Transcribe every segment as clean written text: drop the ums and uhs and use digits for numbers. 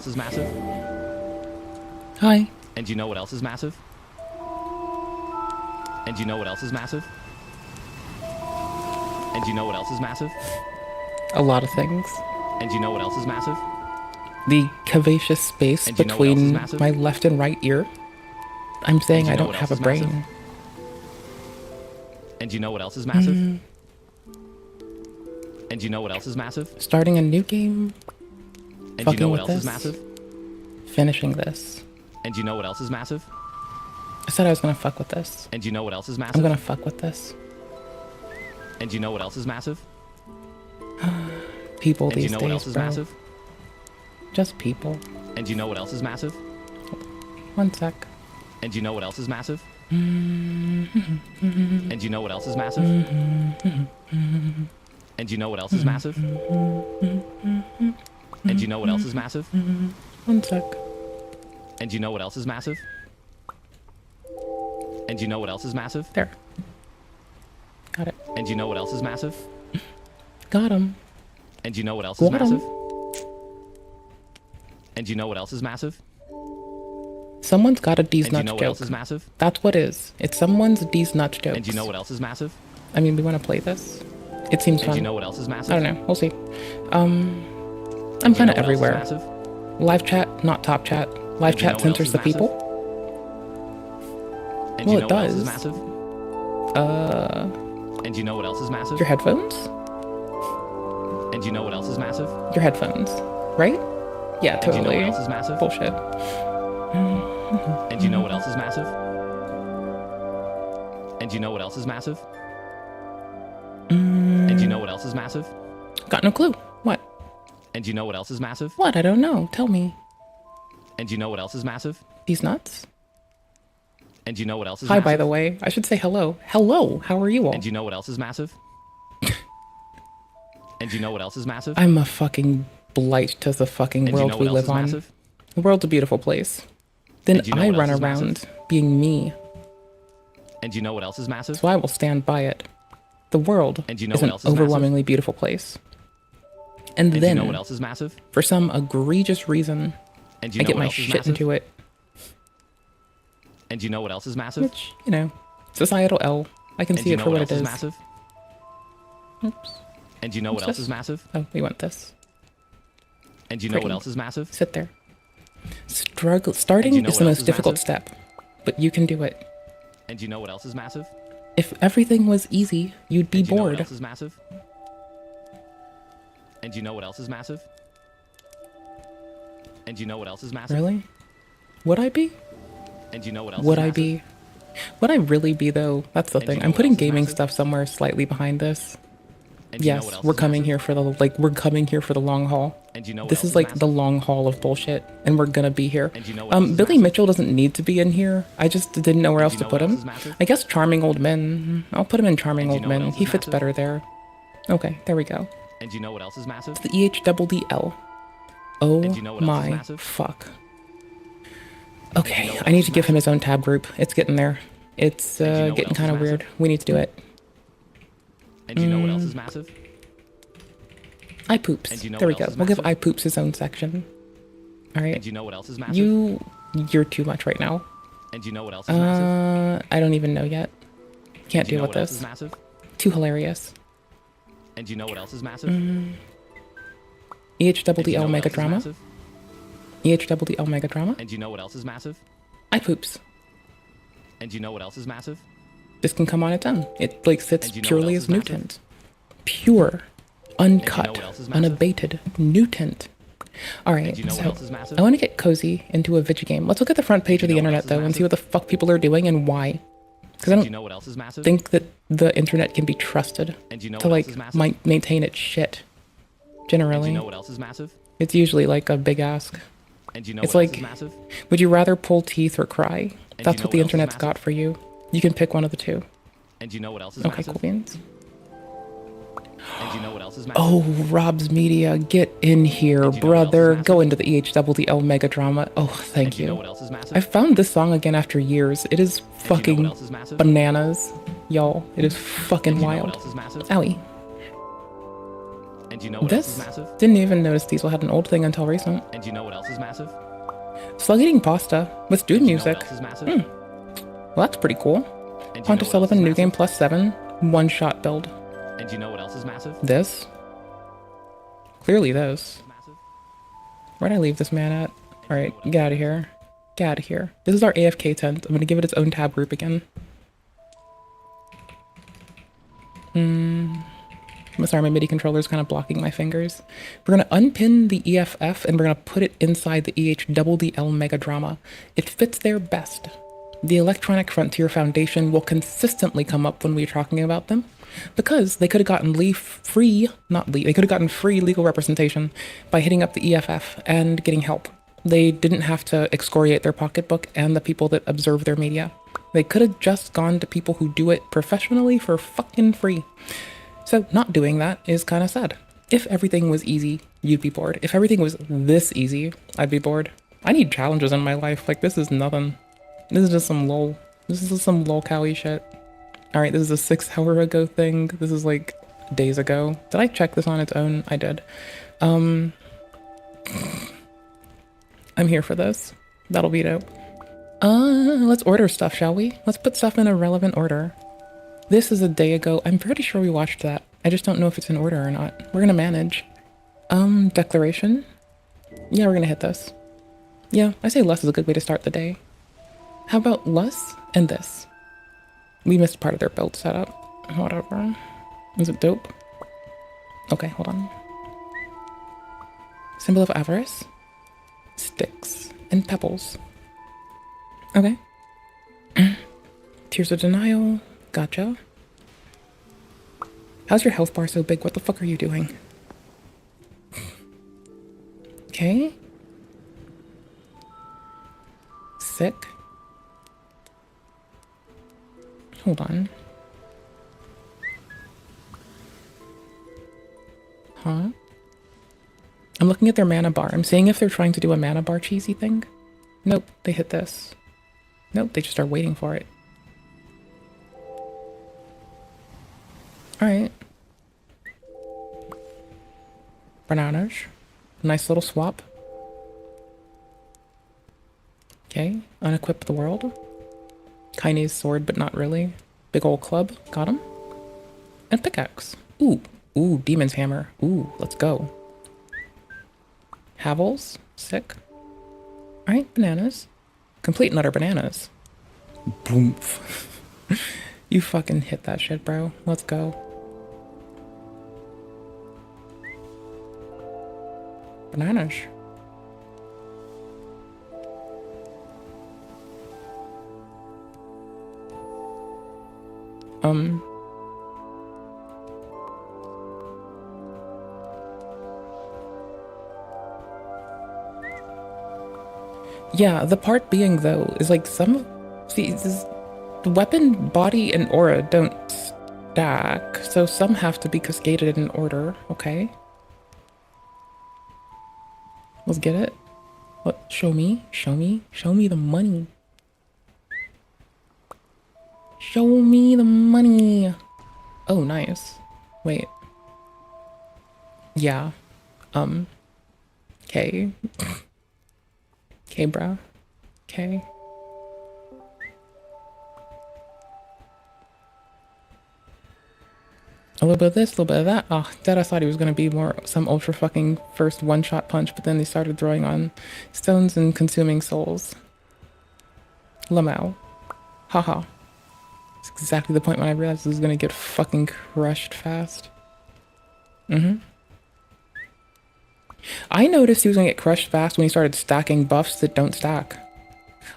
else is massive? Hi. And you know what else is massive? And you know what else is massive? And you know what else is massive? A lot of things. And you know what else is massive? The curvaceous space between my left and right ear. I'm saying I don't have a brain. And you know what else is massive? And you know what else is massive? Starting a new game. And you know what else is massive? Finishing this. And you know what else is massive? I said I was gonna fuck with this. And you know what else is massive? I'm gonna fuck with this. And you know what else is massive? People and these you know days, what else is bro. massive? Just people. And you know what else is massive? One sec. And you know what else is massive? And you know what else is massive? And you know what else is massive? And you know what else is massive? One sec. And you know what else is massive? And you know what else is massive? There. Got it. And you know what else is massive? Got him. And you know what else is Got massive? 'em. And you know what else is massive? Someone's got a D's And you nuts know what joke. else is massive? That's what is. It's someone's D's nuts jokes. And you know what else is massive? I mean, we want to play this. It seems And fun. you know what else is massive? I don't know. We'll see. I'm kind of everywhere. Live chat, not top chat. Live chat censors the people. And Well, you know it what else is does. massive? And you know what else is massive? Your headphones? And you know what else is massive? Your headphones, right? Yeah, And you know totally. what else is massive? Bullshit. And you know what else is massive? And you know what else is massive? And you know what else is massive? Got no clue. What? And you know what else is massive? What? I don't know. Tell me. And you know what else is massive? These nuts? And you know what else is Hi, massive? by the way. I should say hello. Hello. How are you all? And you know what else is massive? And you know what else is massive? I'm a fucking blight to the fucking And you world know we what else live is on. massive? The world's a beautiful place. Then And you know I what run else is around massive? being me. And you know what else is massive? So I will stand by it. The world And you know is what an else is massive? overwhelmingly beautiful place. And And then, you know what else is massive? for some egregious reason, And you I know get what my else is shit massive? into it. And you know what else is massive? Which, you know, societal L. I can And see you it know for what what else it is is. massive? Oops. And you know what What's else this? is massive? Oh, we want this. And you know what Freaking- else is massive? Sit there. Starting And you know is the what else most is difficult massive? step, but you can do it. And you know what else is massive? If everything was easy, you'd be And you know what bored. else is massive? And you know what else is massive? And you know what else is massive? Really? Would I be? And you know what else Would is I massive? be? Would I really be though? That's the And thing. you know I'm what putting else is gaming massive? stuff somewhere slightly behind this. And you know Yes, what else we're is coming massive? here for we're coming here for the long haul. And you know what This else is like massive? the long haul of bullshit, and we're gonna be here. And you know what else is Billy massive? Mitchell doesn't need to be in here. I just didn't know where And else you to know put what else him. is massive? I guess Charming Old Men. I'll put him in Charming And you Old know what Men. else He is fits massive? better there. Okay, there we go. And you know what else is massive? The EHDDL. Oh And you know what else is my massive? fuck. you Okay, know what I need else to is give him his own tab group. It's getting there. It's And you know what getting else kind is of weird. massive? We need to do it. And you know what else is massive? iPoops. And you know There we what go. else is We'll give massive? iPoops his own section. All right. And you know what else is massive? You're too much right now. And you know what else is massive? I don't even know yet. Can't And you deal know with what else is this. massive? Too hilarious. And you know what else is massive? Mm. And you know EHDDL what mega else is drama. massive? EHDDL mega drama. And you know what else is massive? iPoops. And you know what else is massive? This can come on its own. It like sits And you know purely what else as is massive? mutant. Pure, uncut, what else is massive? unabated, mutant. All right, And you know what so else is massive? I want to get cozy into a veggie game. Let's look at the front page of the you know what internet else is though and see massive? what the fuck people are doing and why. Because I Do don't you know what else is massive? think that the internet can be trusted And you know to what else like is massive? maintain its shit. And Generally, you know what else is massive? it's usually like a big ask. And you know It's what else like- is massive? Would you rather pull teeth or cry? you That's know what the what else is internet's massive? got for you. You can pick one of the two. And you know what else is Okay, massive? cool beans. And you know what else is massive? Oh, Rob's Media, get in here, And you know what else is brother. massive? Go into the EHDDL mega drama. Oh, thank And you know you. what else is massive? I found this song again after years. It is And you know fucking what else is massive? bananas, y'all. It is fucking And you know wild. what else is massive? Owie. And do you know what else is This? massive? Didn't even notice Diesel had an old thing until recent. And do you know what else is massive? Slug eating pasta with dude And do you music. know what else is massive? Well, that's pretty cool. And do you know Hunter what Sullivan, else new is game massive? +7, one-shot build. And do you know what else is massive? This? Clearly this. Massive? Where'd I leave this man at? Alright, get out of here. Get out of here. This is our AFK tent. I'm gonna give it its own tab group again. I'm sorry, my MIDI controller is kind of blocking my fingers. We're gonna unpin the EFF and we're gonna put it inside the EHDDL Mega Drama. It fits there best. The Electronic Frontier Foundation will consistently come up when we're talking about them, because they could have gotten they could have gotten free legal representation by hitting up the EFF and getting help. They didn't have to excoriate their pocketbook and the people that observe their media. They could have just gone to people who do it professionally for fucking free. So not doing that is kind of sad. If everything was easy, you'd be bored. If everything was this easy, I'd be bored. I need challenges in my life. Like, this is nothing. This is just some lol. This is just some lol-cowy shit. Alright, this is a 6 hour ago thing. This is like days ago. Did I check this on its own? I did. I'm here for this. That'll be dope. Let's order stuff, shall we? Let's put stuff in a relevant order. This is a day ago. I'm pretty sure we watched that. I just don't know if it's in order or not. We're gonna manage. Declaration? Yeah, we're gonna hit this. Yeah, I say less is a good way to start the day. How about less and this? We missed part of their build setup. Whatever. Is it dope? Okay, hold on. Symbol of avarice? Sticks and pebbles. Okay. Tears of denial. Gotcha. How's your health bar so big? What the fuck are you doing? Okay. Sick. Hold on. Huh? I'm looking at their mana bar. I'm seeing if they're trying to do a mana bar cheesy thing. Nope, they hit this. Nope, they just are waiting for it. Alright. Bananas. Nice little swap. Okay, unequip the world. Kinase sword, but not really. Big ol' club, got him. And pickaxe. Ooh, ooh, demon's hammer. Ooh, let's go. Havels, sick. Alright, bananas. Complete and utter bananas. Boomf. You fucking hit that shit, bro. Let's go. Bananas. Yeah, the part being though is like the weapon, body, and aura don't stack, so some have to be cascaded in order, okay? Let's get it. What? Show me? Show me? Show me the money. Show me the money. Oh, nice. Wait. Yeah. Okay. Okay, bruh. Okay. A little bit of this, a little bit of that. Oh, Dad, I thought he was gonna be more some ultra fucking first one-shot punch, but then they started throwing on stones and consuming souls. Lamau. Haha. It's exactly the point when I realized this was gonna get fucking crushed fast. I noticed he was gonna get crushed fast when he started stacking buffs that don't stack.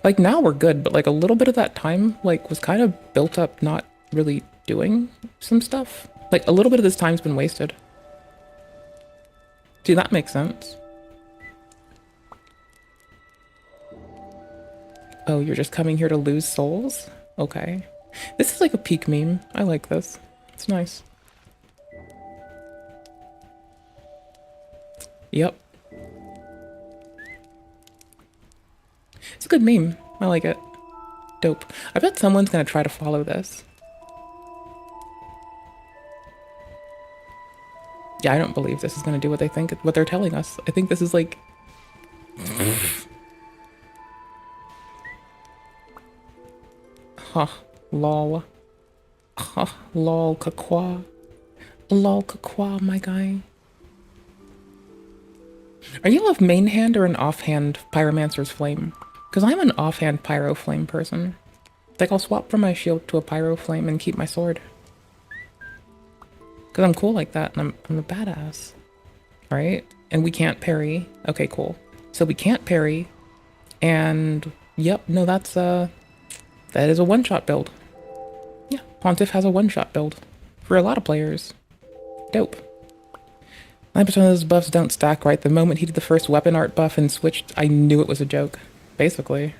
Like, now we're good, but like a little bit of that time, like, was kind of built up not really doing some stuff. Like, a little bit of this time's been wasted. See, that makes sense. Oh, you're just coming here to lose souls? Okay. This is like a peak meme. I like this. It's nice. Yep. It's a good meme. I like it. Dope. I bet someone's gonna try to follow this. Yeah, I don't believe this is gonna do what they think, what they're telling us. I think this is like... Huh, lol. Huh, lol, kakwa. Lol, kakwa, my guy. Are you a main hand or an offhand Pyromancer's Flame? Because I'm an offhand Pyro Flame person. Like, I'll swap from my shield to a Pyro Flame and keep my sword. Because I'm cool like that, and I'm a badass. Right? And we can't parry. Okay, cool. So we can't parry, and... Yep, no, that is a one-shot build. Yeah, Pontiff has a one-shot build. For a lot of players. Dope. 9% of those buffs don't stack right. The moment he did the first weapon art buff and switched, I knew it was a joke. Basically.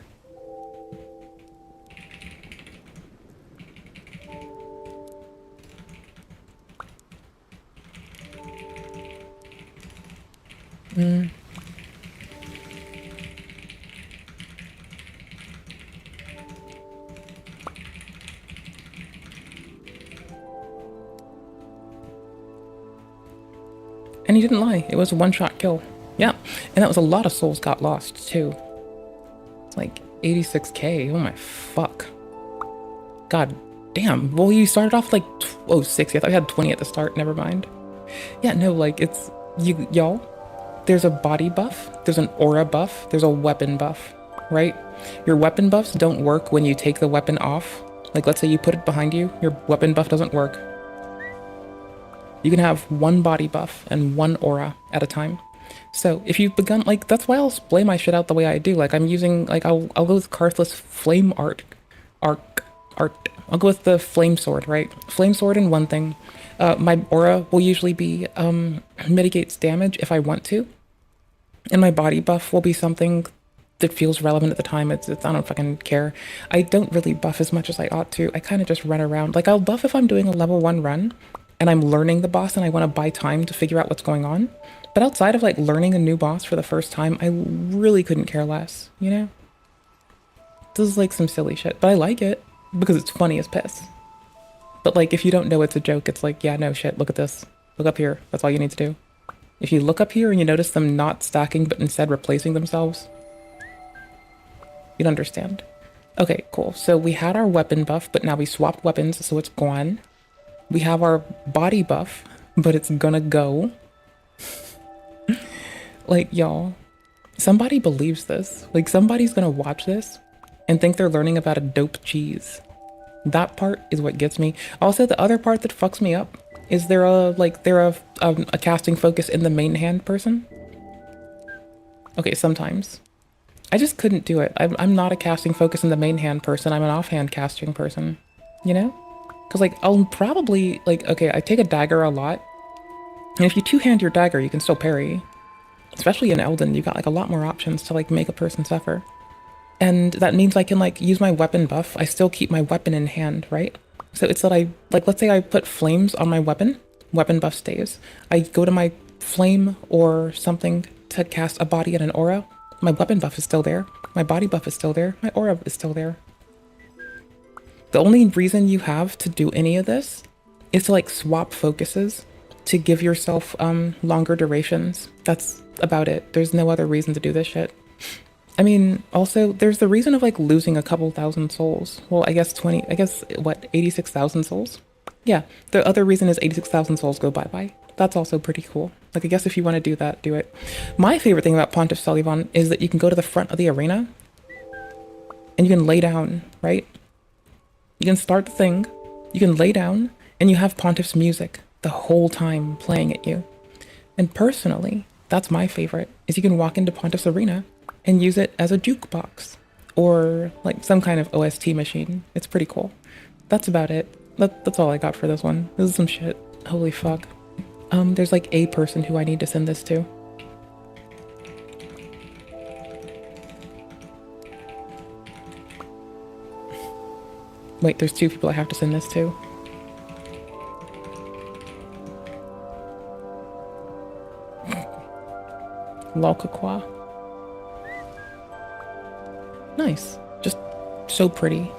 And he didn't lie. It was a one-shot kill. Yeah, and that was a lot of souls got lost, too. It's like 86k. Oh my fuck. God damn. Well, you started off like 60. I thought you had 20 at the start. Never mind. Yeah, no, like, it's... Y'all, there's a body buff, there's an aura buff, there's a weapon buff, right? Your weapon buffs don't work when you take the weapon off. Like, let's say you put it behind you, your weapon buff doesn't work. You can have one body buff and one aura at a time. So if you've begun, like, that's why I'll splay my shit out the way I do. Like, I'm using, like, I'll go with Karthless Flame Art. I'll go with the Flame Sword, right? Flame Sword in one thing. My aura will usually be, mitigates damage if I want to. And my body buff will be something that feels relevant at the time. It's I don't fucking care. I don't really buff as much as I ought to. I kind of just run around. Like, I'll buff if I'm doing a level 1 run and I'm learning the boss and I want to buy time to figure out what's going on. But outside of, like, learning a new boss for the first time, I really couldn't care less, you know? This is, like, some silly shit. But I like it because it's funny as piss. But, like, if you don't know it's a joke, it's like, yeah, no shit, look at this. Look up here. That's all you need to do. If you look up here and you notice them not stacking but instead replacing themselves, you'd understand. Okay, cool. So we had our weapon buff, but now we swapped weapons, so it's gone. We have our body buff, but it's gonna go. Like, y'all, somebody believes this. Like, somebody's gonna watch this and think they're learning about a dope cheese. That part is what gets me. Also, the other part that fucks me up is they're a casting focus in the main hand person. Okay, sometimes. I just couldn't do it. I'm not a casting focus in the main hand person. I'm an offhand casting person, you know? Because, like, I'll probably, like, okay, I take a dagger a lot. And if you two-hand your dagger, you can still parry. Especially in Elden, you've got, like, a lot more options to, like, make a person suffer. And that means I can, like, use my weapon buff. I still keep my weapon in hand, right? So it's that I, like, let's say I put flames on my weapon buff stays. I go to my flame or something to cast a body and an aura. My weapon buff is still there. My body buff is still there. My aura is still there. The only reason you have to do any of this is to, like, swap focuses to give yourself longer durations. That's about it. There's no other reason to do this shit. I mean, also, there's the reason of, like, losing a couple thousand souls. Well, I guess 86,000 souls? Yeah, the other reason is 86,000 souls go bye-bye. That's also pretty cool. Like, I guess if you want to do that, do it. My favorite thing about Pontiff Sullivan is that you can go to the front of the arena and you can lay down, right? You can start the thing, you can lay down, and you have Pontiff's music the whole time playing at you. And personally, that's my favorite, is you can walk into Pontiff's arena and use it as a jukebox or, like, some kind of OST machine. It's pretty cool. That's about it. That's all I got for this one. This is some shit. Holy fuck. There's, like, a person who I need to send this to. Wait, there's 2 people I have to send this to. Lolkakwa. Nice. Just so pretty.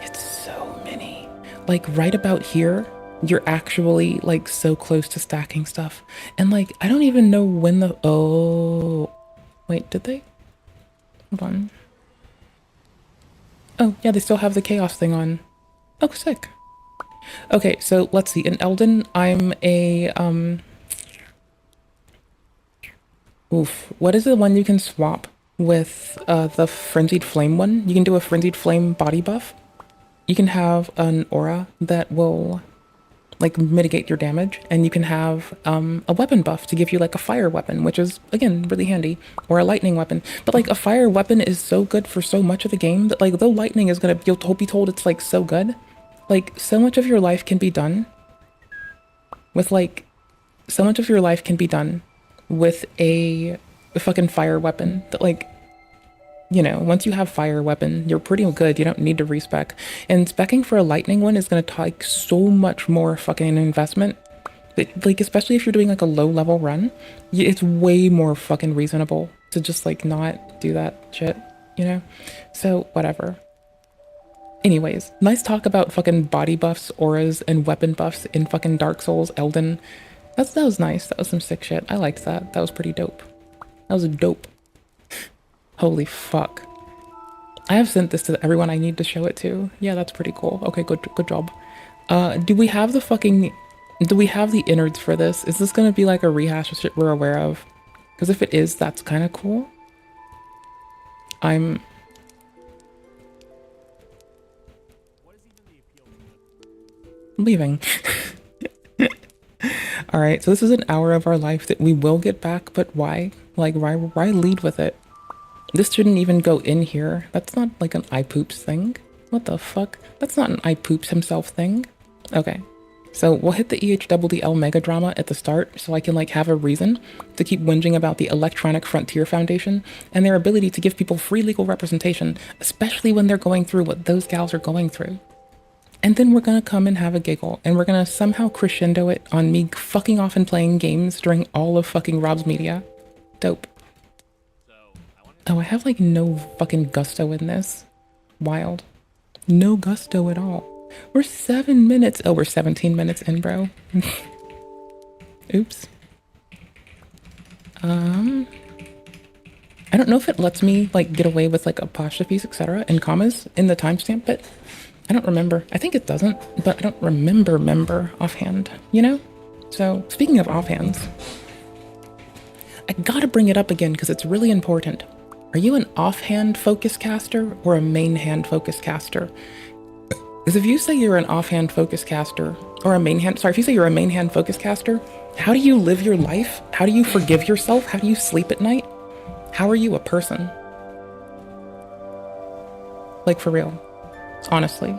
It's so many. Like, right about here, you're actually like so close to stacking stuff. And like, I don't even know when the, oh, wait, did they? Hold on. Oh, yeah, they still have the chaos thing on. Oh, sick. Okay, so let's see. In Elden, I'm a, oof. What is the one you can swap with the Frenzied Flame one? You can do a Frenzied Flame body buff. You can have an aura that will, like, mitigate your damage. And you can have a weapon buff to give you, like, a fire weapon, which is, again, really handy. Or a lightning weapon. But, like, a fire weapon is so good for so much of the game that, like, though lightning is gonna, you'll be told it's, like, so good. Like, so much of your life can be done with, like, so much of your life can be done with a fucking fire weapon that, like, you know, once you have fire weapon, you're pretty good. You don't need to respec. And specking for a lightning one is going to take so much more fucking investment. But, like, especially if you're doing, like, a low-level run, it's way more fucking reasonable to just, like, not do that shit, you know? So, whatever. Anyways, nice talk about fucking body buffs, auras, and weapon buffs in fucking Dark Souls, Elden. That was nice. That was some sick shit. I liked that. That was pretty dope. That was dope. Holy fuck. I have sent this to everyone I need to show it to. Yeah, that's pretty cool. Okay, good job. Do we have the innards for this? Is this gonna be like a rehash of shit we're aware of? Because if it is, that's kind of cool. I'm leaving. All right, so this is an hour of our life that we will get back, but why? Like, why lead with it? This shouldn't even go in here. That's not like an iPoops thing. What the fuck? That's not an iPoops himself thing. Okay, so we'll hit the EDSA mega drama at the start so I can like have a reason to keep whinging about the Electronic Frontier Foundation and their ability to give people free legal representation, especially when they're going through what those gals are going through. And then we're gonna come and have a giggle, and we're gonna somehow crescendo it on me fucking off and playing games during all of fucking Rob's media. Dope. Oh, I have like no fucking gusto in this. Wild. No gusto at all. We're 7 minutes. Oh, we're 17 minutes in, bro. Oops. I don't know if it lets me like get away with like apostrophes, etc. and commas in the timestamp bit. I don't remember. I think it doesn't, but I don't remember offhand, you know? So, speaking of offhands, I gotta bring it up again because it's really important. Are you an offhand focus caster or a main hand focus caster? Because if you say you're an offhand focus caster, or a main hand, sorry, if you say you're a main hand focus caster, how do you live your life? How do you forgive yourself? How do you sleep at night? How are you a person? Like, for real. Honestly.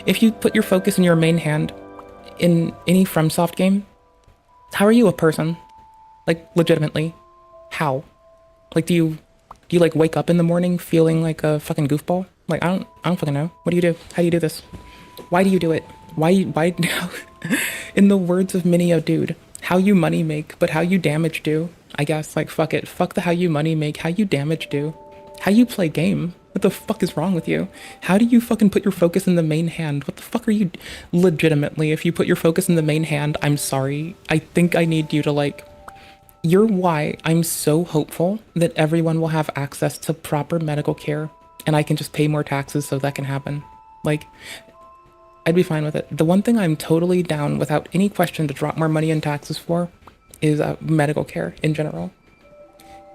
If you put your focus in your main hand in any FromSoft game, how are you a person? Like, legitimately. How? Like, do you like wake up in the morning feeling like a fucking goofball? Like, I don't fucking know. What do you do? How do you do this? Why do you do it? Why, in the words of many a dude, how you money make, but how you damage do. I guess, like, fuck it. Fuck the how you money make, how you damage do. How you play game. What the fuck is wrong with you? How do you fucking put your focus in the main hand? What the fuck are you... Legitimately, if you put your focus in the main hand, I'm sorry. I think I need you to, like... You're why I'm so hopeful that everyone will have access to proper medical care and I can just pay more taxes so that can happen. Like, I'd be fine with it. The one thing I'm totally down without any question to drop more money in taxes for is medical care in general.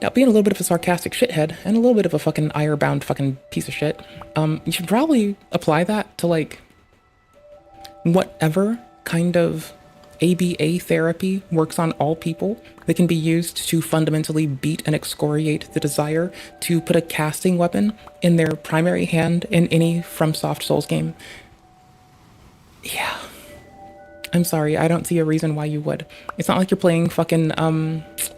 Now, being a little bit of a sarcastic shithead and a little bit of a fucking ire-bound fucking piece of shit, you should probably apply that to, like, whatever kind of ABA therapy works on all people that can be used to fundamentally beat and excoriate the desire to put a casting weapon in their primary hand in any FromSoft Souls game. Yeah. I'm sorry, I don't see a reason why you would. It's not like you're playing fucking,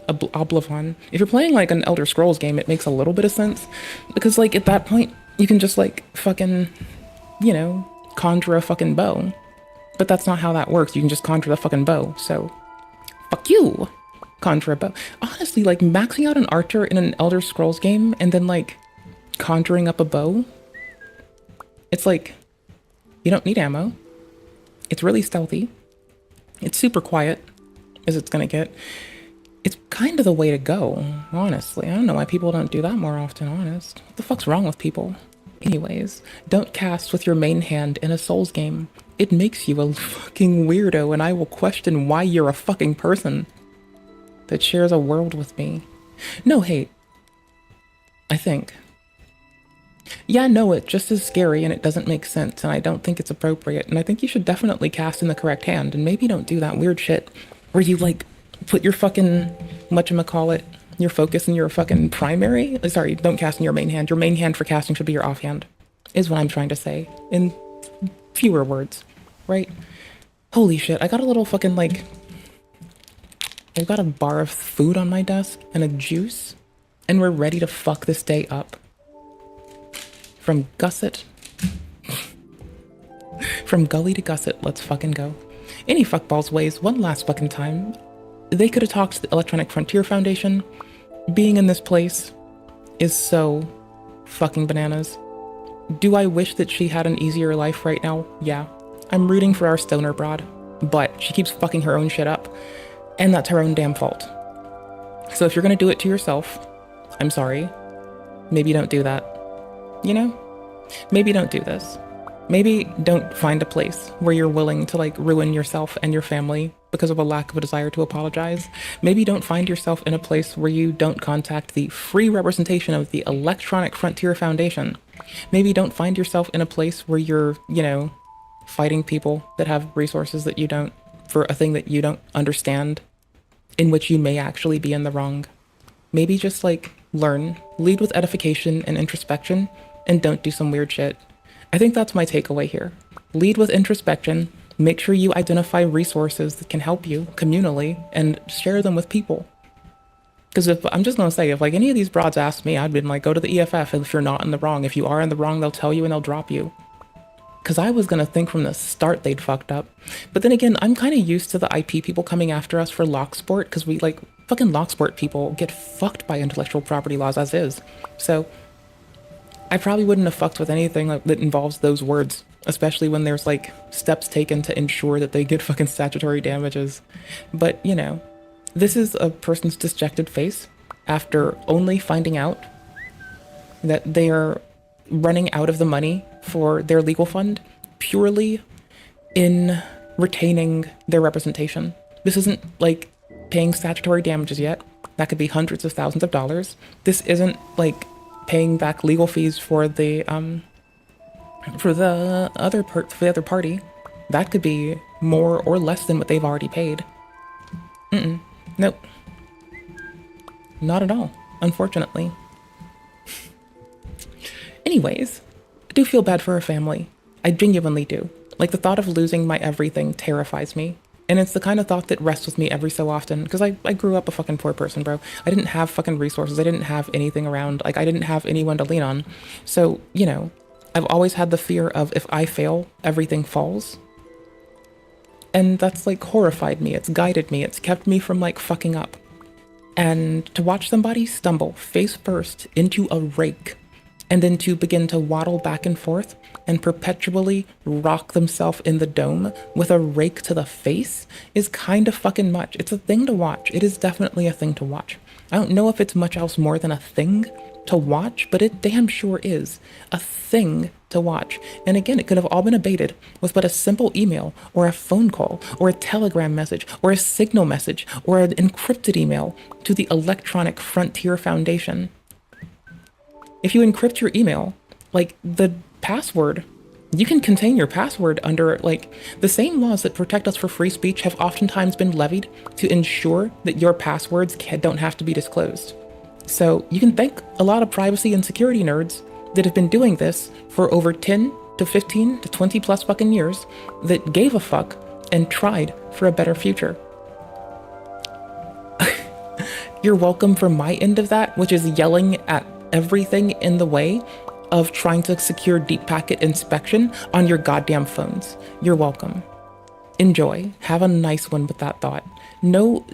Oblivion. If you're playing, like, an Elder Scrolls game, it makes a little bit of sense. Because, like, at that point, you can just, like, fucking, you know, conjure a fucking bow. But that's not how that works. You can just conjure the fucking bow, so... Fuck you! Conjure a bow. Honestly, like, maxing out an archer in an Elder Scrolls game, and then, like, conjuring up a bow... It's like... You don't need ammo. It's really stealthy. It's super quiet, as it's gonna get. It's kind of the way to go, honestly. I don't know why people don't do that more often, honest. What the fuck's wrong with people? Anyways, don't cast with your main hand in a Souls game. It makes you a fucking weirdo, and I will question why you're a fucking person that shares a world with me. No hate. I think. Yeah, no, it just is scary and it doesn't make sense, and I don't think it's appropriate, and I think you should definitely cast in the correct hand, and maybe don't do that weird shit where you, like, put your fucking, whatchamacallit, your focus in your fucking primary? Sorry, don't cast in your main hand. Your main hand for casting should be your offhand, is what I'm trying to say, in fewer words, right? Holy shit, I got a little fucking, like, I've got a bar of food on my desk and a juice, and we're ready to fuck this day up. From gusset. From gully to gusset, let's fucking go. Any fuckballs ways, one last fucking time. They could have talked to the Electronic Frontier Foundation. Being in this place is so fucking bananas. Do I wish that she had an easier life right now? Yeah. I'm rooting for our stoner broad, but she keeps fucking her own shit up, and that's her own damn fault. So if you're gonna do it to yourself, I'm sorry. Maybe don't do that. You know? Maybe don't do this. Maybe don't find a place where you're willing to, like, ruin yourself and your family because of a lack of a desire to apologize. Maybe don't find yourself in a place where you don't contact the free representation of the Electronic Frontier Foundation. Maybe don't find yourself in a place where you're, you know, fighting people that have resources that you don't, for a thing that you don't understand, in which you may actually be in the wrong. Maybe just, like, learn, lead with edification and introspection, and don't do some weird shit. I think that's my takeaway here. Lead with introspection, make sure you identify resources that can help you communally, and share them with people. Because if, I'm just gonna say, if like any of these broads asked me, I'd been like, go to the EFF if you're not in the wrong. If you are in the wrong, they'll tell you and they'll drop you. Because I was gonna think from the start they'd fucked up. But then again, I'm kind of used to the IP people coming after us for Locksport, because we, like, fucking Locksport people get fucked by intellectual property laws as is. So I probably wouldn't have fucked with anything that involves those words, especially when there's, like, steps taken to ensure that they get fucking statutory damages. But, you know, this is a person's dejected face after only finding out that they are running out of the money for their legal fund purely in retaining their representation. This isn't, like, paying statutory damages yet. That could be hundreds of thousands of dollars. This isn't, like, paying back legal fees for the other party. That could be more or less than what they've already paid. Nope. Not at all, unfortunately. Anyways, I do feel bad for her family. I genuinely do. Like, the thought of losing my everything terrifies me. And it's the kind of thought that rests with me every so often, because I grew up a fucking poor person, bro. I didn't have fucking resources. I didn't have anything around. Like, I didn't have anyone to lean on. So, you know, I've always had the fear of, if I fail, everything falls. And that's, like, horrified me. It's guided me. It's kept me from, like, fucking up. And to watch somebody stumble face first into a rake, and then to begin to waddle back and forth and perpetually rock themselves in the dome with a rake to the face is kind of fucking much. It's a thing to watch. It is definitely a thing to watch. I don't know if it's much else more than a thing to watch, but it damn sure is a thing to watch. And again, it could have all been abated with but a simple email or a phone call or a telegram message or a signal message or an encrypted email to the Electronic Frontier Foundation. If you encrypt your email, like, the password, you can contain your password under, like, the same laws that protect us for free speech have oftentimes been levied to ensure that your passwords don't have to be disclosed. So you can thank a lot of privacy and security nerds that have been doing this for over 10 to 15 to 20 plus fucking years that gave a fuck and tried for a better future. You're welcome for my end of that, which is yelling at everything in the way of trying to secure deep packet inspection on your goddamn phones. You're welcome. Enjoy. Have a nice one with that thought.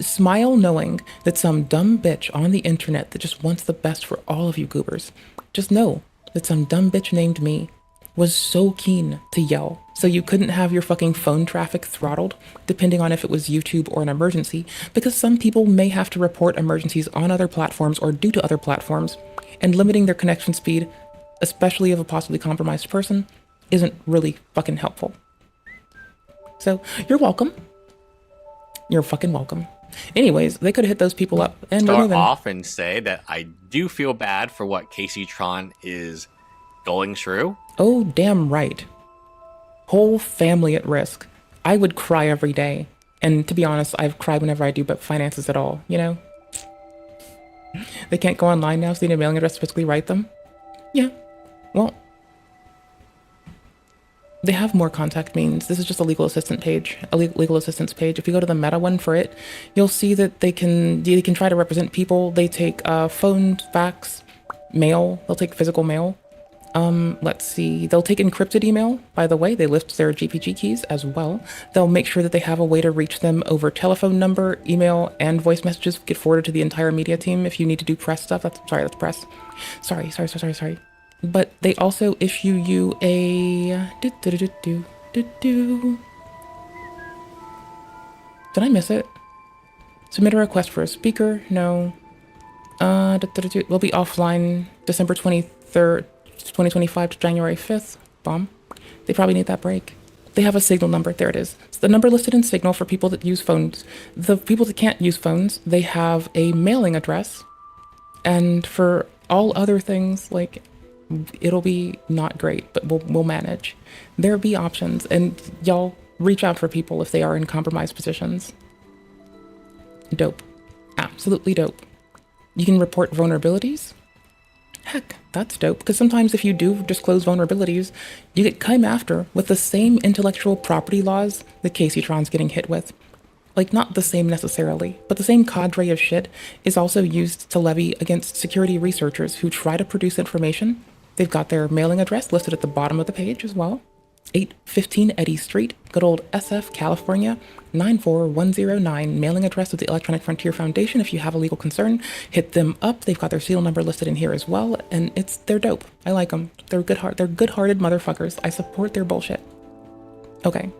Smile knowing that some dumb bitch on the internet that just wants the best for all of you goobers. Just know that some dumb bitch named me was so keen to yell so you couldn't have your fucking phone traffic throttled, depending on if it was YouTube or an emergency, because some people may have to report emergencies on other platforms or due to other platforms, and limiting their connection speed, especially of a possibly compromised person, isn't really fucking helpful. So, you're welcome. You're fucking welcome. Anyways, they could have hit those people up and start off and say that I do feel bad for what Casey Tron is going through. Oh, damn right. Whole family at risk. I would cry every day. And to be honest, I've cried whenever I do, but finances at all, you know? They can't go online now, so they need a mailing address to physically write them? Yeah. Well, they have more contact means. This is just a legal assistant page, a legal assistance page. If you go to the meta one for it, you'll see that they can try to represent people. They take phone, fax, mail. They'll take physical mail. Let's see. They'll take encrypted email. By the way, they list their GPG keys as well. They'll make sure that they have a way to reach them over telephone number, email, and voice messages get forwarded to the entire media team if you need to do press stuff. That's press. Sorry. But they also issue you a... Did I miss it? Submit a request for a speaker? No. We'll be offline December 23rd, 2025 to January 5th. Bomb. They probably need that break. They have a Signal number. There it is. It's the number listed in Signal for people that use phones. The people that can't use phones, they have a mailing address. And for all other things, like, it'll be not great, but we'll manage. There'll be options, and y'all reach out for people if they are in compromised positions. Dope. Absolutely dope. You can report vulnerabilities. Heck, that's dope, because sometimes if you do disclose vulnerabilities, you get come after with the same intellectual property laws that Casey Tron's getting hit with. Like, not the same necessarily, but the same cadre of shit is also used to levy against security researchers who try to produce information. They've got their mailing address listed at the bottom of the page as well. 815 Eddy Street, good old SF, California, 94109, mailing address of the Electronic Frontier Foundation. If you have a legal concern, hit them up. They've got their serial number listed in here as well, and they're dope. I like them. They're good-hearted motherfuckers. I support their bullshit. Okay,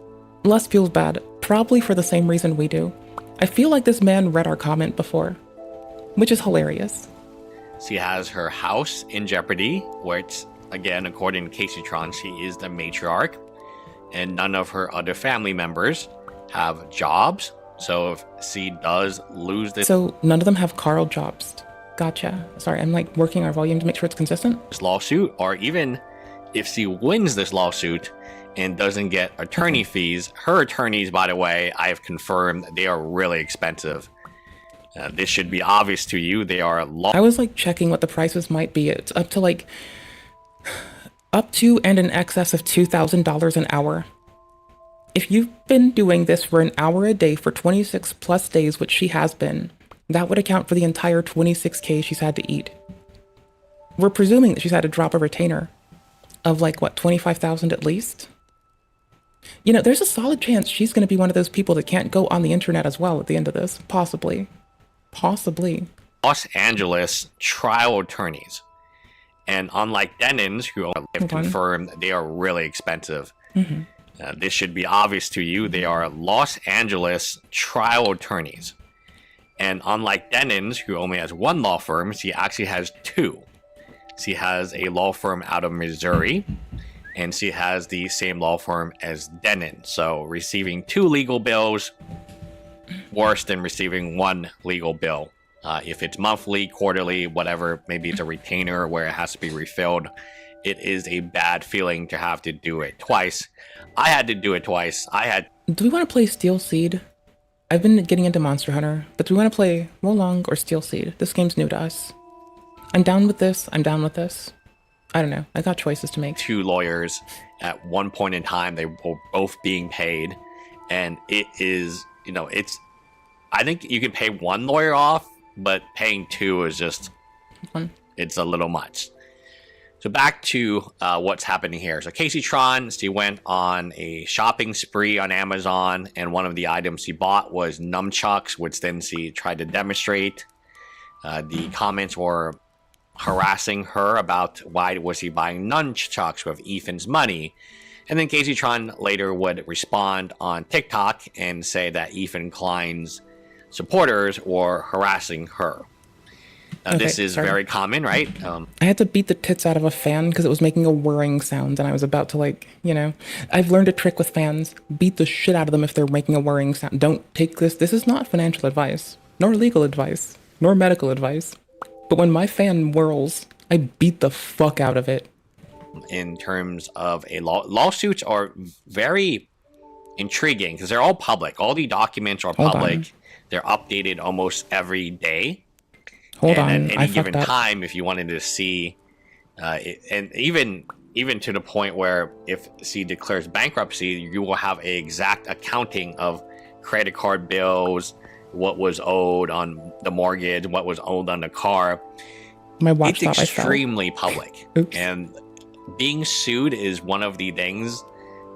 Les feels bad, probably for the same reason we do. I feel like this man read our comment before, which is hilarious. She has her house in jeopardy, which, again, according to Casey Tron, she is the matriarch, and none of her other family members have jobs. So if she does lose this... So none of them have Carl jobs. Gotcha. Sorry, I'm like working our volume to make sure it's consistent. This lawsuit, or even if she wins this lawsuit and doesn't get attorney fees, her attorneys, by the way, I have confirmed they are really expensive. This should be obvious to you. They are I was like checking what the prices might be. It's up to and in excess of $2,000 an hour. If you've been doing this for an hour a day for 26 plus days, which she has been, that would account for the entire 26K she's had to eat. We're presuming that she's had to drop a retainer of like, what, 25,000 at least? You know, there's a solid chance she's going to be one of those people that can't go on the internet as well at the end of this. Possibly. Los Angeles trial attorneys. And unlike Denon's, who have confirmed they are really expensive, this should be obvious to you. They are Los Angeles trial attorneys. And unlike Denon's, who only has one law firm, she actually has two. She has a law firm out of Missouri, and she has the same law firm as Denon. So receiving two legal bills, worse than receiving one legal bill. If it's monthly, quarterly, whatever, maybe it's a retainer where it has to be refilled, it is a bad feeling to have to do it twice. I had to do it twice. Do we want to play Steel Seed? I've been getting into Monster Hunter, but do we want to play Wolong or Steel Seed? This game's new to us. I'm down with this. I don't know. I got choices to make. Two lawyers at one point in time, they were both being paid, and it is, I think you can pay one lawyer off, but paying two is just, it's a little much. So back to what's happening here. So Casey Tron, she went on a shopping spree on Amazon, and one of the items she bought was nunchucks, which then she tried to demonstrate. The comments were harassing her about why was she buying nunchucks with Ethan's money. And then Casey Tron later would respond on TikTok and say that Ethan Klein's supporters were harassing her. Okay, this is sorry. very common, right? I had to beat the tits out of a fan because it was making a whirring sound, and I was about to, like, you know, I've learned a trick with fans. Beat the shit out of them if they're making a whirring sound. Don't take this. This is not financial advice, nor legal advice, nor medical advice. But when my fan whirls, I beat the fuck out of it. In terms of a lawsuits are very intriguing because they're all public. All the documents are public. They're updated almost every day. Hold and on, at any given time, if you wanted to see, and even to the point where if C declares bankruptcy, you will have an exact accounting of credit card bills, what was owed on the mortgage, what was owed on the car. My watch It's extremely public. Oops. And being sued is one of the things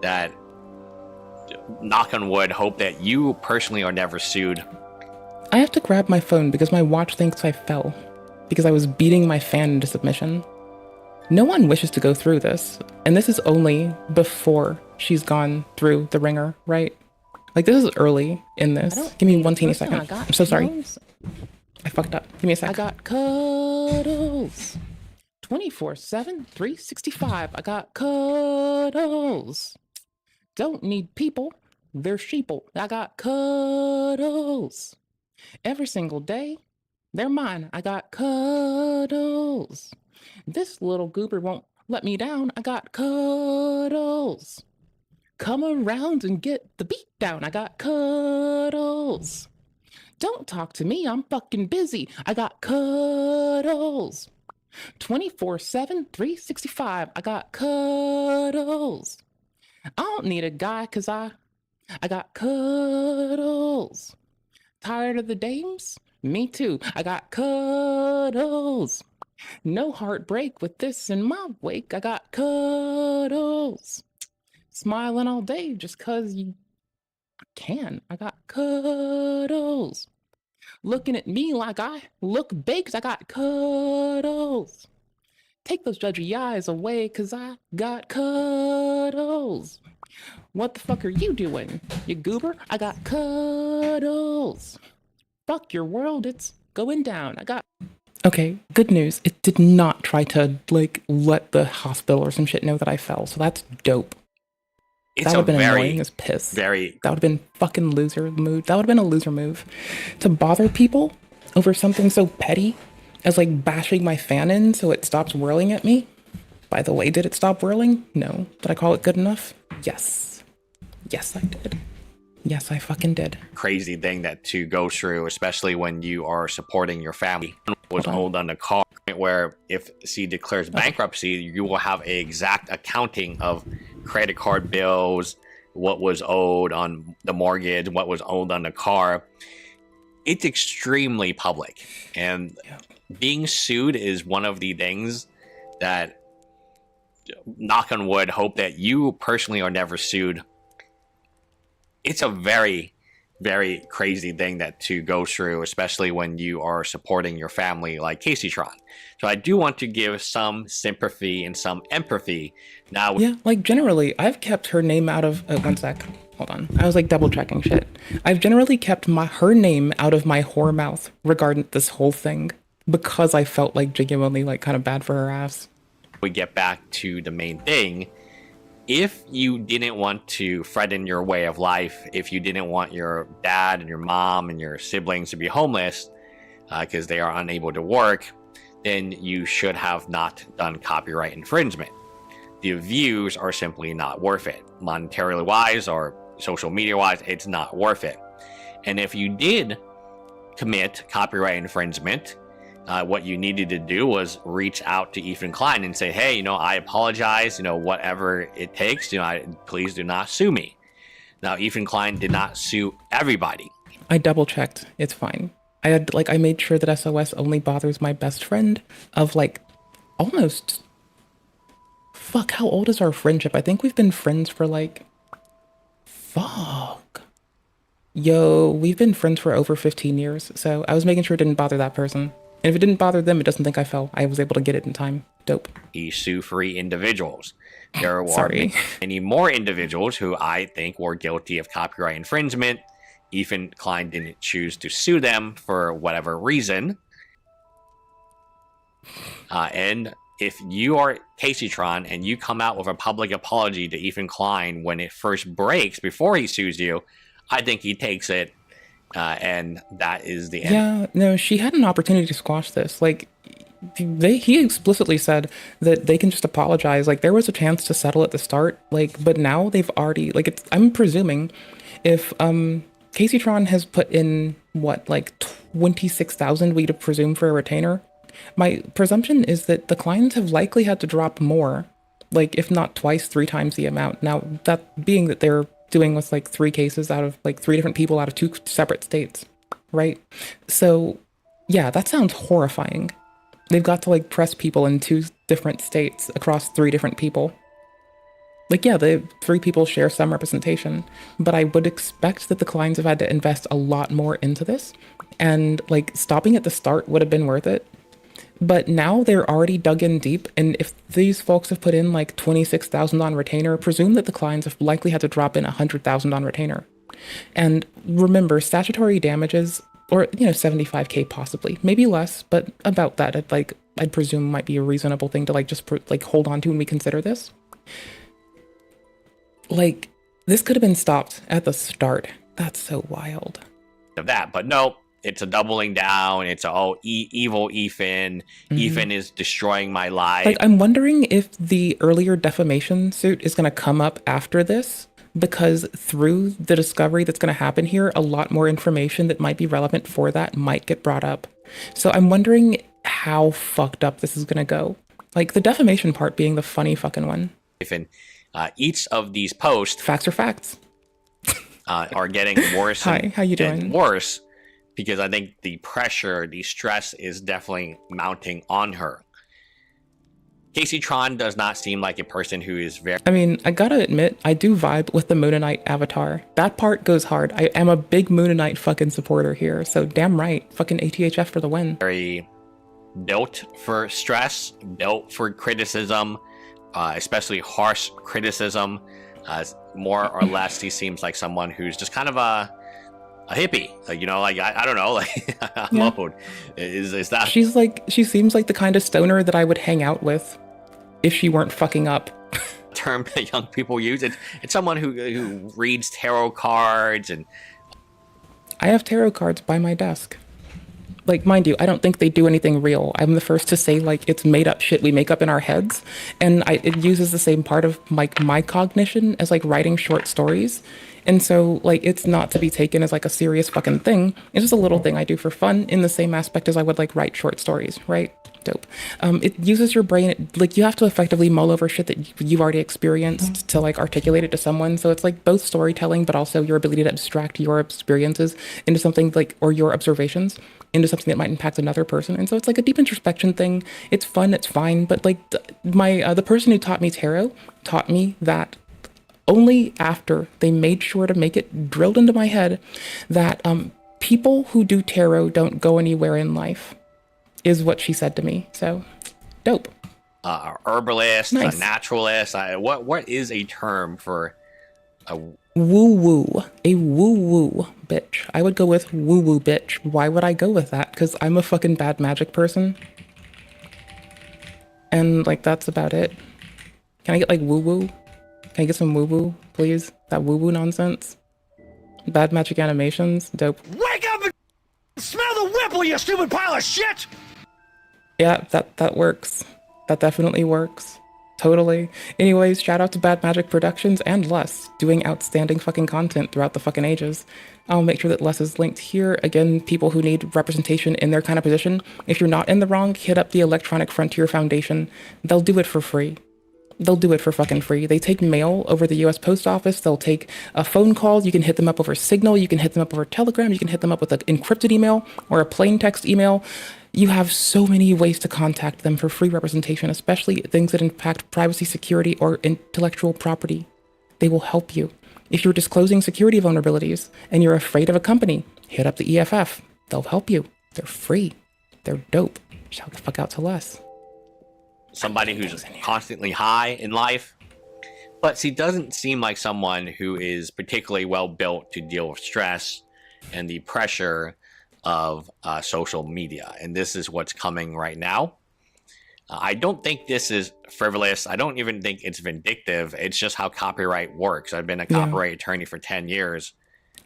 that, knock on wood, hope that you personally are never sued. I have to grab my phone because my watch thinks I fell because I was beating my fan into submission. No one wishes to go through this, and this is only before she's gone through the ringer, right? Like, this is early in this. Give me one teeny second. I'm so sorry. I fucked up. Give me a sec. I got cuddles. 24/7, 365. I got cuddles. Don't need people. They're sheeple. I got cuddles. Every single day, they're mine. I got cuddles. This little goober won't let me down. I got cuddles. Come around and get the beat down. I got cuddles. Don't talk to me. I'm fucking busy. I got cuddles. 24/7, 365. I got cuddles. I don't need a guy because I got cuddles. Tired of the dames? Me too. I got cuddles. No heartbreak with this in my wake. I got cuddles. Smiling all day just cause you can. I got cuddles. Looking at me like I look big cause I got cuddles. Take those judgy eyes away cause I got cuddles. What the fuck are you doing, you goober? I got cuddles. Fuck your world, it's going down. I got... Okay, good news. It did not try to, like, let the hospital or some shit know that I fell, so that's dope. It's that would have been very, annoying as piss. That would have been fucking loser move. That would have been a loser move. To bother people over something so petty as, like, bashing my fan in so it stops whirling at me. By the way, did it stop whirling? No. Did I call it good enough? Yes. Yes, I did. Yes, I fucking did. Crazy thing that to go through, especially when you are supporting your family, was owed on the car, where if C declares bankruptcy, you will have an exact accounting of credit card bills, what was owed on the mortgage, what was owed on the car. It's extremely public. And being sued is one of the things that, knock on wood, hope that you personally are never sued. It's a very, very crazy thing that to go through, especially when you are supporting your family like Casey Tron. So I do want to give some sympathy and some empathy. Now, yeah, like generally, I've kept her name out of... one sec. Hold on. I was like double checking shit. I've generally kept her name out of my whore mouth regarding this whole thing because I felt like genuinely like kind of bad for her ass. We get back to the main thing. If you didn't want to threaten your way of life, if you didn't want your dad and your mom and your siblings to be homeless because they are unable to work, then you should have not done copyright infringement. The views are simply not worth it. Monetarily wise or social media wise, it's not worth it. And if you did commit copyright infringement, what you needed to do was reach out to Ethan Klein and say, hey, I apologize, whatever it takes, please do not sue me. Now, Ethan Klein did not sue everybody. I double checked. It's fine. I made sure that SOS only bothers my best friend of almost, fuck, how old is our friendship? I think we've been friends for fuck. Yo, we've been friends for over 15 years. So I was making sure it didn't bother that person. And if it didn't bother them, it doesn't think I fell. I was able to get it in time. Dope. Sue 3 individuals. There were Sorry. many more individuals who I think were guilty of copyright infringement. Ethan Klein didn't choose to sue them for whatever reason. And if you are Caseytron and you come out with a public apology to Ethan Klein when it first breaks before he sues you, I think he takes it, and that is the end. Yeah, no, she had an opportunity to squash this. Like, he explicitly said that they can just apologize. Like, there was a chance to settle at the start, like, but now they've already, like, I'm presuming if Caseytron has put in what, like 26,000 we'd presume for a retainer. My presumption is that the clients have likely had to drop more, like if not twice, 3 times the amount. Now, that being that they're doing with like 3 cases out of like 3 different people out of 2 separate states, right? So yeah, that sounds horrifying. They've got to like press people in 2 different states across 3 different people. Like, yeah, the 3 people share some representation, but I would expect that the clients have had to invest a lot more into this, and like stopping at the start would have been worth it. But now they're already dug in deep, and if these folks have put in like 26,000 on retainer, presume that the clients have likely had to drop in 100,000 on retainer. And remember, statutory damages, or 75K possibly, maybe less, but about that, I'd presume might be a reasonable thing to like just hold on to when we consider this. Like, this could have been stopped at the start. That's so wild. Of that, but no, it's a doubling down. It's evil Ethan. Mm-hmm. Ethan is destroying my life. Like, I'm wondering if the earlier defamation suit is going to come up after this, because through the discovery that's going to happen here, a lot more information that might be relevant for that might get brought up. So I'm wondering how fucked up this is going to go. Like, the defamation part being the funny fucking one. Ethan. Each of these posts, facts are facts, are getting worse. Hi, how you doing? And worse, because I think the pressure, the stress is definitely mounting on her. Caseytron does not seem like a person who is very... I mean, I gotta admit, I do vibe with the Moonanite avatar. That part goes hard. I am a big Moonanite fucking supporter here, so damn right. Fucking ATHF for the win. Very built for stress, built for criticism, especially harsh criticism. More or less, he seems like someone who's just kind of a hippie. I don't know, mode. Is that? She seems like the kind of stoner that I would hang out with if she weren't fucking up. Term that young people use. It's someone who reads tarot cards, and I have tarot cards by my desk. Like, mind you, I don't think they do anything real. I'm the first to say, like, it's made up shit we make up in our heads. And it uses the same part of, like, my cognition as, like, writing short stories. And so, like, it's not to be taken as, like, a serious fucking thing. It's just a little thing I do for fun in the same aspect as I would, like, write short stories, right? Dope. It uses your brain, like, you have to effectively mull over shit that you've already experienced to, like, articulate it to someone. So it's, like, both storytelling, but also your ability to abstract your experiences into something, like, or your observations into something that might impact another person. And so it's like a deep introspection thing. It's fun, it's fine. But like the person who taught me tarot taught me that only after they made sure to make it drilled into my head that people who do tarot don't go anywhere in life, is what she said to me. So dope. Herbalist, nice. A naturalist. What is a term for a woo-woo? A woo-woo bitch. I would go with woo-woo bitch. Why would I go with that? Because I'm a fucking bad magic person. And, like, that's about it. Can I get, like, woo-woo? Can I get some woo-woo, please? That woo-woo nonsense? Bad magic animations? Dope. Wake up and smell the whipple, you stupid pile of shit! Yeah, that works. That definitely works. Totally. Anyways, shout out to Bad Magic Productions and Les, doing outstanding fucking content throughout the fucking ages. I'll make sure that Les is linked here. Again, people who need representation in their kind of position, if you're not in the wrong, hit up the Electronic Frontier Foundation. They'll do it for free. They'll do it for fucking free. They take mail over the US Post Office. They'll take a phone call. You can hit them up over Signal. You can hit them up over Telegram. You can hit them up with an encrypted email or a plain text email. You have so many ways to contact them for free representation, especially things that impact privacy, security, or intellectual property. They will help you. If you're disclosing security vulnerabilities and you're afraid of a company, hit up the EFF. They'll help you. They're free. They're dope. Shout the fuck out to Les. somebody who's constantly high in life, but she doesn't seem like someone who is particularly well built to deal with stress and the pressure of social media. And this is what's coming right now. I don't think this is frivolous. I don't even think it's vindictive. It's just how copyright works. I've been a copyright attorney for 10 years.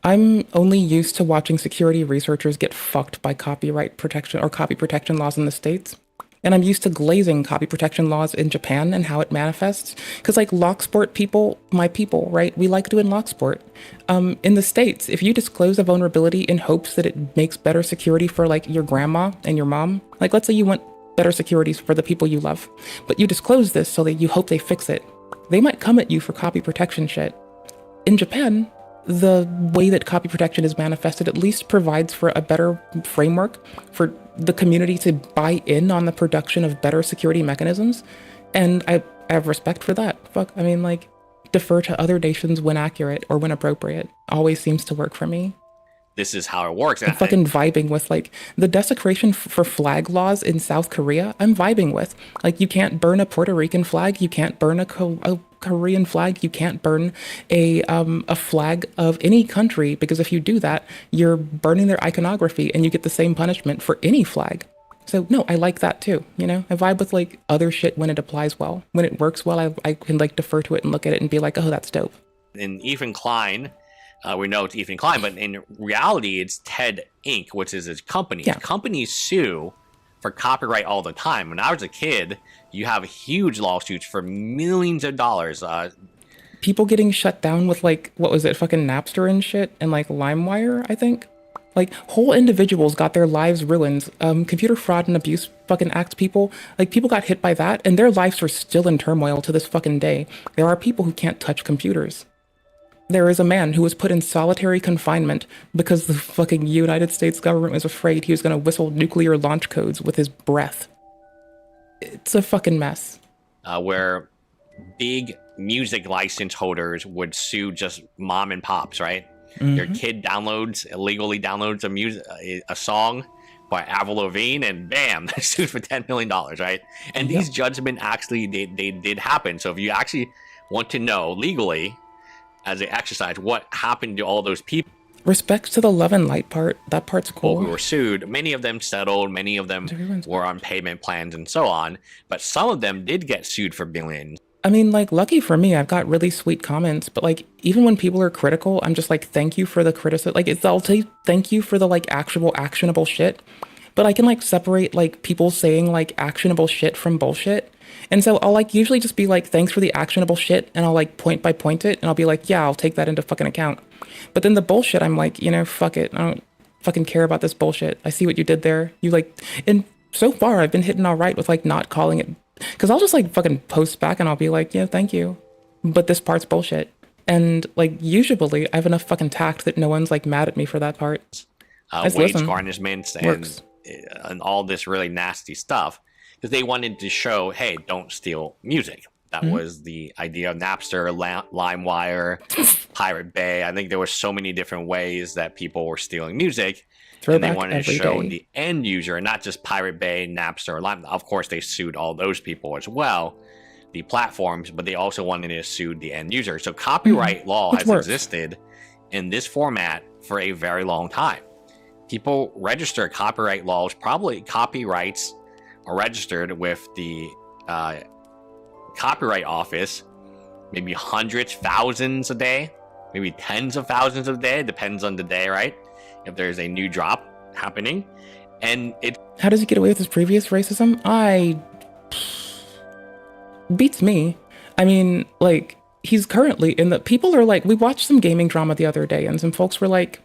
I'm only used to watching security researchers get fucked by copyright protection or copy protection laws in the States. And I'm used to glazing copy protection laws in Japan and how it manifests. Because like Locksport people, my people, right? We like doing Locksport. In the States, if you disclose a vulnerability in hopes that it makes better security for like your grandma and your mom, like let's say you want better securities for the people you love, but you disclose this so that you hope they fix it, they might come at you for copy protection shit. In Japan, the way that copy protection is manifested at least provides for a better framework for the community to buy in on the production of better security mechanisms. And I have respect for that. Fuck, I mean, like, defer to other nations when accurate or when appropriate always seems to work for me. This is how it works. I'm fucking vibing with, like, the desecration for flag laws in South Korea. I'm vibing with. Like, you can't burn a Puerto Rican flag. You can't burn a Korean flag. You can't burn a flag of any country, because if you do that, you're burning their iconography and you get the same punishment for any flag. So, no, I like that too, you know? I vibe with, like, other shit when it applies well. When it works well, I can, like, defer to it and look at it and be like, oh, that's dope. In Ethan Klein... we know it's Ethan Klein, but in reality, it's TED Inc., which is his company. Yeah. Companies sue for copyright all the time. When I was a kid, you have huge lawsuits for millions of dollars. People getting shut down with, like, what was it, fucking Napster and shit, and, like, LimeWire, I think? Like, whole individuals got their lives ruined. Computer fraud and abuse fucking acts people. Like, people got hit by that, and their lives are still in turmoil to this fucking day. There are people who can't touch computers. There is a man who was put in solitary confinement because the fucking United States government was afraid he was going to whistle nuclear launch codes with his breath. It's a fucking mess. Where big music license holders would sue just mom and pops, right? Mm-hmm. Your kid illegally downloads a song by Avril Lavigne, and bam, they're sued for $10 million, right? And these judgments actually, they did happen. So if you actually want to know legally, as an exercise, what happened to all those people? Respect to the love and light part. That part's cool. Who were sued. Many of them settled. Many of them were on payment plans and so on. But some of them did get sued for billions. I mean, like, lucky for me, I've got really sweet comments. But, like, even when people are critical, I'm just like, thank you for the criticism. Like, I'll say thank you for the, like, actionable shit. But I can, like, separate, like, people saying, like, actionable shit from bullshit. And so I'll, like, usually just be like, thanks for the actionable shit, and I'll, like, point by point it, and I'll be like, yeah, I'll take that into fucking account. But then the bullshit, I'm like, you know, fuck it. I don't fucking care about this bullshit. I see what you did there. You, like, and so far I've been hitting all right with, like, not calling it, because I'll just, like, fucking post back, and I'll be like, yeah, thank you, but this part's bullshit. And, like, usually I have enough fucking tact that no one's, like, mad at me for that part. Wage garnishments and all this really nasty stuff. Because they wanted to show, hey, don't steal music. That was the idea of Napster, LimeWire, Pirate Bay. I think there were so many different ways that people were stealing music. And they wanted to show the end user, not just Pirate Bay, Napster, or Lime. Of course, they sued all those people as well, the platforms, but they also wanted to sue the end user. So copyright law has existed in this format for a very long time. People register copyright laws, probably copyrights are registered with the Copyright Office, maybe hundreds, thousands a day, maybe tens of thousands a day, depends on the day, right? If there's a new drop happening. And it... How does he get away with his previous racism? Beats me. I mean, like, he's currently in the... People are like... We watched some gaming drama the other day, and some folks were like,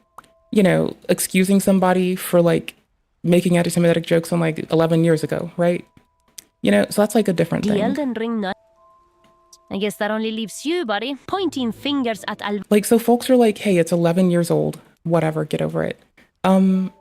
you know, excusing somebody for, like, making anti-Semitic jokes on, like, 11 years ago, right? You know, so that's, like, a different thing. The Elden Ring nut. I guess that only leaves you, buddy, pointing fingers at Like, so folks are like, hey, it's 11 years old. Whatever, get over it.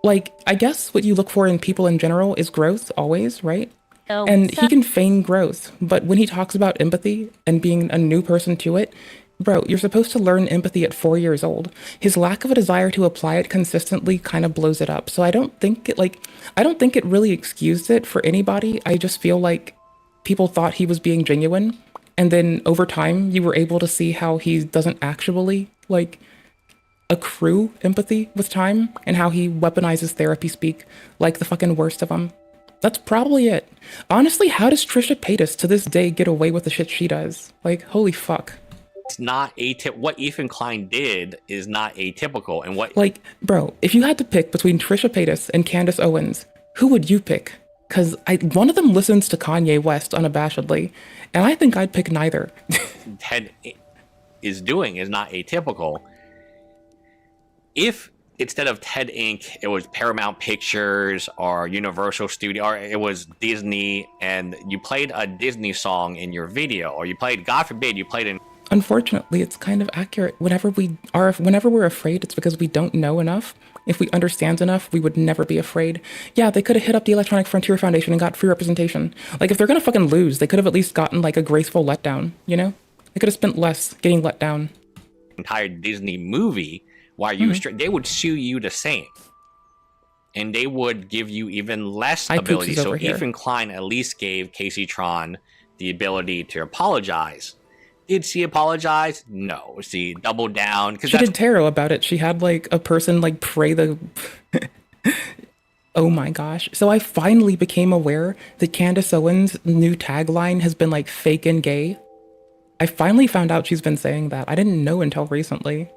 Like, I guess what you look for in people in general is growth, always, right? And he can feign growth, but when he talks about empathy and being a new person to it, bro, you're supposed to learn empathy at 4 years old. His lack of a desire to apply it consistently kind of blows it up. So I don't think it really excused it for anybody. I just feel like people thought he was being genuine. And then over time, you were able to see how he doesn't actually, like, accrue empathy with time and how he weaponizes therapy speak like the fucking worst of them. That's probably it. Honestly, how does Trisha Paytas to this day get away with the shit she does? Like, holy fuck. It's not what Ethan Klein did is not atypical, and what like, bro, if you had to pick between Trisha Paytas and Candace Owens, who would you pick? Because one of them listens to Kanye West unabashedly, and I think I'd pick neither. Ted is doing is not atypical. If instead of Ted Inc., it was Paramount Pictures or Universal Studio, or it was Disney, and you played a Disney song in your video, or you played, God forbid, you played in... Unfortunately, it's kind of accurate. Whenever we're afraid, it's because we don't know enough. If we understand enough, we would never be afraid. Yeah, they could have hit up the Electronic Frontier Foundation and got free representation. Like, if they're gonna fucking lose, they could have at least gotten, like, a graceful letdown, you know? They could have spent less getting let down. Entire Disney movie, while you they would sue you the same. And they would give you even less ability. So Ethan Klein at least gave Casey Tron the ability to apologize. Did she apologize? No. She doubled down. She did tarot about it. She had, like, a person, like, pray the... Oh my gosh. So I finally became aware that Candace Owens' new tagline has been, like, fake and gay. I finally found out she's been saying that. I didn't know until recently.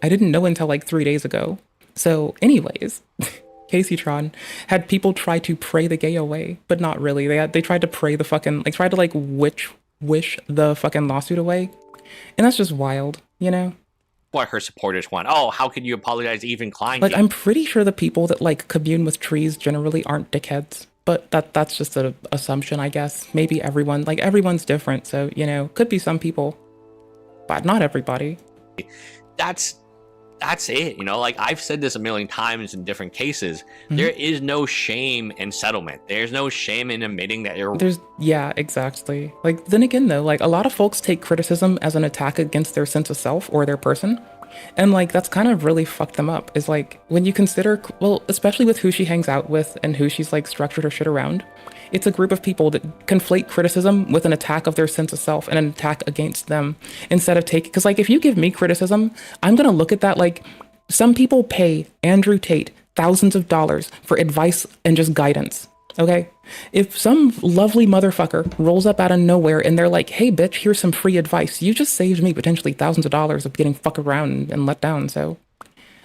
I didn't know until, like, 3 days ago. So, anyways... Casey Tron had people try to pray the gay away, but not really. They tried to pray the fucking... Like, tried to, like, wish the fucking lawsuit away, and that's just wild, you know? What her supporters want. Oh, how could you apologize to Ethan Klein? Like, I'm pretty sure the people that, like, commune with trees generally aren't dickheads, but that's just an assumption, I guess. Maybe everyone, like, everyone's different, so, you know, could be some people, but not everybody. That's it, you know? Like, I've said this a million times in different cases. Mm-hmm. There is no shame in settlement. There's no shame in admitting that you're... Yeah, exactly. Like, then again, though, like, a lot of folks take criticism as an attack against their sense of self or their person. And, like, that's kind of really fucked them up. Is, like, when you consider... Well, especially with who she hangs out with and who she's, like, structured her shit around. It's a group of people that conflate criticism with an attack of their sense of self and an attack against them instead of taking... Because, like, if you give me criticism, I'm going to look at that like some people pay Andrew Tate thousands of dollars for advice and just guidance, okay? If some lovely motherfucker rolls up out of nowhere and they're like, hey, bitch, here's some free advice, you just saved me potentially thousands of dollars of getting fucked around and let down, so...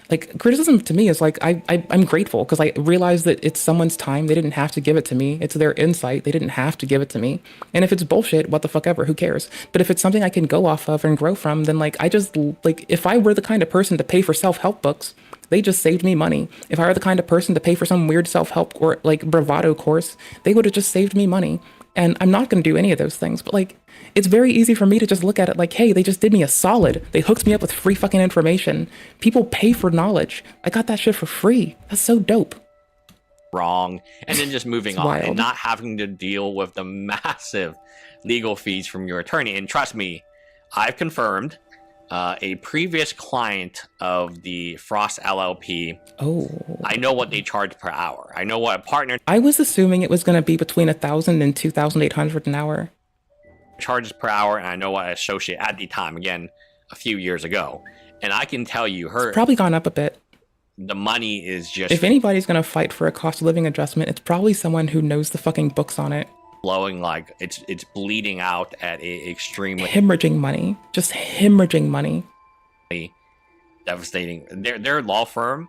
Like, criticism to me is like, I'm grateful because I realize that it's someone's time. They didn't have to give it to me. It's their insight. They didn't have to give it to me. And if it's bullshit, what the fuck ever, who cares? But if it's something I can go off of and grow from, then like, if I were the kind of person to pay for self-help books, they just saved me money. If I were the kind of person to pay for some weird self-help or like bravado course, they would have just saved me money. And I'm not going to do any of those things. But like, it's very easy for me to just look at it like, hey, they just did me a solid. They hooked me up with free fucking information. People pay for knowledge. I got that shit for free. That's so dope. Wrong. And then just moving on wild. And not having to deal with the massive legal fees from your attorney. And trust me, I've confirmed a previous client of the Frost LLP. Oh. I know what they charge per hour. I know what a partner... I was assuming it was going to be between $1,000 and $2,800 an hour. Charges per hour, and I know what associate at the time, again, a few years ago. And I can tell you, It's probably gone up a bit. The money is just... If anybody's going to fight for a cost of living adjustment, it's probably someone who knows the fucking books on it. Blowing, like, it's bleeding out at a extremely... Hemorrhaging money. Just hemorrhaging money. Devastating. Their law firm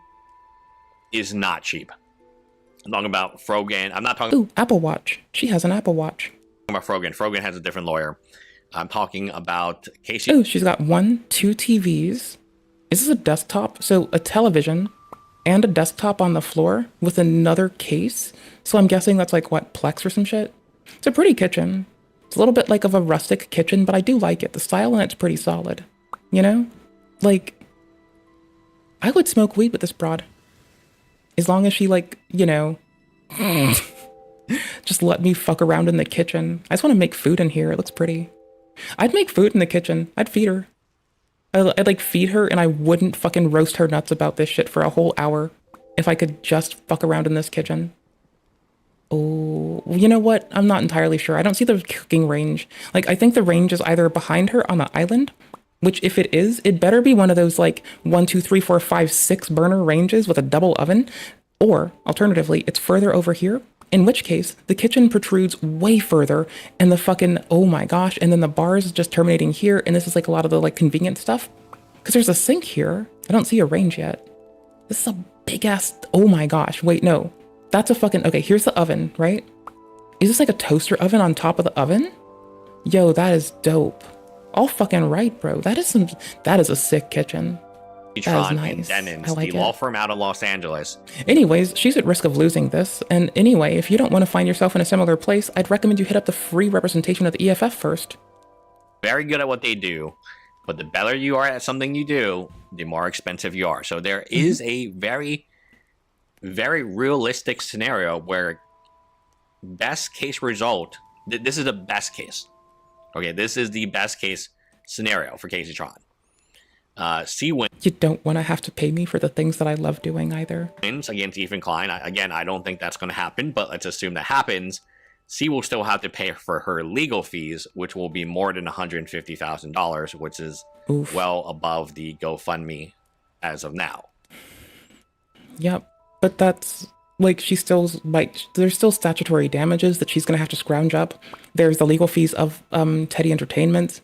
is not cheap. I'm talking about Frogan. I'm not talking... Ooh, Apple Watch. She has an Apple Watch. About Frogan. Frogan has a different lawyer. I'm talking about Casey. Oh, she's got 2 TVs. Is this a desktop? So a television and a desktop on the floor with another case. So I'm guessing that's like, what, Plex or some shit? It's a pretty kitchen. It's a little bit like of a rustic kitchen, but I do like it. The style in it's pretty solid. You know? Like, I would smoke weed with this broad. As long as she, like, you know... just let me fuck around in the kitchen. I just want to make food in here. It looks pretty. I'd make food in the kitchen. I'd feed her. I'd like feed her and I wouldn't fucking roast her nuts about this shit for a whole hour if I could just fuck around in this kitchen. Oh, you know what? I'm not entirely sure. I don't see the cooking range. Like, I think the range is either behind her on the island, which if it is, it better be one of those like 1, 2, 3, 4, 5, 6 burner ranges with a double oven. Or alternatively, it's further over here, in which case the kitchen protrudes way further and the fucking, oh my gosh, and then the bar is just terminating here. And this is like a lot of the like convenient stuff. Because there's a sink here. I don't see a range yet. This is a big ass, oh my gosh, wait, no. That's a fucking, okay, here's the oven, right? Is this like a toaster oven on top of the oven? Yo, that is dope. All fucking right, bro. That is a sick kitchen. That is nice. Denins, I like the it. law firm out of Los Angeles. Anyways, she's at risk of losing this. And anyway, if you don't want to find yourself in a similar place, I'd recommend you hit up the free representation of the EFF first. Very good at what they do, but the better you are at something you do, the more expensive you are. So there is a very, very realistic scenario where best case result, this is the best case. Okay, this is the best case scenario for Casey Tron. C wins You don't want to have to pay me for the things that I love doing either. against Ethan Klein. Again, I don't think that's going to happen, but let's assume that happens. C will still have to pay for her legal fees, which will be more than $150,000, which is Oof. well above the GoFundMe as of now. Yep. But that's like, she's still like, there's still statutory damages that she's going to have to scrounge up. There's the legal fees of Teddy Entertainment.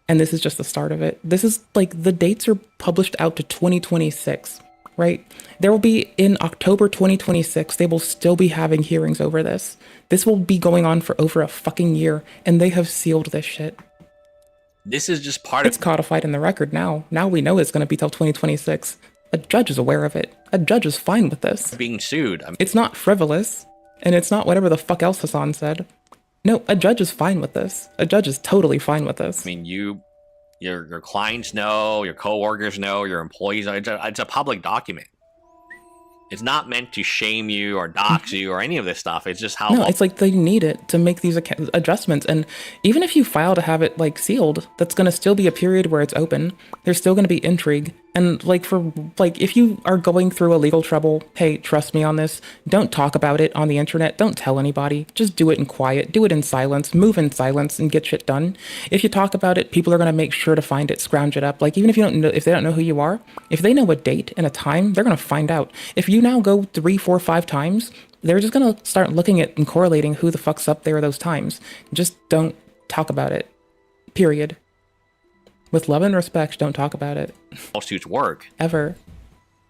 And this is just the start of it. This is like, the dates are published out to 2026, right? There will be in October 2026, they will still be having hearings over this. This will be going on for over a fucking year, and they have sealed this shit. This is just part It's codified in the record now. Now we know it's going to be till 2026. A judge is aware of it. A judge is fine with this. of being sued. I mean, It's not frivolous, and it's not whatever the fuck else Hassan said. No, a judge is fine with this. A judge is totally fine with this. your clients know, your coworkers know, your employees know. It's a public document. It's not meant to shame you or dox you or any of this stuff. It's just how. No, it's like they need it to make these adjustments. And even if you file to have it like sealed, that's going to still be a period where it's open. There's still going to be intrigue. And like if you are going through a legal trouble, hey, trust me on this. Don't talk about it on the internet. Don't tell anybody. Just do it in quiet. Do it in silence. Move in silence and get shit done. If you talk about it, people are going to make sure to find it, scrounge it up. Like even if you don't know, if they don't know who you are, if they know a date and a time, they're going to find out. If you now go 3, 4, 5 times, they're just going to start looking at and correlating who the fuck's up there those times. Just don't talk about it. Period. With love and respect, don't talk about it. Lawsuits work. Ever.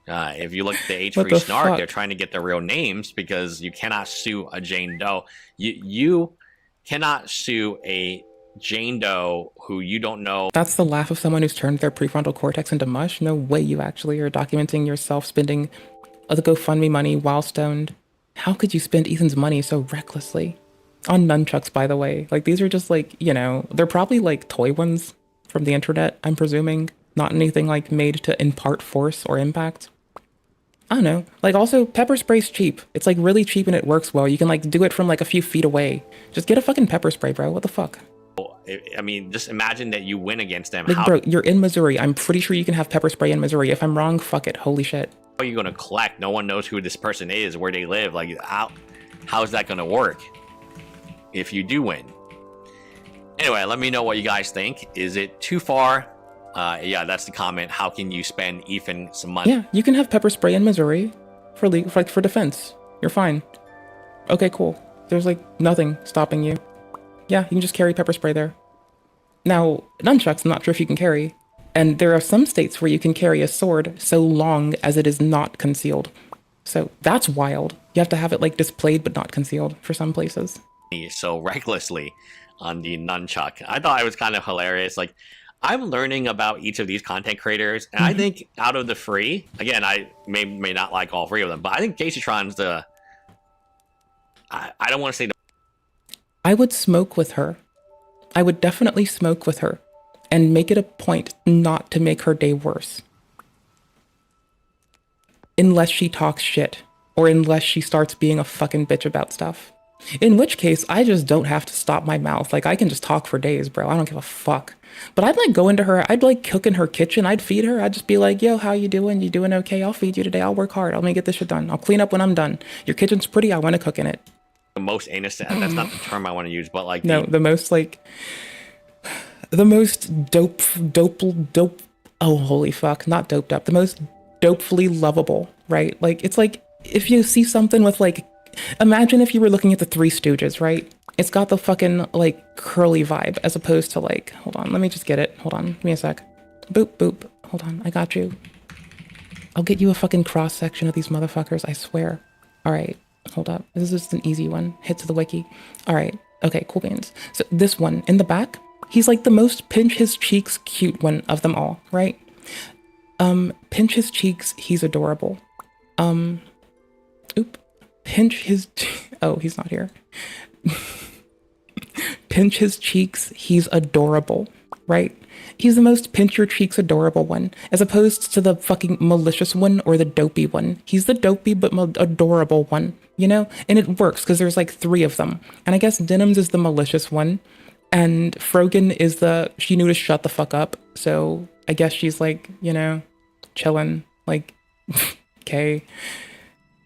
If you look at the What H3 the Snark, fuck? they're trying to get their real names because you cannot sue a Jane Doe. You cannot sue a Jane Doe who you don't know. That's the laugh of someone who's turned their prefrontal cortex into mush. No way you actually are documenting yourself spending the GoFundMe money while stoned. How could you spend Ethan's money so recklessly? On nunchucks, by the way. Like, these are just like, you know, they're probably like toy ones from the internet, I'm presuming. Not anything like made to impart force or impact. I don't know. Like, also, pepper spray's cheap. It's like really cheap and it works well. You can like do it from like a few feet away. Just get a fucking pepper spray, bro. What the fuck? I mean, just imagine that you win against them. Like, How bro, you're in Missouri. I'm pretty sure you can have pepper spray in Missouri. If I'm wrong, fuck it. Holy shit. are you going to collect? No one knows who this person is, where they live. Like, how is that going to work if you do win? Anyway, let me know what you guys think. Is it too far? Yeah, that's the comment. How can you spend Ethan some money? Yeah, you can have pepper spray in Missouri for defense. You're fine. Okay, cool. There's like nothing stopping you. Yeah, you can just carry pepper spray there. Now, nunchucks, I'm not sure if you can carry. And there are some states where you can carry a sword so long as it is not concealed. So that's wild. You have to have it like displayed but not concealed for some places. So recklessly on the nunchuck. I thought it was kind of hilarious. Like, I'm learning about each of these content creators, and I think out of the three, again, I may not like all three of them, but I think Caseytron's the... I don't want to say the... I would smoke with her. I would definitely smoke with her and make it a point not to make her day worse. Unless she talks shit or unless she starts being a fucking bitch about stuff. In which case, I just don't have to stop my mouth. Like, I can just talk for days, bro. I don't give a fuck. But I'd like go into her, I'd like cook in her kitchen, I'd feed her. I'd just be like, yo, how you doing? You doing okay? I'll feed you today. I'll work hard. I'll make get this shit done. I'll clean up when I'm done. Your kitchen's pretty. I want to cook in it. the most innocent. That's not the term I want to use, but like No, the most like the most dope. Oh, holy fuck! Not doped up. The most dopefully lovable, right? Like it's like if you see something with like, imagine if you were looking at the Three Stooges, right? It's got the fucking like curly vibe as opposed to like, hold on, let me just get it. Hold on, give me a sec. Boop boop. Hold on, I got you. I'll get you a fucking cross section of these motherfuckers, I swear. All right, hold up. This is just an easy one. Hit to the wiki. All right, okay, cool beans. So this one in the back, he's like the most pinch his cheeks cute one of them all, right? Pinch his cheeks, he's adorable. Pinch his, oh, he's not here. Pinch his cheeks, he's adorable, right? He's the most pinch your cheeks adorable one, as opposed to the fucking malicious one or the dopey one. He's the dopey but adorable one, you know? And it works because there's like 3 of them. And I guess Denims is the malicious one, and Frogan is the, she knew to shut the fuck up. So I guess she's like, you know, chilling, like, okay.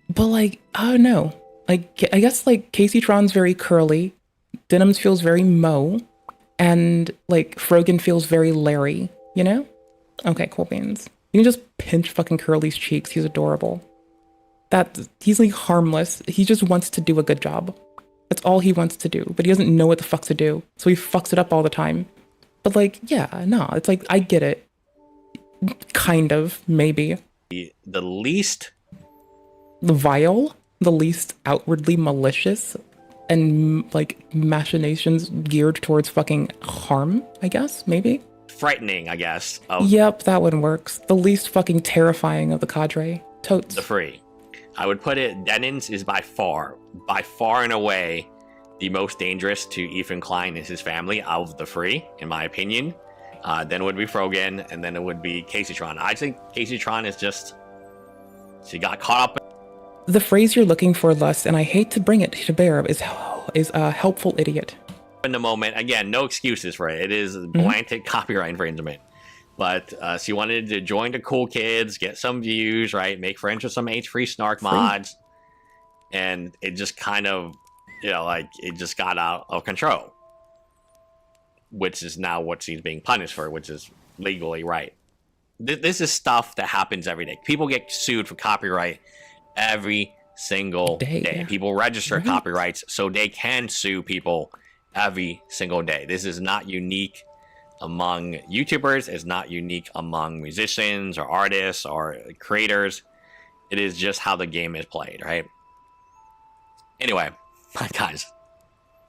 But like, I don't know. Like, I guess like Casey Tron's very curly, Denims feels very Mo, and like Frogan feels very Larry, you know? Okay, cool beans. You can just pinch fucking Curly's cheeks. He's adorable. He's like harmless. He just wants to do a good job. That's all he wants to do, but he doesn't know what the fuck to do. So he fucks it up all the time. But like, yeah, no, it's like, I get it. Kind of, maybe. The least vile, the least outwardly malicious, and like machinations geared towards fucking harm, I guess, maybe? frightening, I guess. Yep, that one works. The least fucking terrifying of the cadre. Totes. The 3. I would put it, Denins is by far and away, the most dangerous to Ethan Klein and his family of the 3, in my opinion. Then it would be Frogan, and then it would be Casey Tron. I think Casey Tron is just, she got caught up. The phrase you're looking for, Lust, and I hate to bring it to bear, is a helpful idiot. In the moment, again, no excuses for it. It is blanket copyright infringement. But she wanted to join the cool kids, get some views, right? Make friends with some H3 snark mods. And it just kind of, like, it just got out of control. Which is now what she's being punished for, which is legally right. This is stuff that happens every day. People get sued for copyright every single day. People register copyrights so they can sue people every single day. This is not unique among YouTubers. It's not unique among musicians or artists or creators. It is just how the game is played, right? Anyway, guys,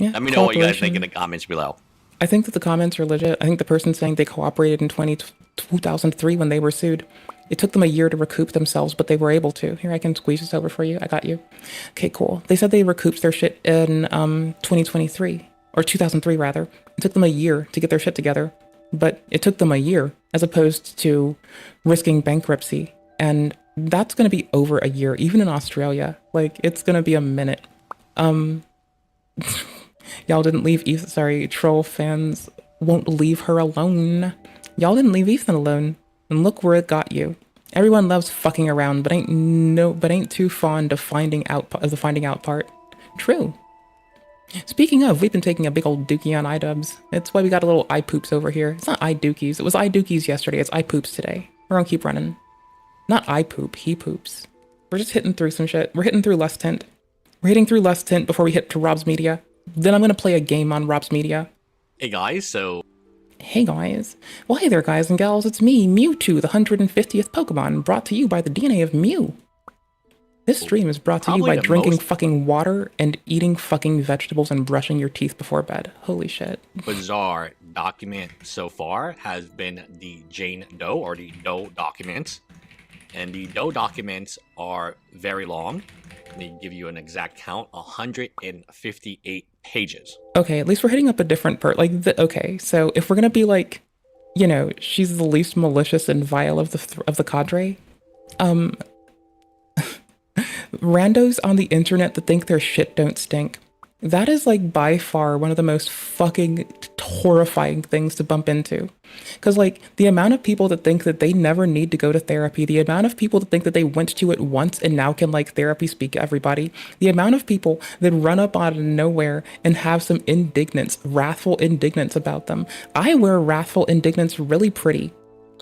let me know what you guys think in the comments below. I think that the comments are legit. I think the person saying they cooperated in 2003 when they were sued. It took them a year to recoup themselves, but they were able to. Here, I can squeeze this over for you. I got you. Okay, cool. They said they recouped their shit in 2023, or 2003 rather. It took them a year to get their shit together, but it took them a year as opposed to risking bankruptcy. And that's going to be over a year, even in Australia. Like, it's going to be a minute. Y'all didn't leave Ethan. Sorry, troll fans won't leave her alone. Y'all didn't leave Ethan alone. And look where it got you. Everyone loves fucking around, but ain't too fond of the finding out part. True. Speaking of, we've been taking a big old dookie on idubbbz. That's why we got a little iPoops over here. It's not idookies. It was idookies yesterday. It's iPoops today. We're gonna keep running. Not iPoop, he poops. We're just hitting through some shit. We're hitting through Lustent. We're hitting through Lustent before we hit to Rob's Media. Then I'm gonna play a game on Rob's Media. Hey guys, Hey guys. Well, hey there guys and gals, it's me, Mewtwo, the 150th Pokemon, brought to you by the DNA of Mew. This stream is brought to you by drinking fucking water and eating fucking vegetables and brushing your teeth before bed. Holy shit. Bizarre document so far has been the Jane Doe, or the Doe documents. And the Doe documents are very long. Let me give you an exact count, 158 pages. Okay, at least we're hitting up a different part. Okay, so if we're gonna be like, she's the least malicious and vile of the cadre, randos on the internet that think their shit don't stink. That is like by far one of the most fucking horrifying things to bump into. Because, like, the amount of people that think that they never need to go to therapy, the amount of people that think that they went to it once and now can, like, therapy speak to everybody, the amount of people that run up out of nowhere and have some wrathful indignance about them. I wear wrathful indignance really pretty.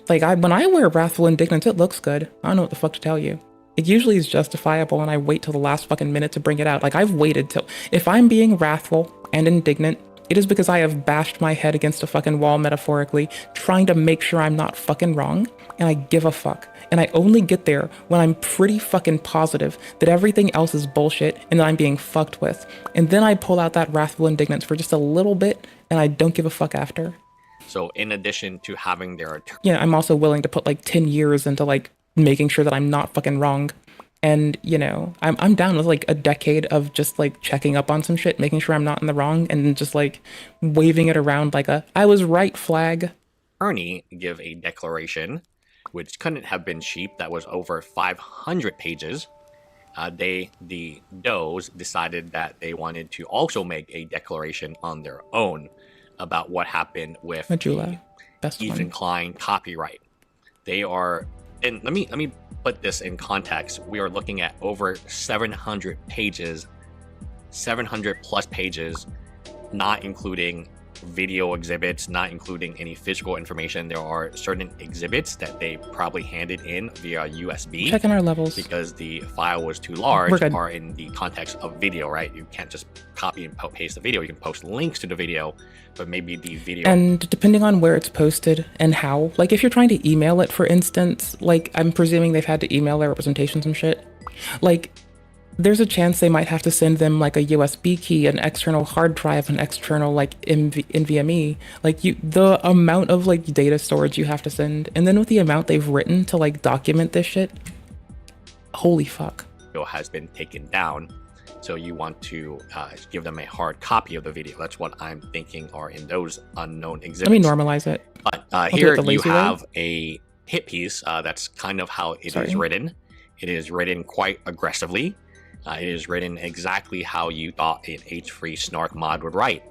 Like, when I wear wrathful indignance, it looks good. I don't know what the fuck to tell you. It usually is justifiable, and I wait till the last fucking minute to bring it out. Like, I've waited till... If I'm being wrathful and indignant, it is because I have bashed my head against a fucking wall, metaphorically, trying to make sure I'm not fucking wrong, and I give a fuck. And I only get there when I'm pretty fucking positive that everything else is bullshit and that I'm being fucked with. And then I pull out that wrathful indignance for just a little bit, and I don't give a fuck after. So in addition to having their attorney... Yeah, I'm also willing to put, like, 10 years into, like, making sure that I'm not fucking wrong. And, you know, I'm down with, like, a decade of just, like, checking up on some shit, making sure I'm not in the wrong, and just, like, waving it around like a I was right flag. Attorney give a declaration, which couldn't have been cheap. That was over 500 pages. The does decided that they wanted to also make a declaration on their own about what happened with Majula, the Ethan Klein copyright. They are... And let me put this in context. We are looking at over 700 pages, 700 plus pages, not including video exhibits, not including any physical information. There are certain exhibits that they probably handed in via USB. Checking our levels. Because the file was too large, or in the context of video, right? You can't just copy and paste the video. You can post links to the video, but maybe the video... And depending on where it's posted and how, like if you're trying to email it, for instance, like I'm presuming they've had to email their representations and shit, like there's a chance they might have to send them like a USB key, an external hard drive, an external like NVMe, like the amount of like data storage you have to send, and then with the amount they've written to like document this shit, holy fuck. Has been taken down. So you want to give them a hard copy of the video. That's what I'm thinking are in those unknown exhibits. Let me normalize it. But here you have a hit piece. That's kind of how it is written. It is written quite aggressively. It is written exactly how you thought an H3 snark mod would write.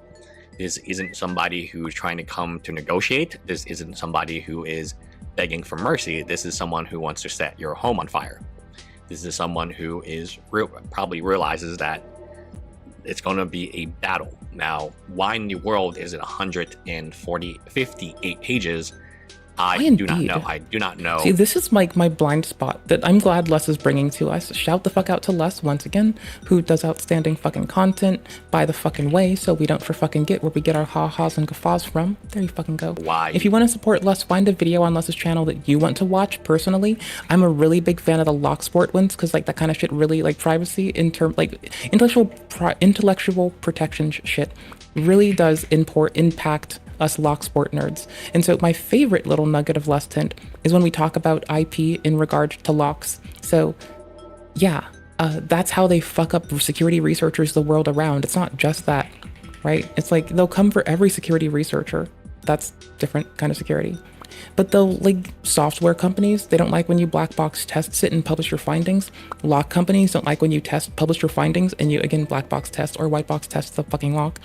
This isn't somebody who's trying to come to negotiate. This isn't somebody who is begging for mercy. This is someone who wants to set your home on fire. This is someone who is probably realizes that it's going to be a battle. Now, why in the world is it 58 pages? I do not know. I do not know. See, this is my blind spot that I'm glad Les is bringing to us. Shout the fuck out to Les once again, who does outstanding fucking content by the fucking way, so we don't fucking get where we get our ha-has and guffaws from. There you fucking go. Why? If you want to support Les, find a video on Les's channel that you want to watch personally. I'm a really big fan of the lock sport ones, because like that kind of shit really, like privacy, like intellectual protection shit really does impact us lock sport nerds. And so my favorite little nugget of Lustent is when we talk about IP in regard to locks. So yeah, that's how they fuck up security researchers the world around. It's not just that, right? It's like they'll come for every security researcher. That's different kind of security. But they'll, like, software companies, they don't like when you black box test it and publish your findings. Lock companies don't like when you publish your findings and you, again, black box test or white box test the fucking lock.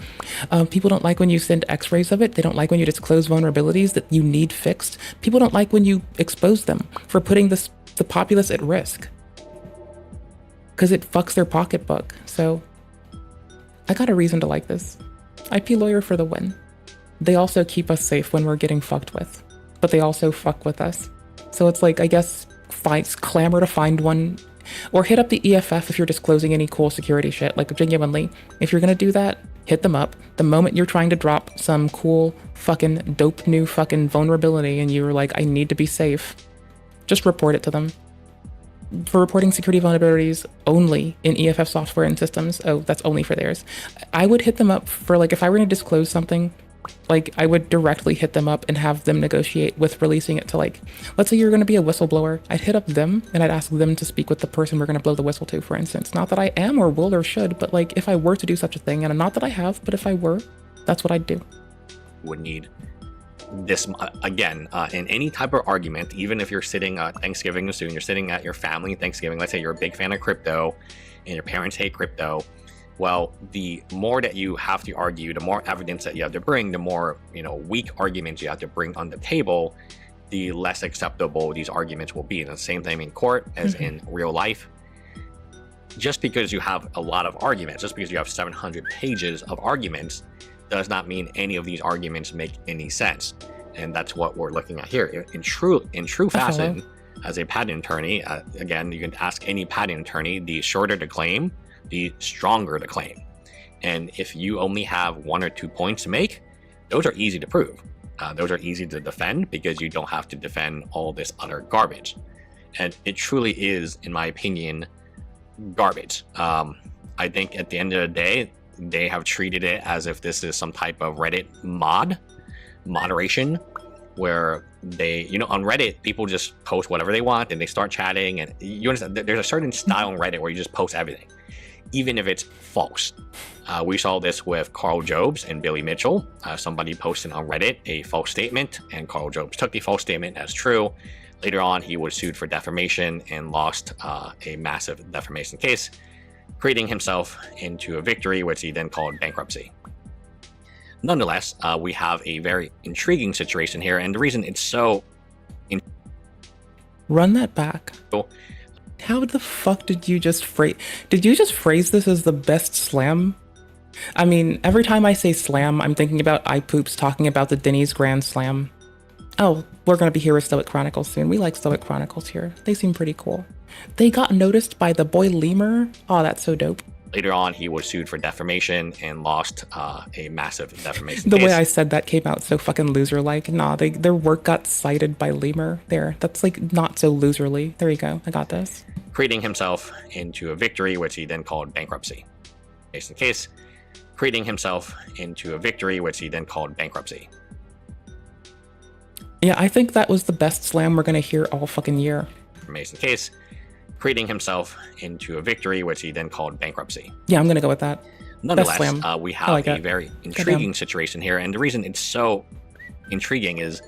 People don't like when you send x-rays of it. They don't like when you disclose vulnerabilities that you need fixed. People don't like when you expose them for putting the populace at risk, because it fucks their pocketbook. So I got a reason to like this. IP lawyer for the win. They also keep us safe when we're getting fucked with, but they also fuck with us. So it's like, I guess, clamor to find one, or hit up the EFF if you're disclosing any cool security shit. Like, genuinely, if you're gonna do that, hit them up. The moment you're trying to drop some cool fucking dope new fucking vulnerability and you're like, I need to be safe, just report it to them. For reporting security vulnerabilities only in EFF software and systems, oh, that's only for theirs. I would hit them up for, like, if I were going to disclose something, like, I would directly hit them up and have them negotiate with releasing it to, like, let's say you're going to be a whistleblower. I'd hit up them and I'd ask them to speak with the person we're going to blow the whistle to, for instance. Not that I am or will or should, but, like, if I were to do such a thing, and not that I have, but if I were, that's what I'd do. Would need this again in any type of argument, even if you're sitting Thanksgiving soon, you're sitting at your family Thanksgiving. Let's say you're a big fan of crypto and your parents hate crypto. Well, the more that you have to argue, the more evidence that you have to bring, the more, weak arguments you have to bring on the table, the less acceptable these arguments will be. And the same thing in court as in real life. Just because you have a lot of arguments, just because you have 700 pages of arguments, does not mean any of these arguments make any sense. And that's what we're looking at here. In true fashion, as a patent attorney, again, you can ask any patent attorney, the shorter the claim, the stronger the claim. And if you only have 1 or 2 points to make, those are easy to prove. Those are easy to defend because you don't have to defend all this other garbage. And it truly is, in my opinion, garbage. I think at the end of the day, they have treated it as if this is some type of Reddit moderation, where they, on Reddit, people just post whatever they want and they start chatting. And you understand, there's a certain style on Reddit where you just post everything, even if it's false. We saw this with Carl Jobs and Billy Mitchell. Somebody posted on Reddit a false statement, and Carl Jobs took the false statement as true. Later on, he was sued for defamation and lost a massive defamation case, creating himself into a victory, which he then called bankruptcy. Nonetheless, we have a very intriguing situation here, and the reason it's so... Run that back. How the fuck did you just phrase... Did you just phrase this as the best slam? I mean, every time I say slam, I'm thinking about iPoops talking about the Denny's Grand Slam. Oh, we're going to be here with Stoic Chronicles soon. We like Stoic Chronicles here. They seem pretty cool. They got noticed by the boy Lemur. Oh, that's so dope. Later on, he was sued for defamation and lost a massive defamation The case. way I said that came out so fucking loser-like. Nah, their work got cited by Lemur. There, that's like not so loserly. There you go. I got this. Creating himself into a victory, which he then called bankruptcy. Case, creating himself into a victory, which he then called bankruptcy. Yeah, I think that was the best slam we're gonna hear all fucking year. Case, creating himself into a victory, which he then called bankruptcy. Yeah, I'm gonna go with that. Nonetheless, Best slam. we have like a it. very intriguing situation here, and the reason it's so intriguing is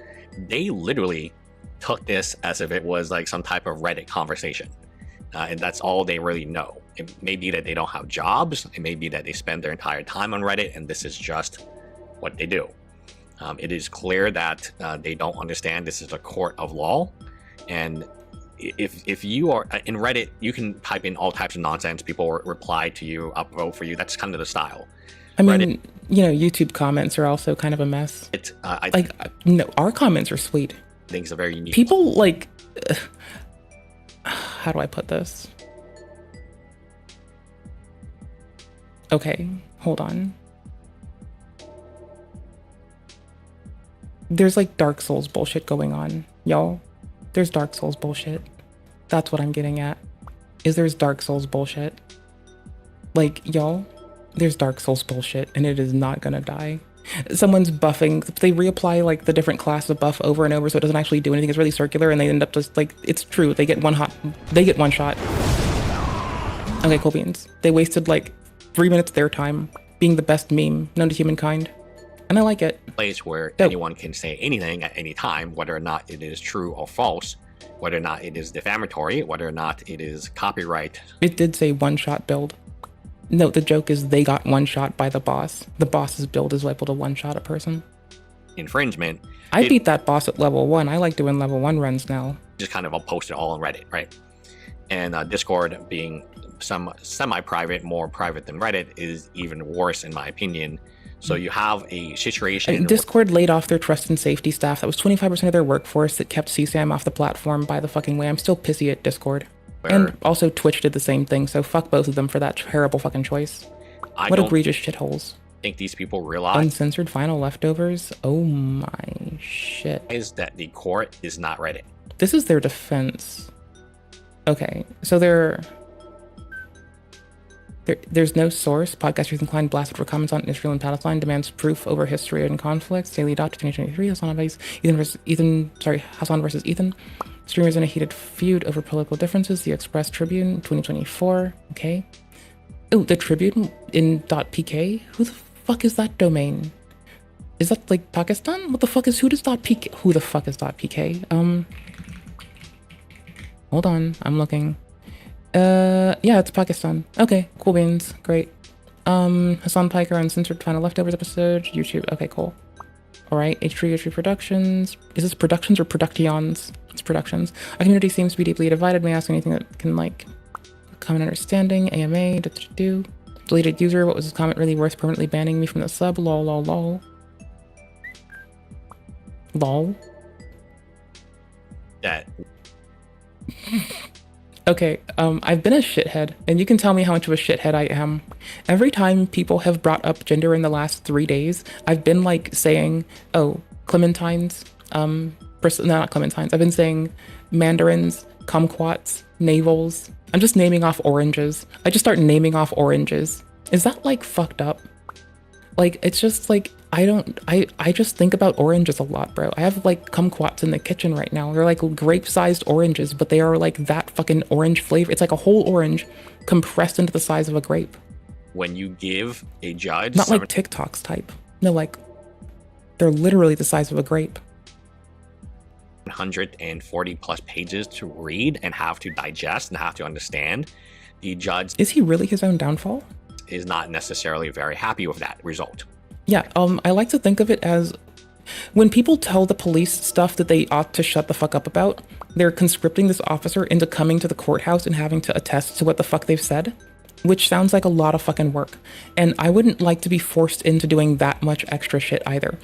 they literally took this as if it was like some type of Reddit conversation, and that's all they really know. It may be that they don't have jobs, it may be that they spend their entire time on Reddit, and this is just what they do. It is clear that they don't understand this is a court of law, and if you are in Reddit, you can type in all types of nonsense. People will reply to you, upvote for you. That's kind of the style. I mean, YouTube comments are also kind of a mess. No, our comments are sweet. I think it's a very unique. People like, how do I put this? Okay, hold on. There's like Dark Souls bullshit going on, y'all. There's Dark Souls bullshit. That's what I'm getting at. There's Dark Souls bullshit. Like, y'all, there's Dark Souls bullshit, and it is not gonna die. Someone's buffing. They reapply like the different class of buff over and over, so it doesn't actually do anything. It's really circular, and they end up just like, it's true. They get one shot. Okay, cool beans. They wasted like 3 minutes of their time being the best meme known to humankind. And I like it. Place where anyone can say anything at any time, whether or not it is true or false, whether or not it is defamatory, whether or not it is copyright. It did say one-shot build. No, the joke is they got one shot by the boss. The boss's build is able to one-shot a person. Infringement. I beat that boss at level 1. I like doing level 1 runs now. Just kind of I'll post it all on Reddit, right? And Discord being some semi-private, more private than Reddit, is even worse in my opinion. So you have a situation... Discord laid off their trust and safety staff. That was 25% of their workforce that kept CSAM off the platform by the fucking way. I'm still pissy at Discord. And also Twitch did the same thing, so fuck both of them for that terrible fucking choice. What egregious shitholes. I think these people realize... Uncensored final leftovers? Oh my shit. ...is that the court is not Reddit. This is their defense. Okay, so there's no source. Podcasters inclined blasted for comments on Israel and Palestine, demands proof over history and conflicts. Daily Dot 2023. Hassan versus Ethan. Streamers in a heated feud over political differences. The Express Tribune 2024. Okay. Oh, the Tribune in .pk. Who the fuck is that domain? Is that like Pakistan? What the fuck is who does .pk? Who the fuck is .pk? Hold on, I'm looking. Yeah, it's Pakistan. Okay, cool beans, great. Hassan Piker Uncensored Final Leftovers episode. YouTube. Okay, cool. Alright, H3 Productions. Is this Productions or Productions? It's Productions. Our community seems to be deeply divided. May I ask anything that can, like, common understanding? AMA, do. Deleted user, what was his comment really worth permanently banning me from the sub? Lol, lol, lol. Lol. That. Okay, I've been a shithead, and you can tell me how much of a shithead I am. Every time people have brought up gender in the last 3 days, I've been like saying, oh, clementines, no, not clementines. I've been saying mandarins, kumquats, navels. I'm just naming off oranges. I just start naming off oranges. Is that like fucked up? Like, it's just like, I just think about oranges a lot, bro. I have like kumquats in the kitchen right now. They're like grape-sized oranges, but they are like that fucking orange flavor. It's like a whole orange compressed into the size of a grape. When you give a judge... Not like TikToks type. No, like, they're literally the size of a grape. 140 plus pages to read and have to digest and have to understand, the judge... Is he really his own downfall? ...is not necessarily very happy with that result. Yeah, I like to think of it as when people tell the police stuff that they ought to shut the fuck up about, they're conscripting this officer into coming to the courthouse and having to attest to what the fuck they've said, which sounds like a lot of fucking work. And I wouldn't like to be forced into doing that much extra shit either.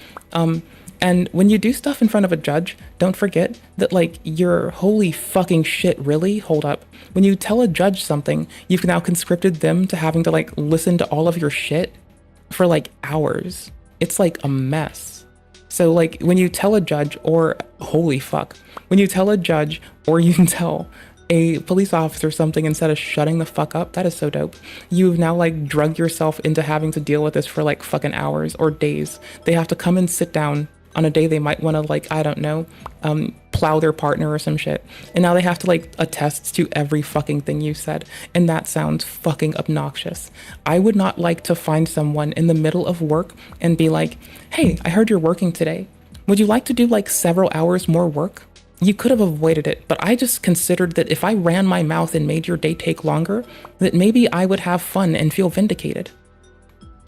And when you do stuff in front of a judge, don't forget that, like, you're holy fucking shit, really? Hold up. When you tell a judge something, you've now conscripted them to having to, like, listen to all of your shit for, like, hours. It's, like, a mess. So, like, when you tell a judge, or, holy fuck, when you tell a judge, or you can tell a police officer something instead of shutting the fuck up, that is so dope. You've now, like, drug yourself into having to deal with this for, like, fucking hours or days. They have to come and sit down on a day they might want to, like, I don't know, plow their partner or some shit. And now they have to, like, attest to every fucking thing you said. And that sounds fucking obnoxious. I would not like to find someone in the middle of work and be like, hey, I heard you're working today. Would you like to do, like, several hours more work? You could have avoided it, but I just considered that if I ran my mouth and made your day take longer, that maybe I would have fun and feel vindicated.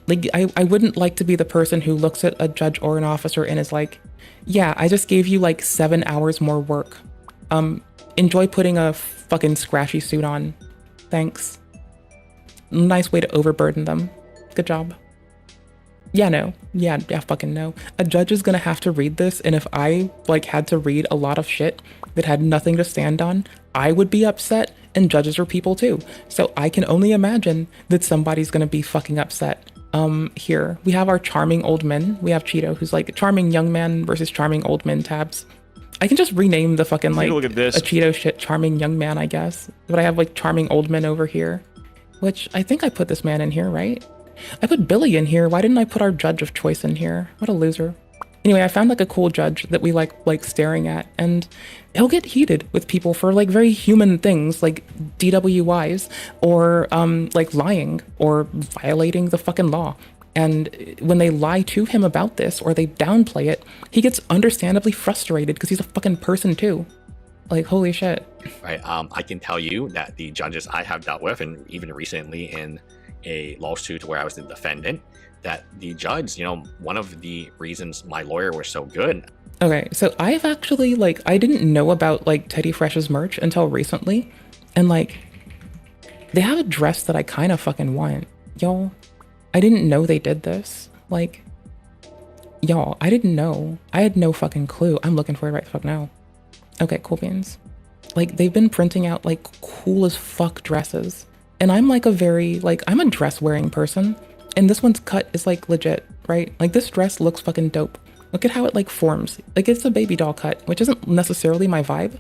Like, I wouldn't like to be the person who looks at a judge or an officer and is like, yeah, I just gave you like 7 hours more work. Enjoy putting a fucking scratchy suit on. Thanks. Nice way to overburden them. Good job. Yeah, no. Yeah, fucking no. A judge is gonna have to read this, and if I, like, had to read a lot of shit that had nothing to stand on, I would be upset, and judges are people too. So I can only imagine that somebody's gonna be fucking upset. Here, we have our charming old men. We have Cheeto, who's like charming young man versus charming old men tabs. I can just rename the fucking, like, look at this. a Cheeto shit charming young man, I guess. But I have, like, charming old men over here, which I think I put this man in here, right? I put Billy in here. Why didn't I put our judge of choice in here? What a loser. Anyway, I found, like, a cool judge that we like staring at, and he'll get heated with people for, like, very human things, like DWIs, or, like, lying, or violating the fucking law. And when they lie to him about this, or they downplay it, he gets understandably frustrated because he's a fucking person too. Like, holy shit. Right, I can tell you that the judges I have dealt with, and even recently in a lawsuit where I was the defendant, that the judge, you know, one of the reasons my lawyer was so good. Okay, so I've actually, like, I didn't know about, like, Teddy Fresh's merch until recently, and, like, they have a dress that I kind of fucking want. Y'all, I didn't know they did this. Like, y'all, I didn't know. I had no fucking clue. I'm looking for it right the fuck now. Okay, cool beans. Like, they've been printing out, like, cool as fuck dresses, and I'm, like, I'm a dress wearing person. And this one's cut is, like, legit, right? Like, this dress looks fucking dope. Look at how it, like, forms. Like, it's a baby doll cut, which isn't necessarily my vibe,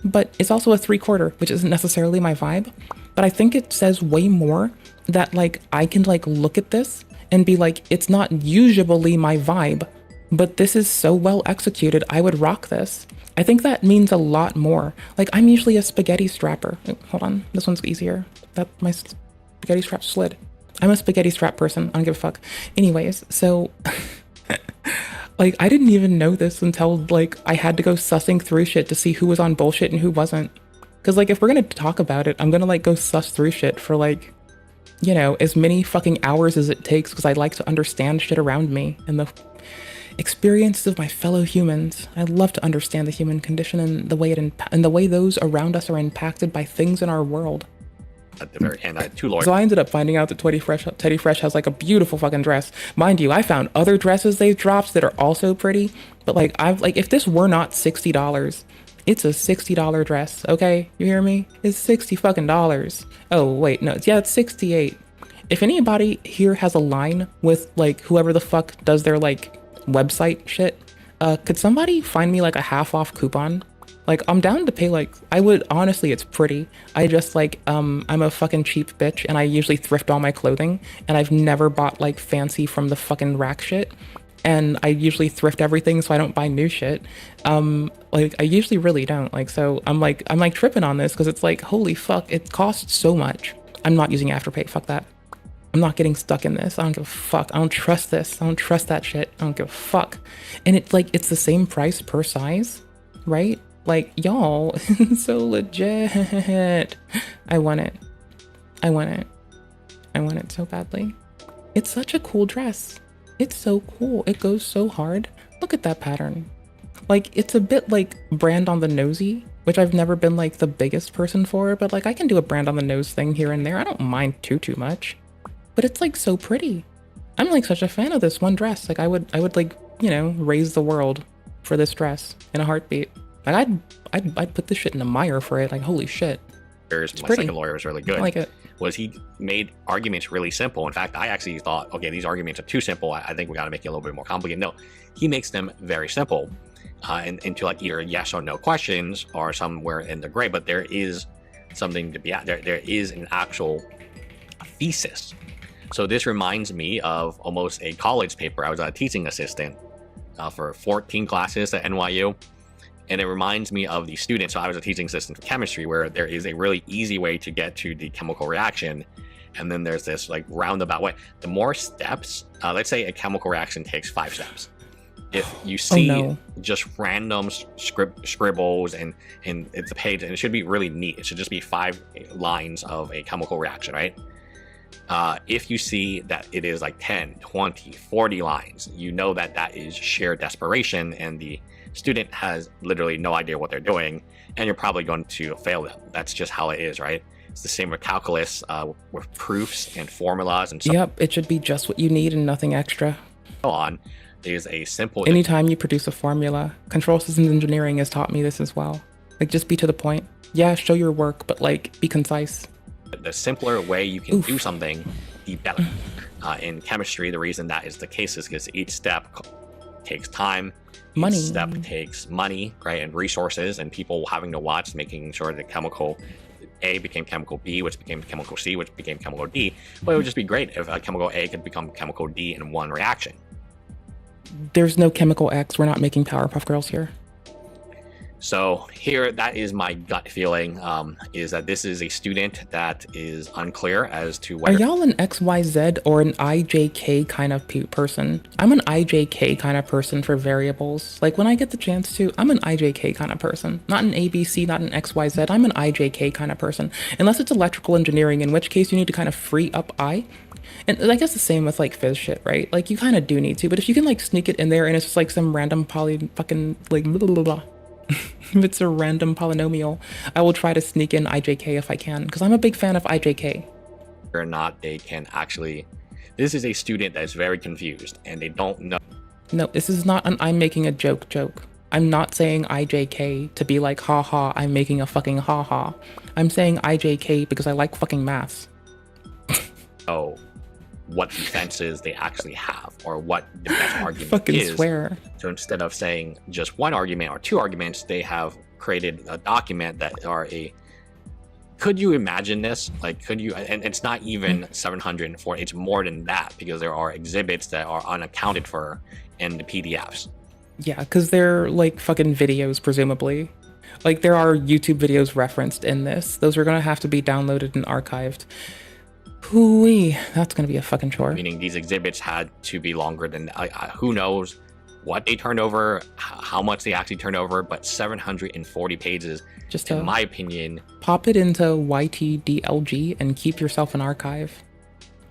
but it's also a 3/4, which isn't necessarily my vibe. But I think it says way more that, like, I can, like, look at this and be like, it's not usually my vibe, but this is so well executed, I would rock this. I think that means a lot more. Like, I'm usually a spaghetti strapper. Hold on, this one's easier. My spaghetti strap slid. I'm a spaghetti strap person. I don't give a fuck. Anyways, so, like, I didn't even know this until, like, I had to go sussing through shit to see who was on bullshit and who wasn't. Because, like, if we're going to talk about it, I'm going to, like, go suss through shit for, like, you know, as many fucking hours as it takes because I like to understand shit around me and the experiences of my fellow humans. I love to understand the human condition and the way and the way those around us are impacted by things in our world. At the very end, I had 2 lawyers. So I ended up finding out that Teddy Fresh has like a beautiful fucking dress. Mind you, I found other dresses they've dropped that are also pretty, but like if this were not $60, it's a $60 dress, okay? You hear me? It's $60 fucking dollars. Oh wait, no, it's 68. If anybody here has a line with like whoever the fuck does their like website shit, could somebody find me like a half off coupon? Like, I'm down to pay, like, I would, honestly, it's pretty. I just, like, I'm a fucking cheap bitch, and I usually thrift all my clothing, and I've never bought, like, fancy from the fucking rack shit, and I usually thrift everything, so I don't buy new shit. Like, I usually really don't, like, so I'm tripping on this, because it's like, holy fuck, it costs so much. I'm not using Afterpay, fuck that. I'm not getting stuck in this. I don't give a fuck. I don't trust this. I don't trust that shit. I don't give a fuck. And it's, like, it's the same price per size, right? Like, y'all, so legit. I want it. I want it. I want it so badly. It's such a cool dress. It's so cool. It goes so hard. Look at that pattern. Like, it's a bit like brand on the nosy, which I've never been like the biggest person for, but like I can do a brand on the nose thing here and there. I don't mind too much, but it's like so pretty. I'm like such a fan of this one dress. Like I would like, you know, raise the world for this dress in a heartbeat. Like I'd put this shit in the mire for it. Like, holy shit. My second lawyer was really good. I like it. Was he made arguments really simple. In fact, I actually thought, okay, these arguments are too simple. I think we got to make it a little bit more complicated. No, he makes them very simple into like either yes or no questions or somewhere in the gray. But there is something to be at. There is an actual thesis. So this reminds me of almost a college paper. I was a teaching assistant for 14 classes at NYU. And it reminds me of the students. So I was a teaching assistant for chemistry, where there is a really easy way to get to the chemical reaction. And then there's this like roundabout way. The more steps, let's say a chemical reaction takes 5 steps. If you see just random scribbles and it's a page, and it should be really neat. It should just be 5 lines of a chemical reaction, right? If you see that it is like 10, 20, 40 lines, you know that that is sheer desperation and the student has literally no idea what they're doing, and you're probably going to fail them. That's just how it is, right? It's the same with calculus, with proofs and formulas and so Yep, it should be just what you need and nothing extra. on. There's a simple... Anytime you produce a formula, control systems engineering has taught me this as well. Like, just be to the point. Yeah, show your work, but like, be concise. The simpler way you can do something, the better. In chemistry, the reason that is the case is because each step takes time. Each step takes money, right, and resources, and people having to watch, making sure that chemical A became chemical B, which became chemical C, which became chemical D. But it would just be great if chemical A could become chemical D in one reaction. There's no chemical X. We're not making Powerpuff Girls here. So here, that is my gut feeling, is that this is a student that is unclear as to whether... Are y'all an XYZ or an IJK kind of person? I'm an IJK kind of person for variables. Like, when I get the chance to, I'm an IJK kind of person. Not an ABC, not an XYZ. I'm an IJK kind of person. Unless it's electrical engineering, in which case you need to kind of free up I. And I guess the same with like phys shit, right? Like, you kind of do need to, but if you can like sneak it in there and it's just like some random fucking like blah, blah, blah. If it's a random polynomial, I will try to sneak in IJK if I can, because I'm a big fan of IJK. Or not, they can actually... This is a student that is very confused, and they don't know. No, this is not an I'm making a joke. I'm not saying IJK to be like, haha, I'm making a fucking haha. I'm saying IJK because I like fucking maths. Oh, what defenses they actually have, or what the best argument fucking is. Swear. So instead of saying just one argument or 2 arguments, they have created a document that are a... Could you imagine this? Like, could you... And it's not even 740, it's more than that, because there are exhibits that are unaccounted for in the PDFs. Yeah, because they're like fucking videos, presumably. Like, there are YouTube videos referenced in this. Those are going to have to be downloaded and archived. Hooey, that's gonna be a fucking chore. Meaning these exhibits had to be longer than who knows what they turned over, how much they actually turned over, but 740 pages, just in my opinion. Pop it into YTDLG and keep yourself an archive.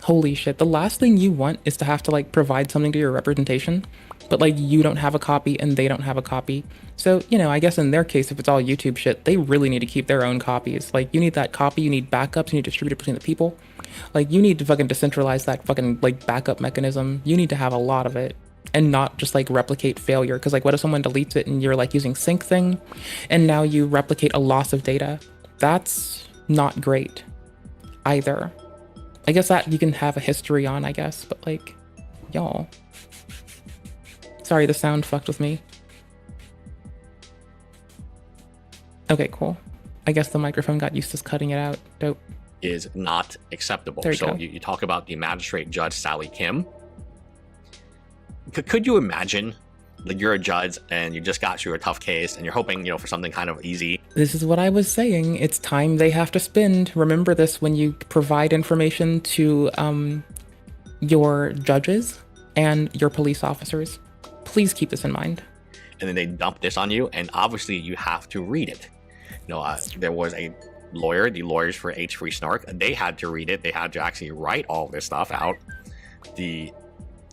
Holy shit. The last thing you want is to have to like provide something to your representation, but like you don't have a copy and they don't have a copy. So, you know, I guess in their case, if it's all YouTube shit, they really need to keep their own copies. Like you need that copy, you need backups, you need to distribute it between the people. Like you need to fucking decentralize that fucking like backup mechanism. You need to have a lot of it and not just like replicate failure. Cause like what if someone deletes it and you're like using sync thing and now you replicate a loss of data? That's not great either. I guess that you can have a history on, I guess, but like, y'all. Sorry, the sound fucked with me. Okay, cool. I guess the microphone got used to cutting it out. Dope. Is not acceptable. There you So go. you talk about the magistrate judge, Sally Kim. Could you imagine that you're a judge and you just got through a tough case and you're hoping, you know, for something kind of easy? This is what I was saying. It's time they have to spend. Remember this when you provide information to your judges and your police officers. Please keep this in mind. And then they dump this on you, and obviously you have to read it. You know, there was a lawyer, the lawyers for H. Free Snark, they had to read it. They had to actually write all this stuff out. The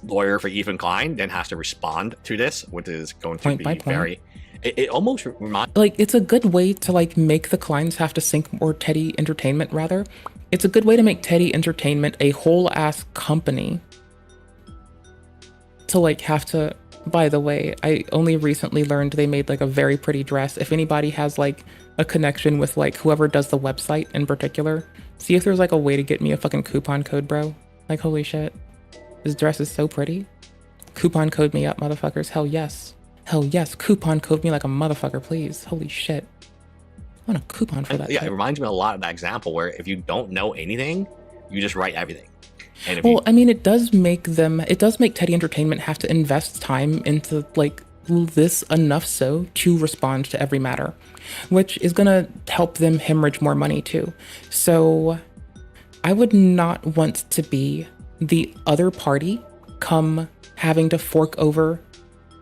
lawyer for Ethan Klein then has to respond to this, which is going to be very... It almost reminds... Like, it's a good way to, like, make the Kleins have to sync, or Teddy Entertainment, rather. It's a good way to make Teddy Entertainment a whole-ass company. To, like, have to... By the way, I only recently learned they made, like, a very pretty dress. If anybody has, like, a connection with, like, whoever does the website in particular, see if there's, like, a way to get me a fucking coupon code, bro. Like, holy shit. This dress is so pretty. Coupon code me up, motherfuckers. Hell yes. Hell yes. Coupon code me like a motherfucker, please. Holy shit. I want a coupon for that. Yeah, shit. it reminds me a lot of that example where if you don't know anything, you just write everything. And if Well, I mean, it does make Teddy Entertainment have to invest time into, like, this enough so to respond to every matter, which is gonna help them hemorrhage more money too. So I would not want to be the other party come having to fork over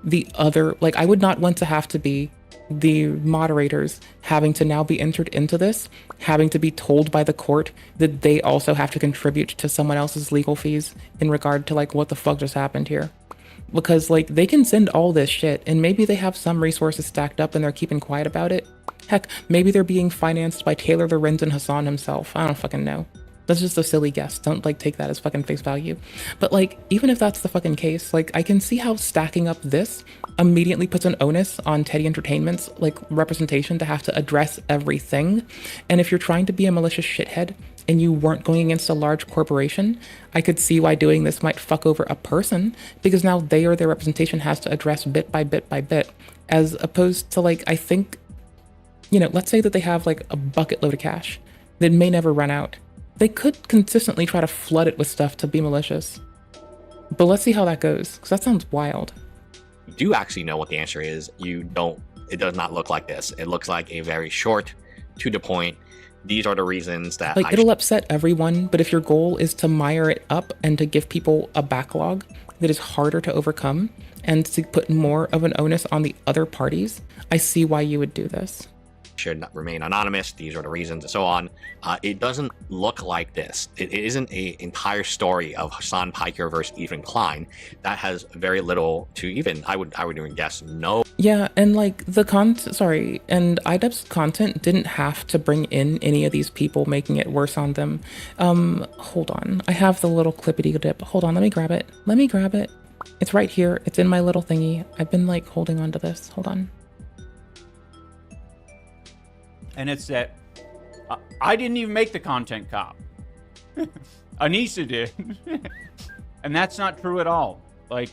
the other, like, I would not want to have to be the moderators having to now be entered into this, having to be told by the court that they also have to contribute to someone else's legal fees in regard to, like, what the fuck just happened here. Because, like, they can send all this shit and maybe they have some resources stacked up and they're keeping quiet about it. Heck, maybe they're being financed by Taylor Lorenz and Hassan himself. I don't fucking know. That's just a silly guess. Don't, like, take that as fucking face value. But, like, even if that's the fucking case, like, I can see how stacking up this immediately puts an onus on Teddy Entertainment's, like, representation to have to address everything. And if you're trying to be a malicious shithead and you weren't going against a large corporation, I could see why doing this might fuck over a person, because now they or their representation has to address bit by bit by bit, as opposed to, like, I think, you know, let's say that they have, like, a bucket load of cash that may never run out. They could consistently try to flood it with stuff to be malicious. But let's see how that goes, because that sounds wild. you do actually know what the answer is, you don't. It does not look like this. It looks like a very short, to the point. These are the reasons that like, it'll upset everyone, but if your goal is to mire it up and to give people a backlog that is harder to overcome and to put more of an onus on the other parties, I see why you would do this. Should not remain anonymous. These are the reasons, and so on. It doesn't look like this. It isn't an entire story of Hassan Piker versus Ethan Klein. That has very little to even. I would even guess no. Yeah, and like and idubbbz content didn't have to bring in any of these people, making it worse on them. Hold on. I have the little clippity dip. Hold on. Let me grab it. It's right here. It's in my little thingy. I've been like holding on to this. Hold on. And it's that I didn't even make the content cop. Anisa did. And that's not true at all. Like,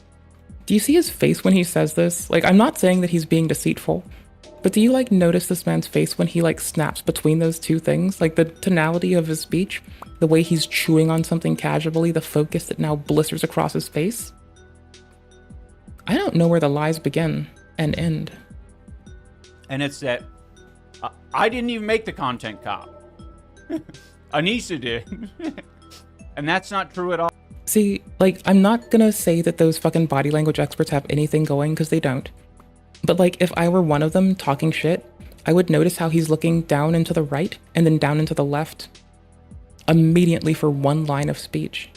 do you see his face when he says this? Like, I'm not saying that he's being deceitful, but do you like notice this man's face when he like snaps between those two things? Like the tonality of his speech, the way he's chewing on something casually, the focus that now blisters across his face. I don't know where the lies begin and end. and it's that I didn't even make the content cop. Anisa did. And that's not true at all. See, like, I'm not gonna say that those fucking body language experts have anything going, because they don't. But like, if I were one of them talking shit, I would notice how he's looking down and to the right and then down and to the left immediately for one line of speech.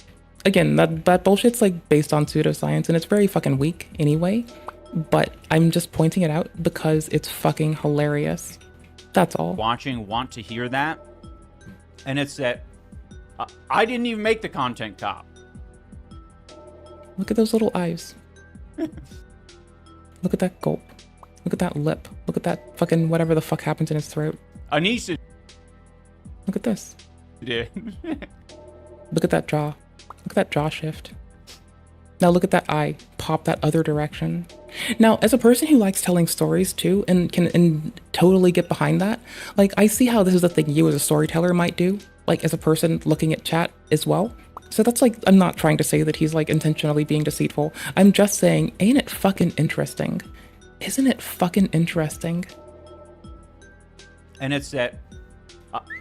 again, that bullshit's like based on pseudoscience and it's very fucking weak anyway. But I'm just pointing it out because it's fucking hilarious. That's all. Watching want to hear that. And it's that I didn't even make the content cop. Look at those little eyes. Look at that gulp. Look at that lip. Look at that fucking whatever the fuck happens in his throat. Anisa Look at this. did. Look at that jaw. Look at that jaw shift. Now look at that eye. Pop that other direction. Now, as a person who likes telling stories too, and can totally get behind that, like I see how this is a thing you as a storyteller might do, like as a person looking at chat as well. So that's like, I'm not trying to say that he's like intentionally being deceitful. I'm just saying, ain't it fucking interesting? Isn't it fucking interesting? And it's that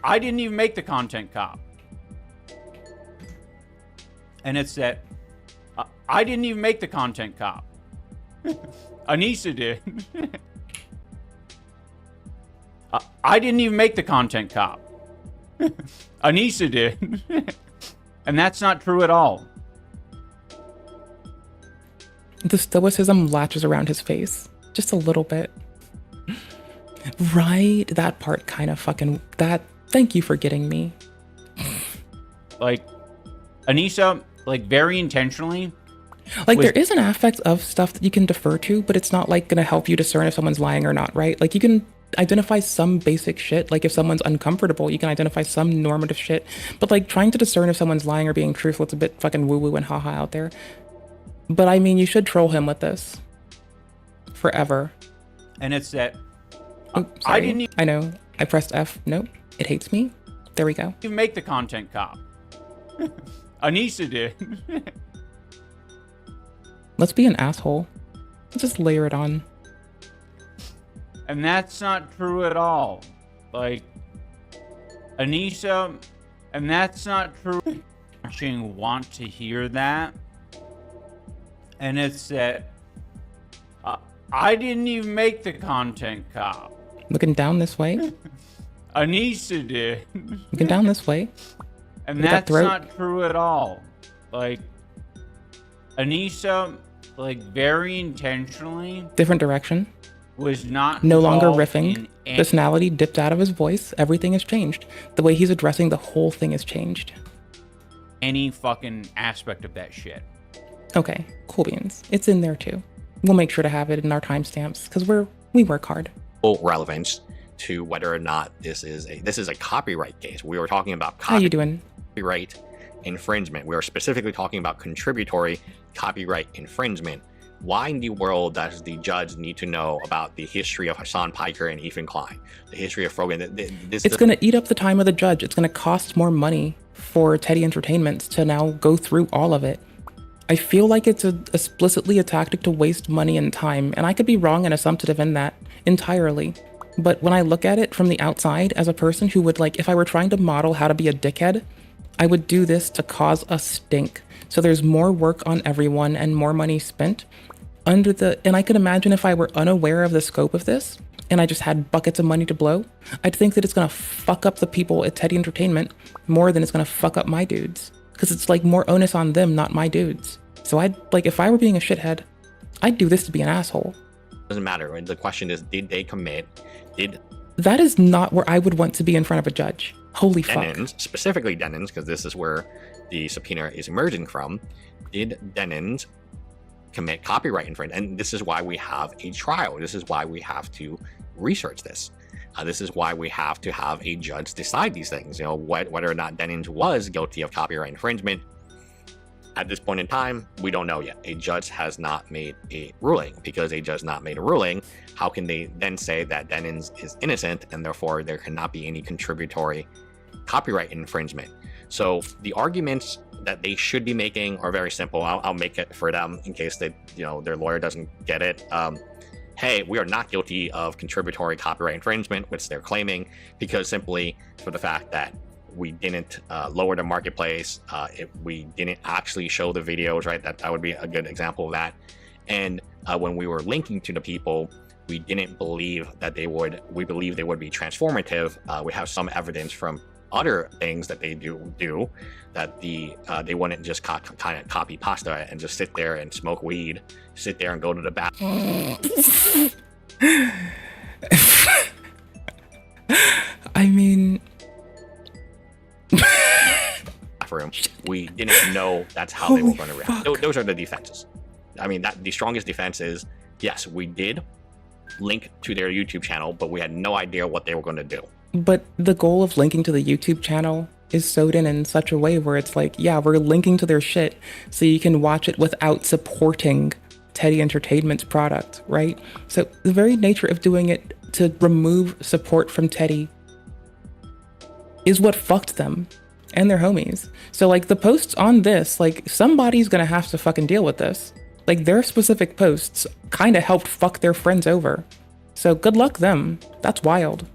I didn't even make the content cop. And it's that I didn't even make the content cop. Anisa did. I didn't even make the content cop. Anisa did. And that's not true at all. The stoicism latches around his face. Just a little bit. Right? That part kind of fucking... That... Thank you for getting me. Like, Anisa, like, very intentionally... Like, there is an aspect of stuff that you can defer to, but it's not, like, gonna help you discern if someone's lying or not, right? Like, you can identify some basic shit. Like, if someone's uncomfortable, you can identify some normative shit. But, like, trying to discern if someone's lying or being truthful, it's a bit fucking woo-woo and haha out there. But, I mean, you should troll him with this. Forever. And it's that... Oh, I didn't I know. I pressed F. Nope. It hates me. There we go. even make the content cop. Anisa did. Let's be an asshole. Let's just layer it on. And that's not true at all. Like, Anisa, and that's not true. Watching want to hear that. And it's that I didn't even make the content cop. Looking down this way. Anisa did. Looking down this way. And Look at that that's throat. not true at all. Like, Anisa, like, very intentionally Different direction. was not No longer involved riffing. in Personality dipped out of his voice. Everything has changed. The way he's addressing the whole thing has changed. any fucking aspect of that shit. Okay, cool beans. It's in there too. We'll make sure to have it in our timestamps because we work hard. Relevance to whether or not this is a copyright case. We were talking about How you doing? copyright infringement. We are specifically talking about contributory copyright infringement. Why in the world does the judge need to know about the history of Hassan Piker and Ethan Klein, the history of Frogan? It's going to eat up the time of the judge. It's going to cost more money for Teddy Entertainments to now go through all of it. I feel like it's explicitly a tactic to waste money and time, and I could be wrong and assumptive in that entirely. But when I look at it from the outside as a person who would, like, if I were trying to model how to be a dickhead, I would do this to cause a stink. So there's more work on everyone and more money spent and I could imagine if I were unaware of the scope of this and I just had buckets of money to blow, I'd think that it's going to fuck up the people at Teddy Entertainment more than it's going to fuck up my dudes. Because it's like more onus on them, not my dudes. So if I were being a shithead, I'd do this to be an asshole. Doesn't matter. Right? The question is, did they commit? That is not where I would want to be in front of a judge. Holy fuck. Specifically Denons, because this is where the subpoena is emerging from. Did Denons commit copyright infringement? And this is why we have a trial. This is why we have to research this. This is why we have to have a judge decide these things. You know, whether or not Denons was guilty of copyright infringement. At this point in time, we don't know yet. A judge has not made a ruling. Because a judge not made a ruling, how can they then say that Denons is innocent and therefore there cannot be any contributory copyright infringement? So the arguments that they should be making are very simple. I'll make it for them in case their lawyer doesn't get it. Hey, we are not guilty of contributory copyright infringement, which they're claiming, because simply for the fact that we didn't lower the marketplace, we didn't actually show the videos, right? That would be a good example of that. And when we were linking to the people, we didn't believe that we believed they would be transformative. We have some evidence from other things that they do that they wouldn't just kind of copy pasta and just sit there and smoke weed, sit there and go to the bathroom. I mean, we didn't know that's how they were going to react. Those are the defenses. I mean, the strongest defense is, yes, we did link to their YouTube channel, but we had no idea what they were going to do. But the goal of linking to the YouTube channel is sewed in such a way where it's like, yeah, we're linking to their shit so you can watch it without supporting Teddy Entertainment's product, right? So the very nature of doing it to remove support from Teddy is what fucked them and their homies. So like the posts on this, like somebody's gonna have to fucking deal with this. Like their specific posts kind of helped fuck their friends over. So good luck them. That's wild.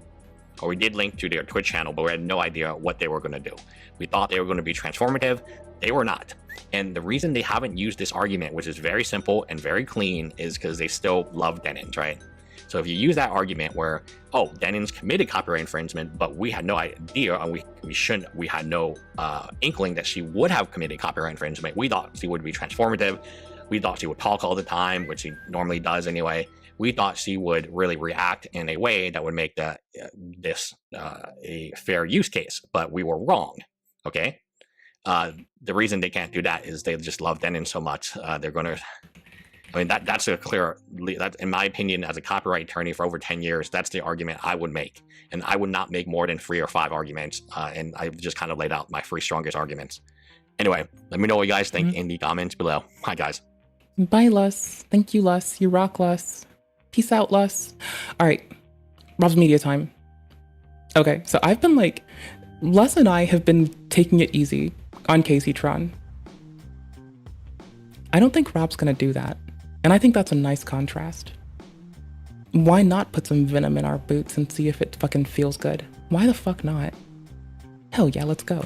Or we did link to their Twitch channel, but we had no idea what they were going to do. We thought they were going to be transformative. They were not. And the reason they haven't used this argument, which is very simple and very clean, is because they still love Denins, right? So if you use that argument where, oh, Denins committed copyright infringement, but we had no idea, and we had no inkling that she would have committed copyright infringement. We thought she would be transformative. We thought she would talk all the time, which she normally does anyway. We thought she would really react in a way that would make this a fair use case, but we were wrong, okay? The reason they can't do that is they just love Denon so much. They're going to, I mean, that's a clear, that in my opinion, as a copyright attorney for over 10 years, that's the argument I would make. And I would not make more than 3 or 5 arguments. And I've just kind of laid out my 3 strongest arguments. Anyway, let me know what you guys think in the comments below. Hi, guys. Bye, Lus. Thank you, Lus. You rock, Lus. Peace out, Lus. All right, Rob's media time. Okay, so I've been like, Lus and I have been taking it easy on Caseytron. I don't think Rob's gonna do that. And I think that's a nice contrast. Why not put some venom in our boots and see if it fucking feels good? Why the fuck not? Hell yeah, let's go.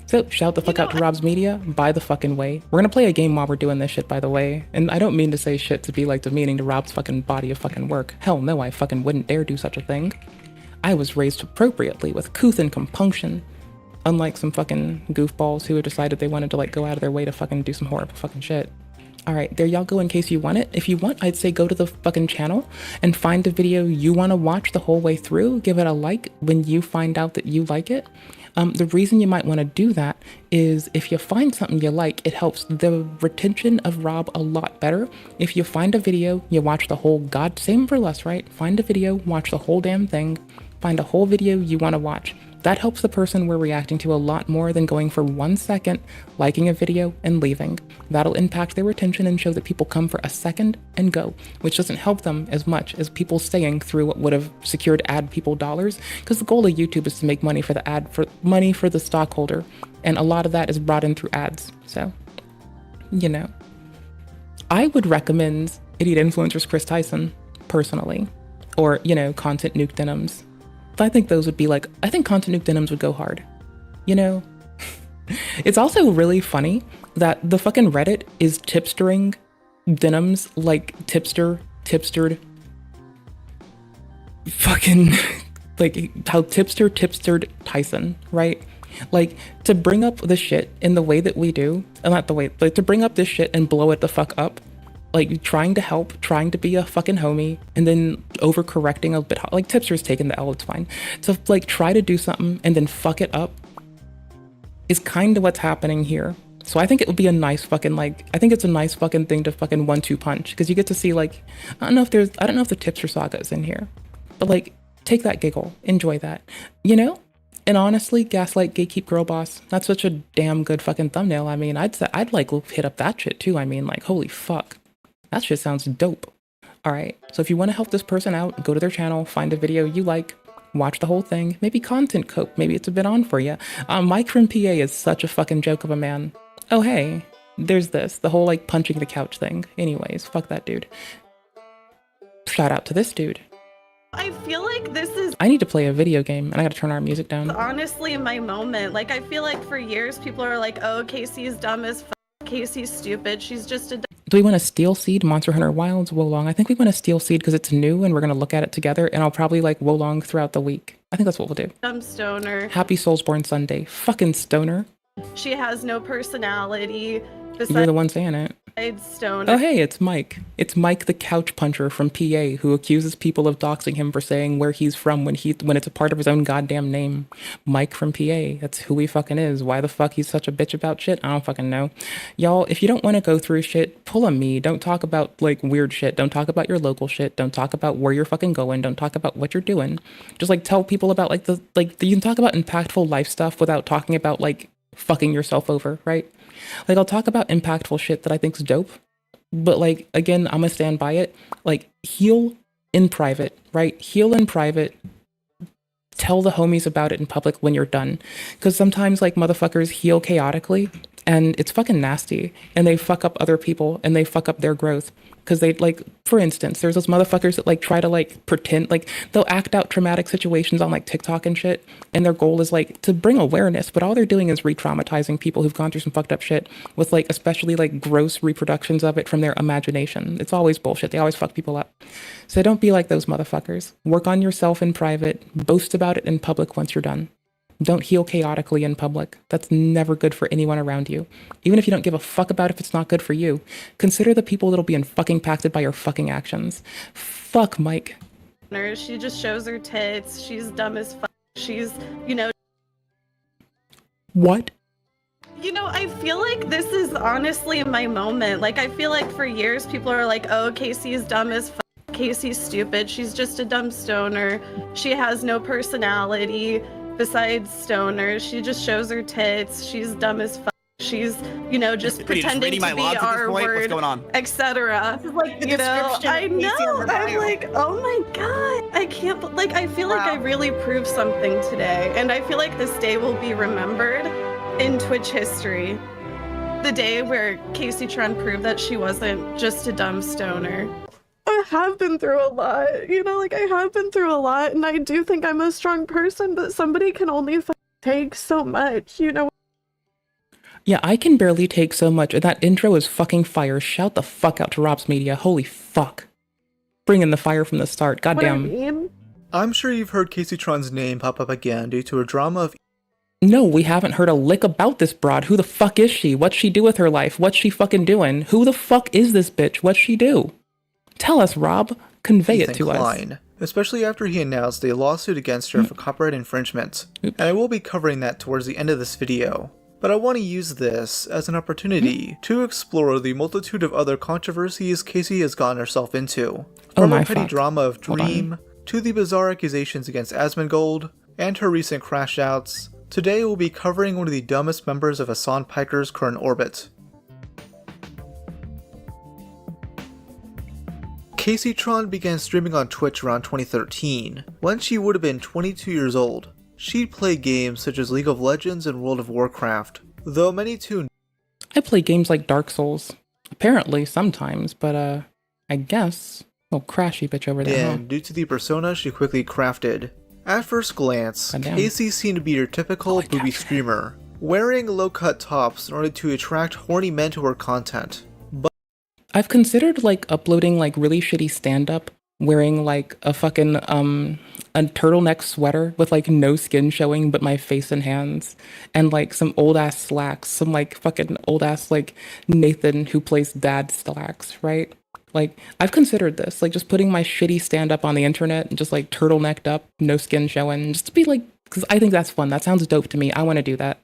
So shout the fuck out to Rob's Media, by the fucking way. We're gonna play a game while we're doing this shit, by the way. And I don't mean to say shit to be like demeaning to Rob's fucking body of fucking work. Hell no, I fucking wouldn't dare do such a thing. I was raised appropriately with couth and compunction. Unlike some fucking goofballs who had decided they wanted to like go out of their way to fucking do some horrible fucking shit. All right, there y'all go in case you want it. If you want, I'd say go to the fucking channel and find a video you want to watch the whole way through. Give it a like when you find out that you like it. The reason you might want to do that is if you find something you like, it helps the retention of Rob a lot better. If you find a video, you watch the whole same for less, right? Find a video, watch the whole damn thing, find a whole video you want to watch. That helps the person we're reacting to a lot more than going for 1 second, liking a video, and leaving. That'll impact their retention and show that people come for a second and go, which doesn't help them as much as people staying through what would have secured ad people dollars, because the goal of YouTube is to make money for money for the stockholder, and a lot of that is brought in through ads. So, you know, I would recommend Idiot Influencers Chris Tyson, personally, or, you know, Content Nuke Denims. I think those would be like, I think Content Nuke Denims would go hard, you know? It's also really funny that the fucking Reddit is tipstering denims like tipstered, fucking, like how tipstered Tyson, right? Like, to bring up the shit in the way that we do, and not the way, like to bring up this shit and blow it the fuck up, like trying to help, trying to be a fucking homie, and then overcorrecting a bit, like Tipster's taking the L, it's fine. To like try to do something and then fuck it up is kind of what's happening here. So I think it would be a nice fucking, like, I think it's a nice fucking thing to fucking 1-2 punch, because you get to see, like, I don't know if the Tipster saga is in here, but like, take that giggle, enjoy that, you know? And honestly, Gaslight Gatekeep Girl Boss, that's such a damn good fucking thumbnail. I mean, I'd like hit up that shit too. I mean, like, holy fuck. That shit sounds dope. All right, so if you want to help this person out, go to their channel, find a video you like, watch the whole thing, maybe content cope, maybe it's a bit on for you. Mike from PA is such a fucking joke of a man. Oh, hey, there's the whole like punching the couch thing. Anyways, fuck that dude. Shout out to this dude. I feel like this is I need to play a video game and I gotta turn our music down. honestly my moment. Like, I feel like for years people are like, oh, Casey's dumb as f, Casey's stupid, she's just a Do we want to Steel Seed Monster Hunter Wilds Wolong? I think we want to Steel Seed because it's new and we're going to look at it together, and I'll probably like Wolong throughout the week. I think that's what we'll do. Dumb stoner. Happy Soulsborne Sunday. Fucking stoner. She has no personality. You're the one saying it. Stoner. Oh, hey, it's Mike. It's Mike the couch puncher from PA who accuses people of doxing him for saying where he's from when it's a part of his own goddamn name. Mike from PA. That's who he fucking is. Why the fuck he's such a bitch about shit? I don't fucking know. Y'all, if you don't want to go through shit, pull a me. Don't talk about like weird shit. Don't talk about your local shit. Don't talk about where you're fucking going. Don't talk about what you're doing. Just like tell people about you can talk about impactful life stuff without talking about like fucking yourself over, right? Like, I'll talk about impactful shit that I think's dope, but like, again, I'm gonna stand by it. Like, heal in private, right? Heal in private. Tell the homies about it in public when you're done. Because sometimes, like, motherfuckers heal chaotically, and it's fucking nasty, and they fuck up other people, and they fuck up their growth. Because they, like, for instance, there's those motherfuckers that, like, try to, like, pretend, like, they'll act out traumatic situations on, like, TikTok and shit, and their goal is, like, to bring awareness, but all they're doing is re-traumatizing people who've gone through some fucked up shit with, like, especially, like, gross reproductions of it from their imagination. It's always bullshit. They always fuck people up. So don't be like those motherfuckers. Work on yourself in private. Boast about it in public once you're done. Don't heal chaotically in public. That's never good for anyone around you. Even if you don't give a fuck about if it's not good for you, consider the people that'll be fucking impacted by your fucking actions. Fuck Mike. She just shows her tits. She's dumb as fuck. She's, What? I feel like this is honestly my moment. Like, I feel like for years people are like, oh, Casey's dumb as fuck. Casey's stupid. She's just a dumb stoner. She has no personality. Besides stoner, she just shows her tits. She's dumb as fuck. She's, just pretending to be our word, etc. Like, I know. I'm like, oh my god, I can't. Like, I feel like I really proved something today, and I feel like this day will be remembered in Twitch history. The day where Casey Tron proved that she wasn't just a dumb stoner. I have been through a lot, I have been through a lot, and I do think I'm a strong person, but somebody can only take so much, Yeah, I can barely take so much, and that intro is fucking fire. Shout the fuck out to Rob's Media. Holy fuck. Bring in the fire from the start. Goddamn. I'm sure you've heard Casey Tron's name pop up again due to a drama of... No, we haven't heard a lick about this broad. Who the fuck is she? What's she do with her life? What's she fucking doing? Who the fuck is this bitch? What's she do? Tell us, Rob. Convey it to us. Especially after he announced a lawsuit against her for copyright infringement. And I will be covering that towards the end of this video. But I want to use this as an opportunity to explore the multitude of other controversies Casey has gotten herself into. From her petty drama of Dream, to the bizarre accusations against Asmongold, and her recent crash outs, today we'll be covering one of the dumbest members of Hassan Piker's current orbit. Casey Tron began streaming on Twitch around 2013, when she would have been 22 years old. She'd play games such as League of Legends and World of Warcraft, though many too... I play games like Dark Souls. Apparently, sometimes, but I guess... Oh, crashy bitch over there, And due to the persona she quickly crafted. At first glance, Casey seemed to be your typical booby streamer, wearing low-cut tops in order to attract horny men to her content. I've considered, like, uploading, like, really shitty stand-up, wearing, like, a fucking, a turtleneck sweater with, like, no skin showing but my face and hands, and, like, some old-ass slacks, some, like, fucking old-ass, like, Nathan who plays dad slacks, right? Like, I've considered this, like, just putting my shitty stand-up on the internet and just, like, turtlenecked up, no skin showing, just to be, like, because I think that's fun. That sounds dope to me. I want to do that.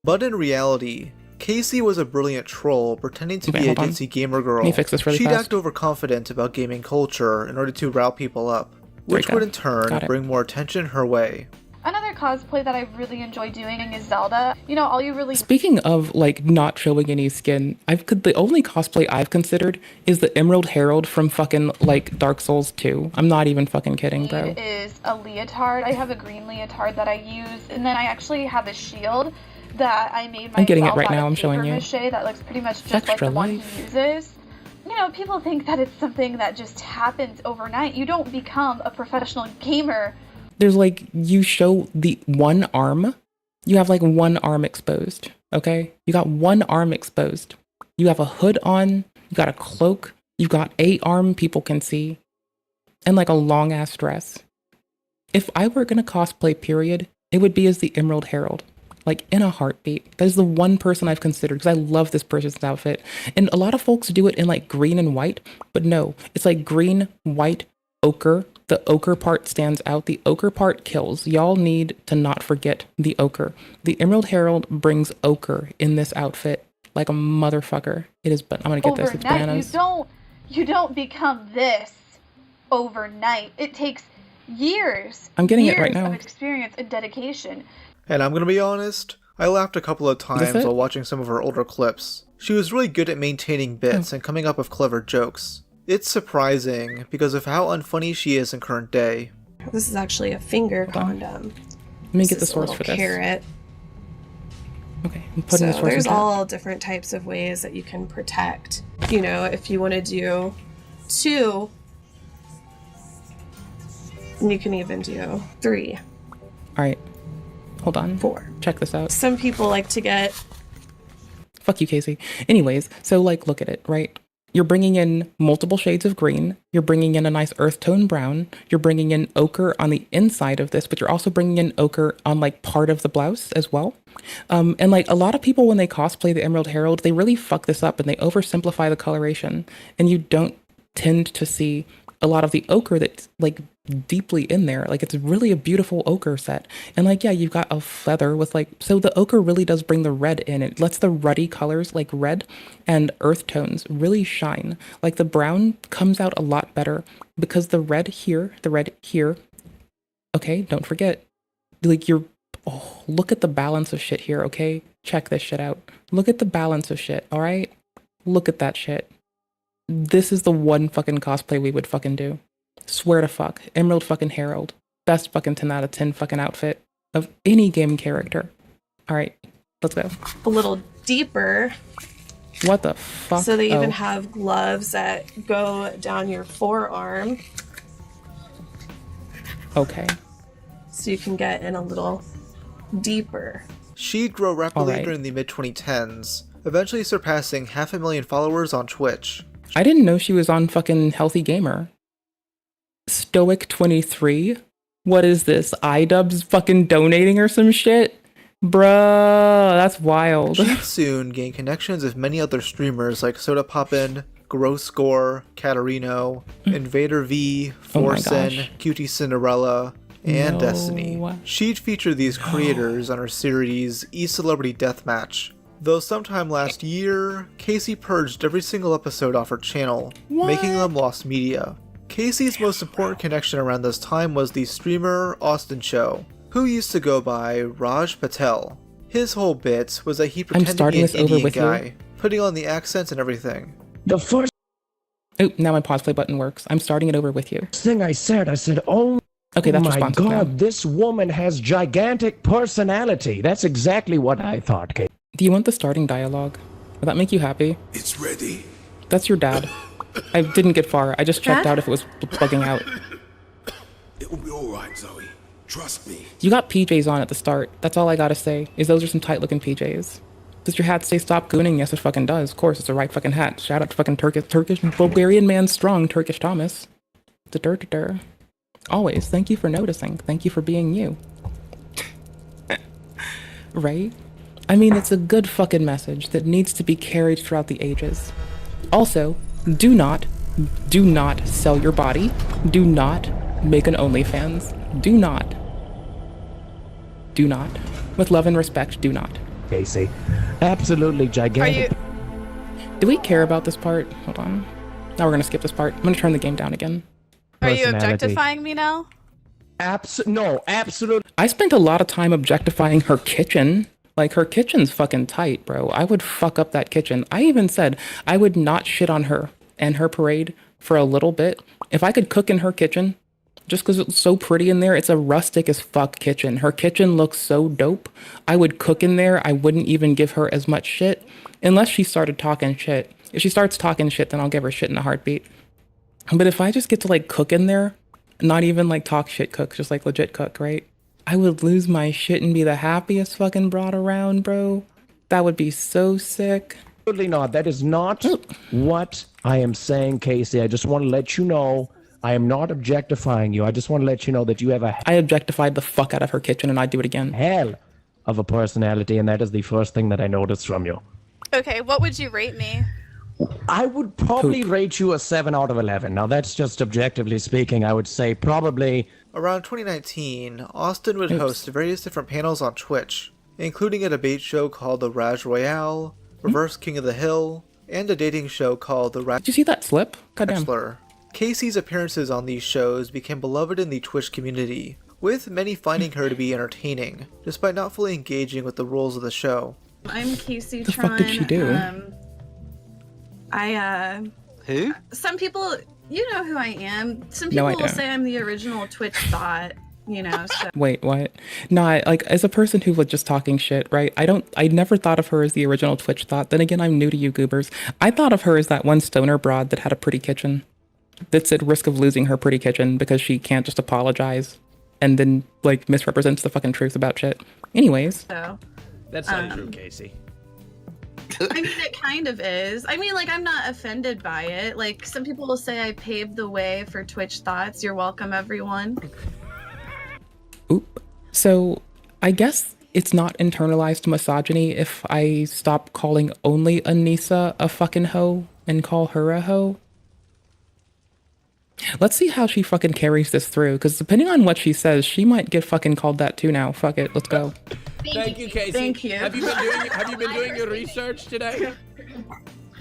But in reality... Casey was a brilliant troll pretending to be a ditzy gamer girl. Let me fix this really She'd fast. act overconfident about gaming culture in order to rile people up, which would in turn bring more attention her way. Another cosplay that I really enjoy doing is Zelda. All you really... Speaking of, like, not showing any skin, the only cosplay I've considered is the Emerald Herald from fucking, like, Dark Souls 2. I'm not even fucking kidding, bro. It is a leotard. I have a green leotard that I use, and then I actually have a shield that I made myself. I'm getting it right now. I'm showing you. Mache that looks pretty much just like the one he uses. People think that it's something that just happens overnight. You don't become a professional gamer. There's like, you show the one arm. You have like one arm exposed, okay? You got one arm exposed. You have a hood on. You got a cloak. You got a arm people can see. And like a long ass dress. If I were gonna cosplay, period, it would be as the Emerald Herald. Like, in a heartbeat. That is the one person I've considered, because I love this person's outfit. And a lot of folks do it in, like, green and white, but no. It's like green, white, ochre. The ochre part stands out. The ochre part kills. Y'all need to not forget the ochre. The Emerald Herald brings ochre in this outfit like a motherfucker. It is, but I'm gonna get this. It's bananas. You don't become this overnight. It takes years. I'm getting it right now. Of experience and dedication. And I'm gonna be honest, I laughed a couple of times while watching some of her older clips. She was really good at maintaining bits and coming up with clever jokes. It's surprising because of how unfunny she is in current day. This is actually a finger condom. Let me get the source for this. Carrot. Okay, I'm putting the source. There's all different types of ways that you can protect. You know, if you want to do 2, you can even do 3. All right, hold on. 4. Check this out. Some people like to get. Fuck you, Casey. Anyways, so like, look at it, right? You're bringing in multiple shades of green. You're bringing in a nice earth tone brown. You're bringing in ochre on the inside of this, but you're also bringing in ochre on like part of the blouse as well. And like a lot of people, when they cosplay the Emerald Herald, they really fuck this up and they oversimplify the coloration. And you don't tend to see a lot of the ochre that's like deeply in there. Like, it's really a beautiful ochre set. And like, yeah, you've got a feather with like, so the ochre really does bring the red in. It lets the ruddy colors like red and earth tones really shine. Like, the brown comes out a lot better because the red here, okay, don't forget, like look at the balance of shit here, okay? Check this shit out. Look at the balance of shit, all right? Look at that shit. This is the one fucking cosplay we would fucking do. Swear to fuck. Emerald fucking Herald. Best fucking 10 out of 10 fucking outfit of any game character. Alright, let's go. A little deeper. What the fuck? So they even have gloves that go down your forearm. Okay. So you can get in a little deeper. She'd grow rapidly during the mid-2010s, eventually surpassing 500,000 followers on Twitch. I didn't know she was on fucking Healthy Gamer. Stoic23? What is this? idubbbz fucking donating or some shit? Bruh, that's wild. She'd soon gain connections with many other streamers like Soda Poppin', Grosscore, Katarino, Invader V, Forsen, Cutie Cinderella, and Destiny. She'd feature these creators on her series E-Celebrity Deathmatch. Though sometime last year, Casey purged every single episode off her channel, making them lost media. Casey's most important connection around this time was the streamer Austin Cho, who used to go by Raj Patel. His whole bit was that he pretended to be an Indian guy, putting on the accents and everything. The first... Oh, now my pause play button works. I'm starting it over with you. Thing I said, oh okay, that's my responsive God, now. This woman has gigantic personality. That's exactly what I thought, Kate. Do you want the starting dialogue? Will that make you happy? It's ready. That's your dad. I didn't get far. I just checked out if it was plugging out. It will be alright, Zoe. Trust me. You got PJs on at the start. That's all I gotta say, is those are some tight looking PJs. Does your hat say stop gooning? Yes, it fucking does. Of course, it's the right fucking hat. Shout out to fucking Turkish Bulgarian man strong, Turkish Thomas. Da-dur-da-dur. Always, thank you for noticing. Thank you for being you. Right? I mean, it's a good fucking message that needs to be carried throughout the ages. Also, do not sell your body. Do not make an OnlyFans. Do not. With love and respect, do not. Casey, absolutely gigantic. Do we care about this part? Hold on. Now we're gonna skip this part. I'm gonna turn the game down again. Are you objectifying me now? No, absolutely. I spent a lot of time objectifying her kitchen. Like, her kitchen's fucking tight, bro. I would fuck up that kitchen. I even said I would not shit on her and her parade for a little bit. If I could cook in her kitchen, just because it's so pretty in there, it's a rustic as fuck kitchen. Her kitchen looks so dope. I would cook in there. I wouldn't even give her as much shit unless she started talking shit. If she starts talking shit, then I'll give her shit in a heartbeat. But if I just get to like cook in there, not even like talk shit cook, just like legit cook, right? I would lose my shit and be the happiest fucking broad around, bro. That would be so sick. Absolutely not. That is not what I am saying, Casey. I just want to let you know I am not objectifying you. I just want to let you know that you have a I objectified the fuck out of her kitchen, and I'd do it again. hell of a personality, and that is the first thing that I noticed from you. Okay, what would you rate me? I would probably rate you a 7 out of 11. Now, that's just objectively speaking. I would say probably... Around 2019, Austin would host various different panels on Twitch, including a debate show called The Raj Royale, Reverse King of the Hill, and a dating show called The Did you see that slip? Goddamn. Bachelor. Casey's appearances on these shows became beloved in the Twitch community, with many finding her to be entertaining, despite not fully engaging with the rules of the show. I'm Casey The fuck did she do? Who? Some people, you know who I am. Some No, people I will don't. say I'm the original Twitch thought, you know, so. Wait, what? No, like, as a person who was just talking shit, right? I never thought of her as the original Twitch thought. Then again, I'm new to you goobers. I thought of her as that one stoner broad that had a pretty kitchen. That's at risk of losing her pretty kitchen because she can't just apologize and then, like, misrepresents the fucking truth about shit. Anyways. So, That's not true, Casey. I mean, it kind of is. I mean, like, I'm not offended by it. Like, some people will say I paved the way for Twitch thoughts. You're welcome, everyone. Oop. So, I guess it's not internalized misogyny if I stop calling only Anisa a fucking hoe and call her a hoe. Let's see how she fucking carries this through, because depending on what she says, she might get fucking called that too now. Fuck it, let's go. Thank you, Casey. Thank you. Have you been doing your research today?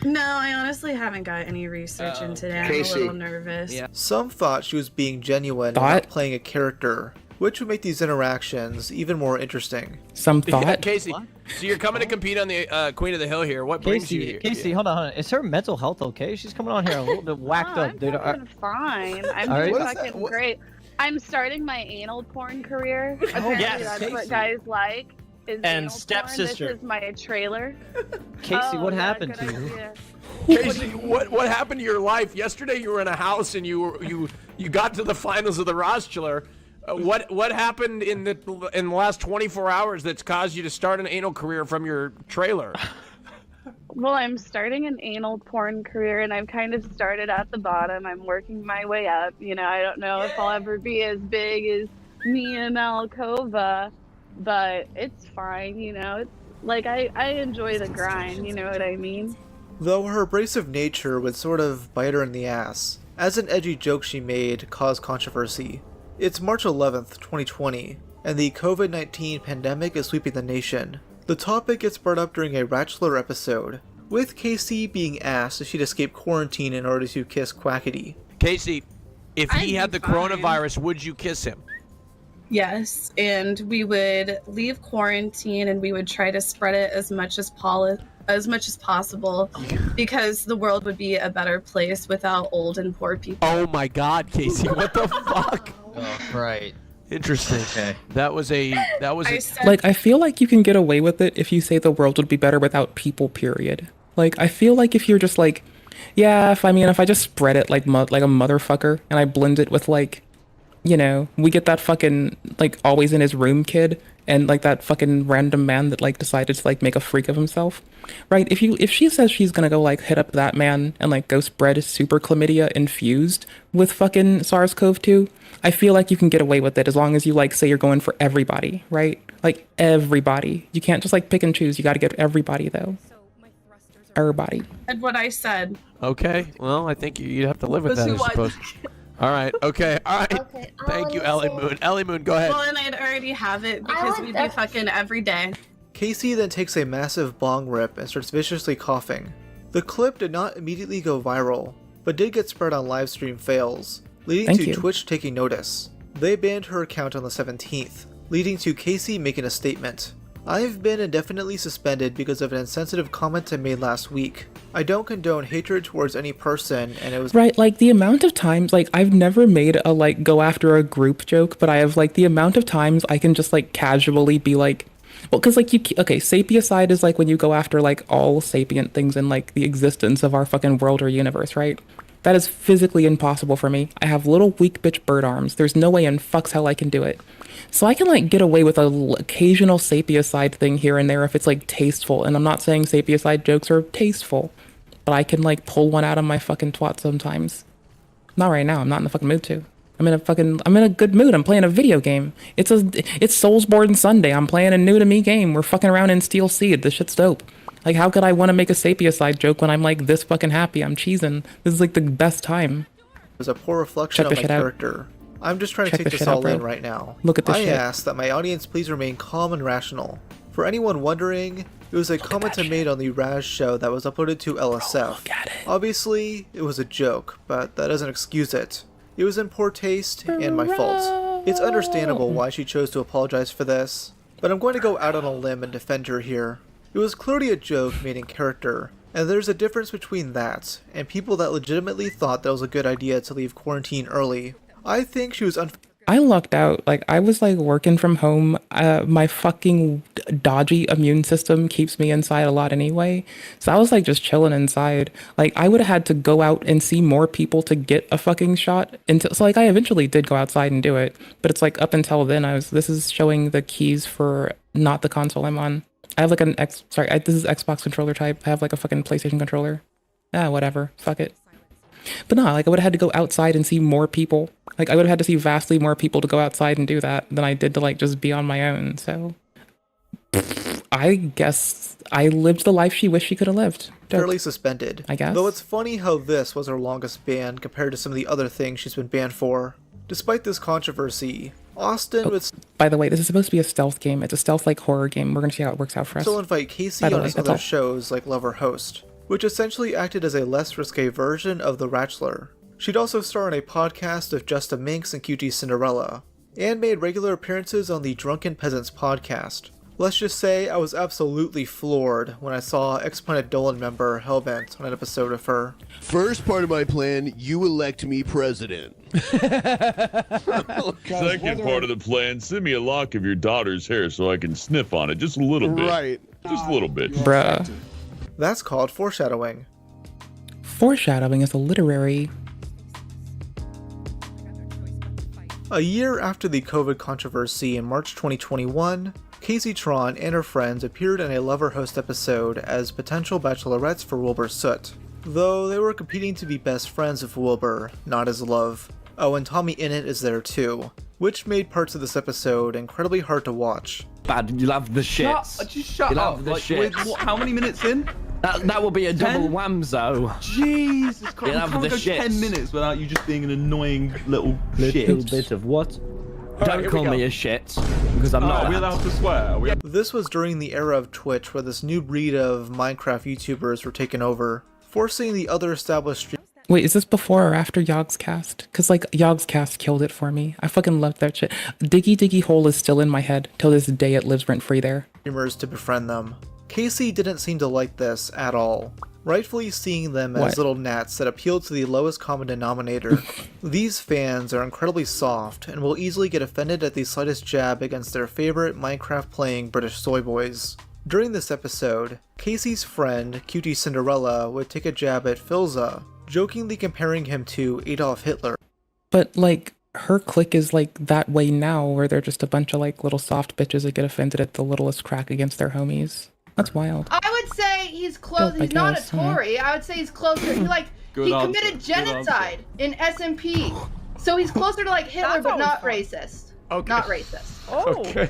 No, I honestly haven't got any research in today. I'm a little nervous. Yeah. Some thought she was being genuine and not playing a character, which would make these interactions even more interesting. Some thought? Yeah, Casey, so you're coming to compete on the Queen of the Hill here. What brings you here? Casey, hold on. Is her mental health okay? She's coming on here a little bit whacked up, dude. I'm fine. I'm All right. doing What is fucking great. I'm starting my anal porn career. Apparently yes, that's Casey. what guys like. Is And anal stepsister. Porn. This is my trailer. Casey, what yeah, happened good to you? idea. Casey, what happened to your life? Yesterday you were in a house and you got to the finals of the Rostular. What happened in the last 24 hours that's caused you to start an anal career from your trailer? Well, I'm starting an anal porn career, and I've kind of started at the bottom. I'm working my way up. You know, I don't know if I'll ever be as big as Mia Malkova, but it's fine. You know, it's like I enjoy the grind. You know what I mean? Though her abrasive nature would sort of bite her in the ass, as an edgy joke she made caused controversy. It's March 11th, 2020, and the COVID-19 pandemic is sweeping the nation. The topic gets brought up during a Bachelor episode, with Casey being asked if she'd escape quarantine in order to kiss Quackity. Casey, if he had the coronavirus, would you kiss him? Yes, and we would leave quarantine and we would try to spread it as much as possible, because the world would be a better place without old and poor people. Oh my God, Casey, what the fuck? Oh, right. Interesting. Okay. That was Like, I feel like you can get away with it if you say the world would be better without people, period. Like, I feel like if you're just like, yeah, if I just spread it like a motherfucker and I blend it with, like, you know, we get that fucking, like, always in his room kid and, like, that fucking random man that, like, decided to, like, make a freak of himself, right? If she says she's gonna go, like, hit up that man and, like, go spread super chlamydia infused with fucking SARS-CoV-2, I feel like you can get away with it as long as you, like, say you're going for everybody, right? Like, everybody. You can't just, like, pick and choose. You gotta get everybody, though. Everybody. And what I said. Okay, well, I think you'd have to live with that, I suppose. All right, okay, all right. Okay, Thank you, Ellie Moon. Ellie Moon, go ahead. Well, and I'd already have it because we'd be fucking every day. Casey then takes a massive bong rip and starts viciously coughing. The clip did not immediately go viral, but did get spread on livestream fails, leading to Twitch taking notice. They banned her account on the 17th, leading to Casey making a statement. I've been indefinitely suspended because of an insensitive comment I made last week. I don't condone hatred towards any person, and it was— Right, like, the amount of times, like, I've never made a, like, go after a group joke, but I have, like, the amount of times I can just, like, casually be like, well, because, like, okay, sapiocide is, like, when you go after, like, all sapient things in, like, the existence of our fucking world or universe, right? That is physically impossible for me. I have little weak bitch bird arms. There's no way in fuck's hell I can do it. So I can, like, get away with a occasional sapiocide thing here and there if it's, like, tasteful. And I'm not saying sapiocide jokes are tasteful, but I can, like, pull one out of my fucking twat sometimes. Not right now. I'm not in the fucking mood to. I'm in a good mood. I'm playing a video game. It's Soulsborne Sunday. I'm playing a new to me game. We're fucking around in Steel Seed. This shit's dope. Like, how could I want to make a Sapiocide joke when I'm like this fucking happy? I'm cheesing. This is like the best time. It was a poor reflection of my character. I'm just trying to take this all in right now. Look at this shit. I ask that my audience please remain calm and rational. For anyone wondering, it was a comment I made on the Raz show that was uploaded to LSF. Obviously, it was a joke, but that doesn't excuse it. It was in poor taste and my fault. It's understandable why she chose to apologize for this, but I'm going to go out on a limb and defend her here. It was clearly a joke made in character, and there's a difference between that and people that legitimately thought that was a good idea to leave quarantine early. I think she was I lucked out. Like, I was like working from home. My fucking dodgy immune system keeps me inside a lot anyway. So I was like just chilling inside. Like, I would have had to go out and see more people to get a fucking shot. So like I eventually did go outside and do it. But it's like up until then this is showing the keys for not the console I'm on. I have like this is Xbox controller type. I have like a fucking PlayStation controller. Whatever. Fuck it. But no, like I would have had to go outside and see more people. Like I would have had to see vastly more people to go outside and do that than I did to like just be on my own. So I guess I lived the life she wished she could have lived. fairly suspended. I guess. Though it's funny how this was her longest ban compared to some of the other things she's been banned for. Despite this controversy, Austin would... By the way, this is supposed to be a stealth game. It's a stealth-like horror game. We're going to see how it works out for us. still invite Casey on his other shows like Lover Host, which essentially acted as a less risque version of The Ratchler. She'd also star in a podcast of Just a Minx and QT Cinderella, and made regular appearances on the Drunken Peasants podcast. Let's just say I was absolutely floored when I saw ex-Planet Dolan member Hellbent on an episode of her. First part of my plan, you elect me president. Second part of the plan, send me a lock of your daughter's hair so I can sniff on it just a little bit. Right. Just a little bit. Bruh. That's called foreshadowing. Foreshadowing is a literary... A year after the COVID controversy in March 2021, Casey Tron and her friends appeared in a Lover Host episode as potential bachelorettes for Wilbur Soot, though they were competing to be best friends of Wilbur, not his love. Oh, and Tommy Innit is there too, which made parts of this episode incredibly hard to watch. Bad, you'll have the shits. Just shut you'll up. Have the like, shits. how many minutes in? That will be a 10? double whamzo. Jesus Christ, You'll have the go shits. 10 minutes without you just being an annoying little shit. Little bit of what? Don't call me a shit, because I'm not. Are we allowed to swear? This was during the era of Twitch where this new breed of Minecraft YouTubers were taken over, forcing the other established streamers. Wait, is this before or after Yogscast? Because, like, Yogscast killed it for me. I fucking loved that shit. Diggy Diggy Hole is still in my head. Till this day, it lives rent-free there. To befriend them. Casey didn't seem to like this at all, rightfully seeing them as What? little gnats that appeal to the lowest common denominator. These fans are incredibly soft and will easily get offended at the slightest jab against their favorite Minecraft-playing British soy boys. During this episode, Casey's friend, QT Cinderella, would take a jab at Filza, jokingly comparing him to Adolf Hitler. But, like, her clique is, like, that way now, where they're just a bunch of, like, little soft bitches that get offended at the littlest crack against their homies. That's wild. I would say he's close. Dope, I he's not a guess, Tory. I would say he's closer. He Good answer. committed Good genocide in SMP. So he's closer to like Hitler, but not racist. Okay. Not racist. Okay.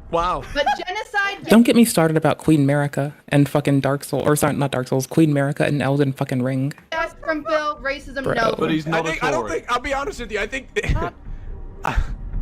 Wow. But genocide. Don't get me started about Queen Merica and fucking Dark Souls, or sorry, not Dark Souls, Queen Merica and Elden fucking Ring. Yes, from Bill. Racism, Bro. no. But he's not a Tory. I don't think, I'll be honest with you, I think...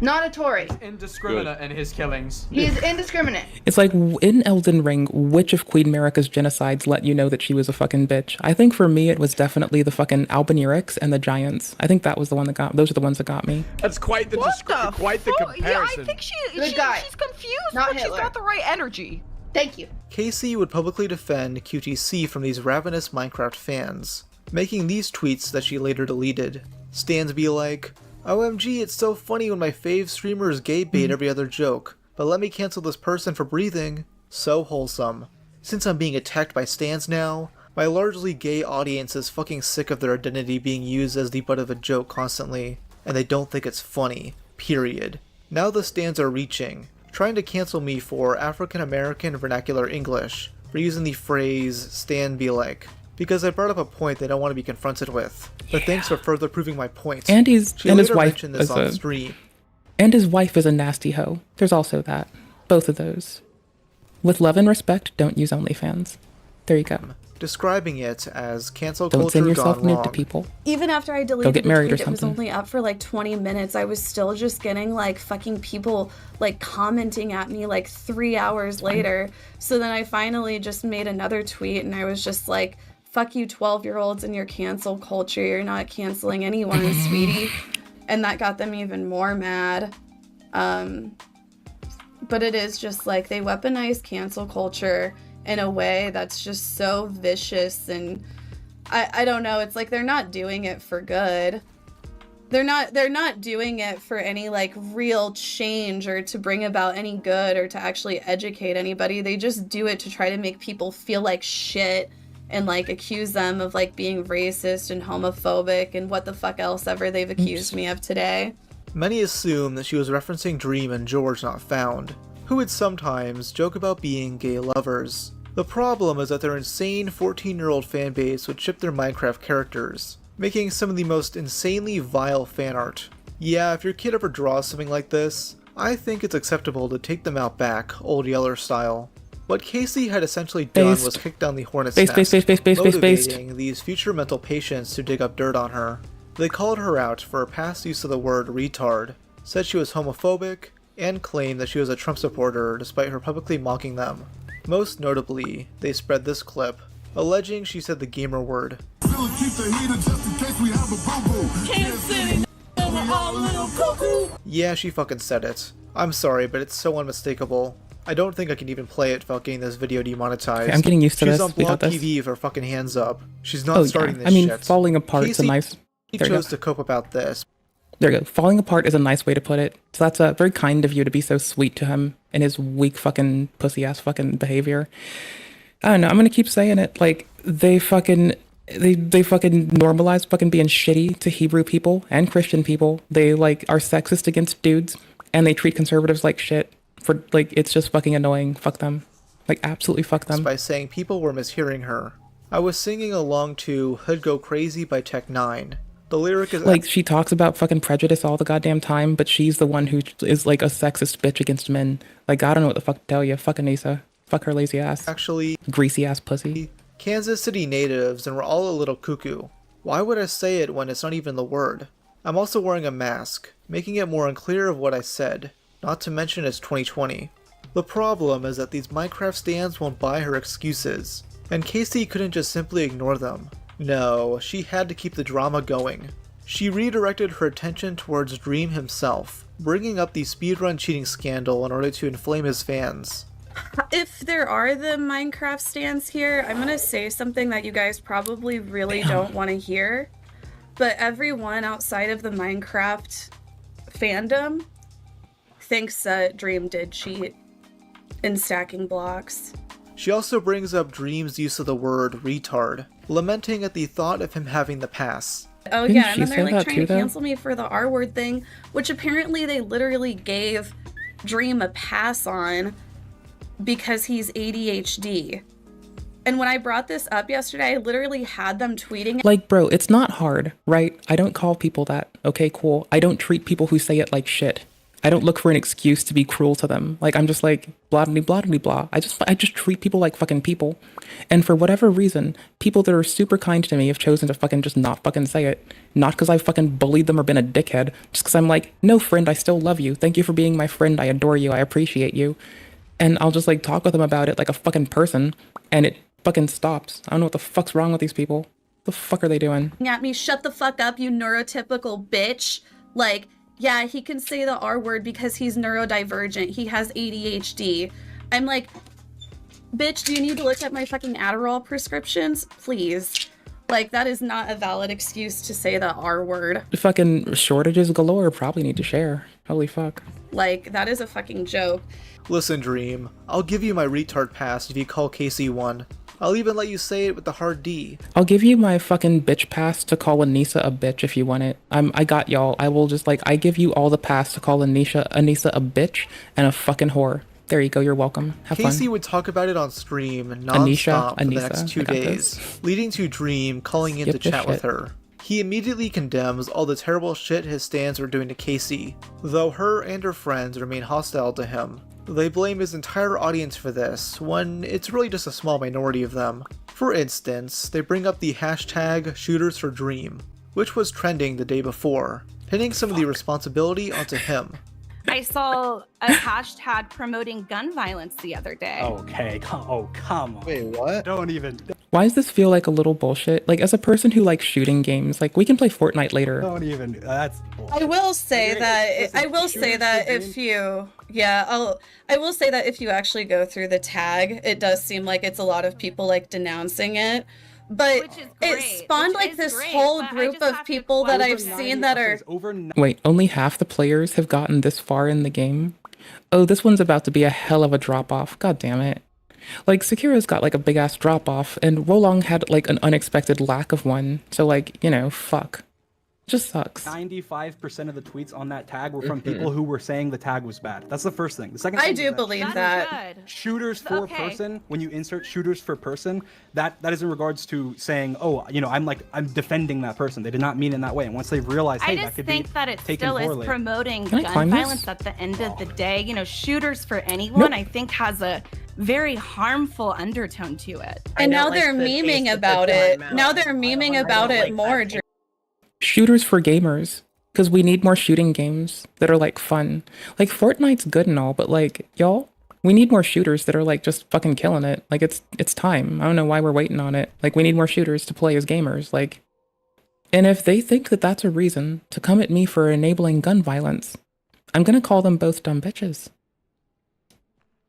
Not a Tory. Indiscriminate in his killings. He is indiscriminate. It's like, in Elden Ring, which of Queen Merica's genocides let you know that she was a fucking bitch? I think for me, it was definitely the fucking Albanyrics and the Giants. I think that was the one that those are the ones that got me. That's quite the comparison. Yeah, I think she's confused, Not but Hitler. she's got the right energy. Thank you. Casey would publicly defend QTC from these ravenous Minecraft fans, making these tweets that she later deleted. Stans be like, OMG, it's so funny when my fave streamers gay bait every other joke, but let me cancel this person for breathing. So wholesome. Since I'm being attacked by stans now, my largely gay audience is fucking sick of their identity being used as the butt of a joke constantly, and they don't think it's funny. Period. Now the stans are reaching, trying to cancel me for African American vernacular English, for using the phrase stan be like. because I brought up a point they don't want to be confronted with. But thanks for further proving my point. And his wife mentioned this is on stream. And his wife is a nasty hoe. There's also that. Both of those. With love and respect, don't use OnlyFans. There you go. Describing it as cancel Don't culture send yourself gone nude wrong. to people. Even after I deleted get the married tweet, or it was something. only up for like 20 minutes. I was still just getting like fucking people like commenting at me like 3 hours later. So then I finally just made another tweet and I was just like, fuck you 12-year-olds and your cancel culture. You're not canceling anyone, sweetie. And that got them even more mad. But it is just like they weaponize cancel culture in a way that's just so vicious, and I don't know, it's like they're not doing it for good. They're not doing it for any like real change or to bring about any good or to actually educate anybody. They just do it to try to make people feel like shit and like accuse them of like being racist and homophobic and what the fuck else ever they've accused me of today. Many assume that she was referencing Dream and George Not Found, who would sometimes joke about being gay lovers. The problem is that their insane 14-year-old fanbase would ship their Minecraft characters, making some of the most insanely vile fan art. Yeah, if your kid ever draws something like this, I think it's acceptable to take them out back, Old Yeller style. What Casey had essentially done was kick down the hornet's nest, motivating these future mental patients to dig up dirt on her. They called her out for her past use of the word retard, said she was homophobic, and claimed that she was a Trump supporter despite her publicly mocking them. Most notably, they spread this clip, alleging she said the gamer word. Yeah, she fucking said it. I'm sorry, but it's so unmistakable. I don't think I can even play it without getting this video demonetized. Okay, I'm getting used to this. She's on We got Block this. TV with her fucking hands up. She's not starting this I mean, shit. falling apart is a Casey nice... There you chose go. to cope about this. There you go. Falling apart is a nice way to put it. So that's very kind of you to be so sweet to him and his weak fucking pussy ass fucking behavior. I don't know. I'm gonna keep saying it. Like they fucking normalize fucking being shitty to Hebrew people and Christian people. They like are sexist against dudes and they treat conservatives like shit. For like it's just fucking annoying. Fuck them. Like absolutely fuck them. By saying people were mishearing her. I was singing along to Hood Go Crazy by Tech 9. The lyric is like she talks about fucking prejudice all the goddamn time, but she's the one who is like a sexist bitch against men. Like I don't know what the fuck to tell you. Fuck Anisa. Fuck her lazy ass. Actually, greasy ass pussy. Kansas City natives, and we're all a little cuckoo. Why would I say it when it's not even the word? I'm also wearing a mask, making it more unclear of what I said, not to mention it's 2020. The problem is that these Minecraft stands won't buy her excuses, and Casey couldn't just simply ignore them. No, she had to keep the drama going. She redirected her attention towards Dream himself, bringing up the speedrun cheating scandal in order to inflame his fans. If there are the Minecraft stands here, I'm gonna say something that you guys probably really don't want to hear, but everyone outside of the Minecraft fandom thinks that Dream did cheat in stacking blocks. She also brings up Dream's use of the word retard, lamenting at the thought of him having the pass. Oh Didn't yeah, she and then they're say like that trying too, to cancel me for the R word thing, which apparently they literally gave Dream a pass on because he's ADHD. And when I brought this up yesterday, I literally had them tweeting. Like, bro, it's not hard, right? I don't call people that. Okay, cool. I don't treat people who say it like shit. I don't look for an excuse to be cruel to them. Like, I'm just like, blah, blah, blah, blah, blah. I just treat people like fucking people. And for whatever reason, people that are super kind to me have chosen to fucking just not fucking say it. Not because I fucking bullied them or been a dickhead. Just because I'm like, no, friend, I still love you. Thank you for being my friend. I adore you. I appreciate you. And I'll just like talk with them about it like a fucking person. And it fucking stops. I don't know what the fuck's wrong with these people. What the fuck are they doing? At me, shut the fuck up, you neurotypical bitch. Like, yeah, he can say the R word because he's neurodivergent. He has ADHD. I'm like, bitch, do you need to look at my fucking Adderall prescriptions? Please. Like, that is not a valid excuse to say the R word. Fucking shortages galore. Probably need to share. Holy fuck. Like, that is a fucking joke. Listen, Dream, I'll give you my retard pass if you call Casey one. I'll even let you say it with the hard D. I'll give you my fucking bitch pass to call Anisa a bitch if you want it. I got y'all. I will just like, I give you all the pass to call Anisa a bitch and a fucking whore. There you go, you're welcome. Have fun. Casey would talk about it on stream non-stop for the next 2 days, leading to Dream calling in to chat with her. He immediately condemns all the terrible shit his stans are doing to Casey, though her and her friends remain hostile to him. They blame his entire audience for this, when it's really just a small minority of them. For instance, they bring up the hashtag shooters for Dream, which was trending the day before, pinning some of the responsibility onto him. I saw a hashtag promoting gun violence the other day. Okay, oh come on. Wait, what? Don't even. Why does this feel like a little bullshit? Like, as a person who likes shooting games, like, we can play Fortnite later. Don't even. That's bullshit. I will say that if you, I will say that if you actually go through the tag, it does seem like it's a lot of people like denouncing it. But it spawned like this whole group of people that I've seen that are. Wait, only half the players have gotten this far in the game? Oh, this one's about to be a hell of a drop-off. God damn it. Like, Sekira's got like a big-ass drop-off, and Wolong had like an unexpected lack of one. So like, you know, fuck. Just sucks. 95% of the tweets on that tag were from people who were saying the tag was bad. That's the first thing. The second thing I do believe that. Shooters for person, when you insert shooters for person, that is in regards to saying, oh, you know, I'm defending that person. They did not mean it in that way. And once they've realized, hey, that could be taken that it still poorly. is promoting gun violence at the end of the day. You know, shooters for anyone, I think, has a very harmful undertone to it. And now they're memeing about it. Now they're memeing about it more. Shooters for gamers, because we need more shooting games that are like fun. Like, Fortnite's good and all, but like, y'all, we need more shooters that are like just fucking killing it. Like, it's time. I don't know why we're waiting on it. Like, we need more shooters to play as gamers. Like, and if they think that that's a reason to come at me for enabling gun violence, I'm gonna call them both dumb bitches.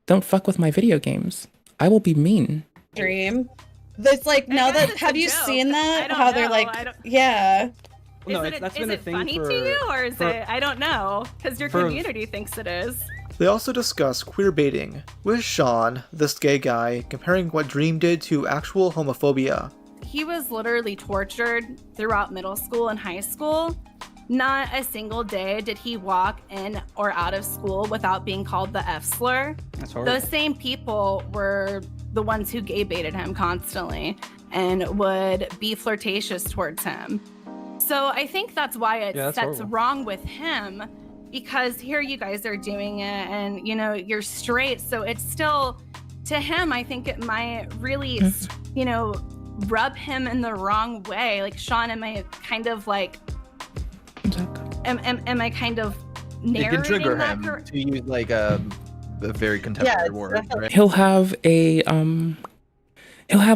Don't fuck with my video games. I will be mean. Dream. It's like, now that, have you seen that? How they're like, yeah. Well, no, is it funny to you, or is it? I don't know, because your community thinks it is. They also discuss queer baiting, with Sean, this gay guy, comparing what Dream did to actual homophobia. He was literally tortured throughout middle school and high school. Not a single day did he walk in or out of school without being called the F slur. That's horrible. Those same people were the ones who gay baited him constantly and would be flirtatious towards him. So I think that's why that's wrong with him, because here you guys are doing it and, you know, you're straight. So it's still, to him, I think it might really, you know, rub him in the wrong way. Like, Sean, am I kind of like, am I kind of narrating it can trigger that? him to use like a very contemporary word, right? He'll have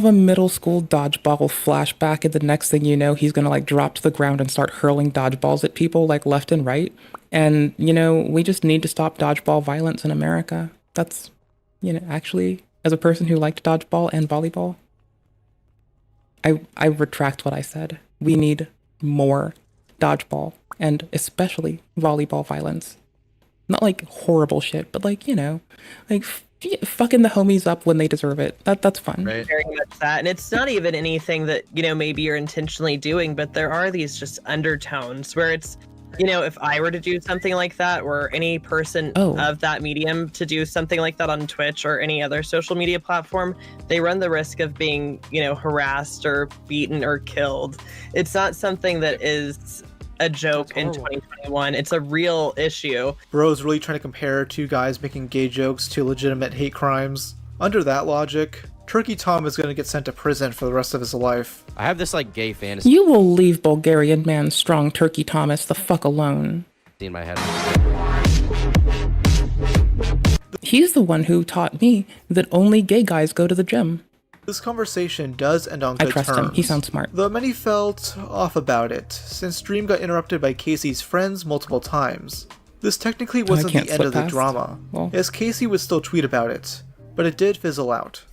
a middle school dodgeball flashback, and the next thing you know, he's gonna like drop to the ground and start hurling dodgeballs at people like left and right. And, you know, we just need to stop dodgeball violence in America. That's, you know, actually, as a person who liked dodgeball and volleyball, I retract what I said. We need more dodgeball, and especially volleyball violence. Not like horrible shit, but like, you know, like fucking the homies up when they deserve it. That's fun. Right. Very much that. And it's not even anything that, you know, maybe you're intentionally doing, but there are these just undertones where it's, you know, if I were to do something like that, or any person of that medium to do something like that on Twitch or any other social media platform, they run the risk of being, you know, harassed or beaten or killed. It's not something that is a joke in 2021. It's a real issue. Bro's really trying to compare two guys making gay jokes to legitimate hate crimes. Under that logic, Turkey Tom is going to get sent to prison for the rest of his life. I have this like gay fantasy You will leave Bulgarian man strong Turkey Thomas the fuck alone. in my head. He's the one who taught me that only gay guys go to the gym. This conversation does end on good I trust terms. him. He sounds smart. Though many felt off about it, since Dream got interrupted by Casey's friends multiple times. This technically wasn't the end of the drama, as Casey would still tweet about it, but it did fizzle out.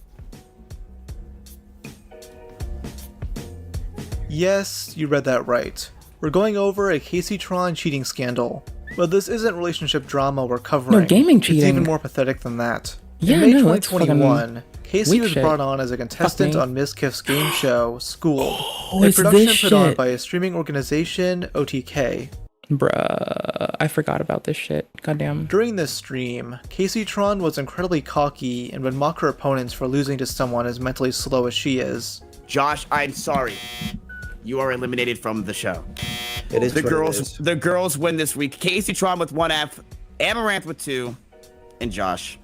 Yes, you read that right. We're going over a Casey Tron cheating scandal. But this isn't relationship drama we're covering. No, gaming cheating. It's even more pathetic than that. Yeah, In May no, that's 2021, Casey was shit. brought on as a contestant on Ms. Kiff's game show, School, a it's production this put on shit. by a streaming organization, OTK. Bruh, I forgot about this shit. Goddamn. During this stream, Casey Tron was incredibly cocky and would mock her opponents for losing to someone as mentally slow as she is. Josh, I'm sorry. You are eliminated from the show. It is the girls. The girls win this week. Casey Tron with 1 F, Amaranth with 2, and Josh.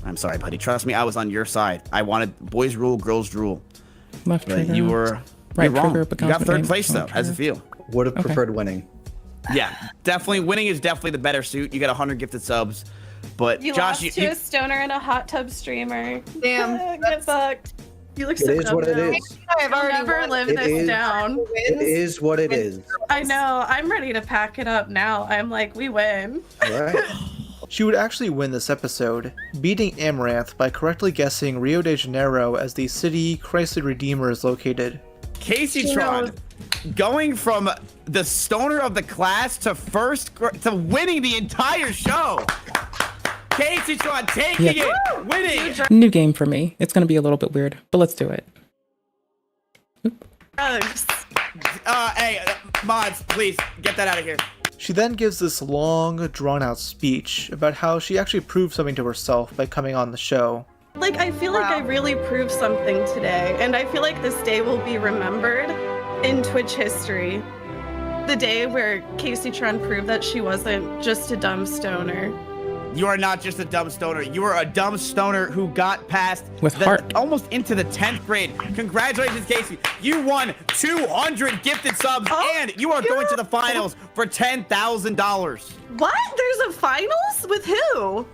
I'm sorry, buddy. Trust me, I was on your side. I wanted boys rule, girls drool. Left but trigger. you were Right wrong. trigger You becomes got 3rd place though. Left How's it trigger. feel? Would have preferred winning. Yeah, definitely. Winning is definitely the better suit. You got 100 gifted subs, but You Josh, lost to a stoner and a hot tub streamer. Damn. Get fucked. You look It so is dumb what it now. is. I've I'll already never won. live It this is- down. It is what it is. I know. I'm ready to pack it up now. I'm like, we win. All right. She would actually win this episode, beating Amaranth by correctly guessing Rio de Janeiro as the city Christ the Redeemer is located. Casey Tron going from the stoner of the class to winning the entire show. Casey Tron taking it, winning. New game for me. It's gonna be a little bit weird, but let's do it. Drugs. Hey, mods, please get that out of here. She then gives this long, drawn-out speech about how she actually proved something to herself by coming on the show. Like, I feel like I really proved something today, and I feel like this day will be remembered in Twitch history. The day where Casey Tron proved that she wasn't just a dumb stoner. You are not just a dumb stoner. You are a dumb stoner who got past almost into the 10th grade. Congratulations, Casey. You won 200 gifted subs, and you are going to the finals for $10,000. What? There's a finals? With who?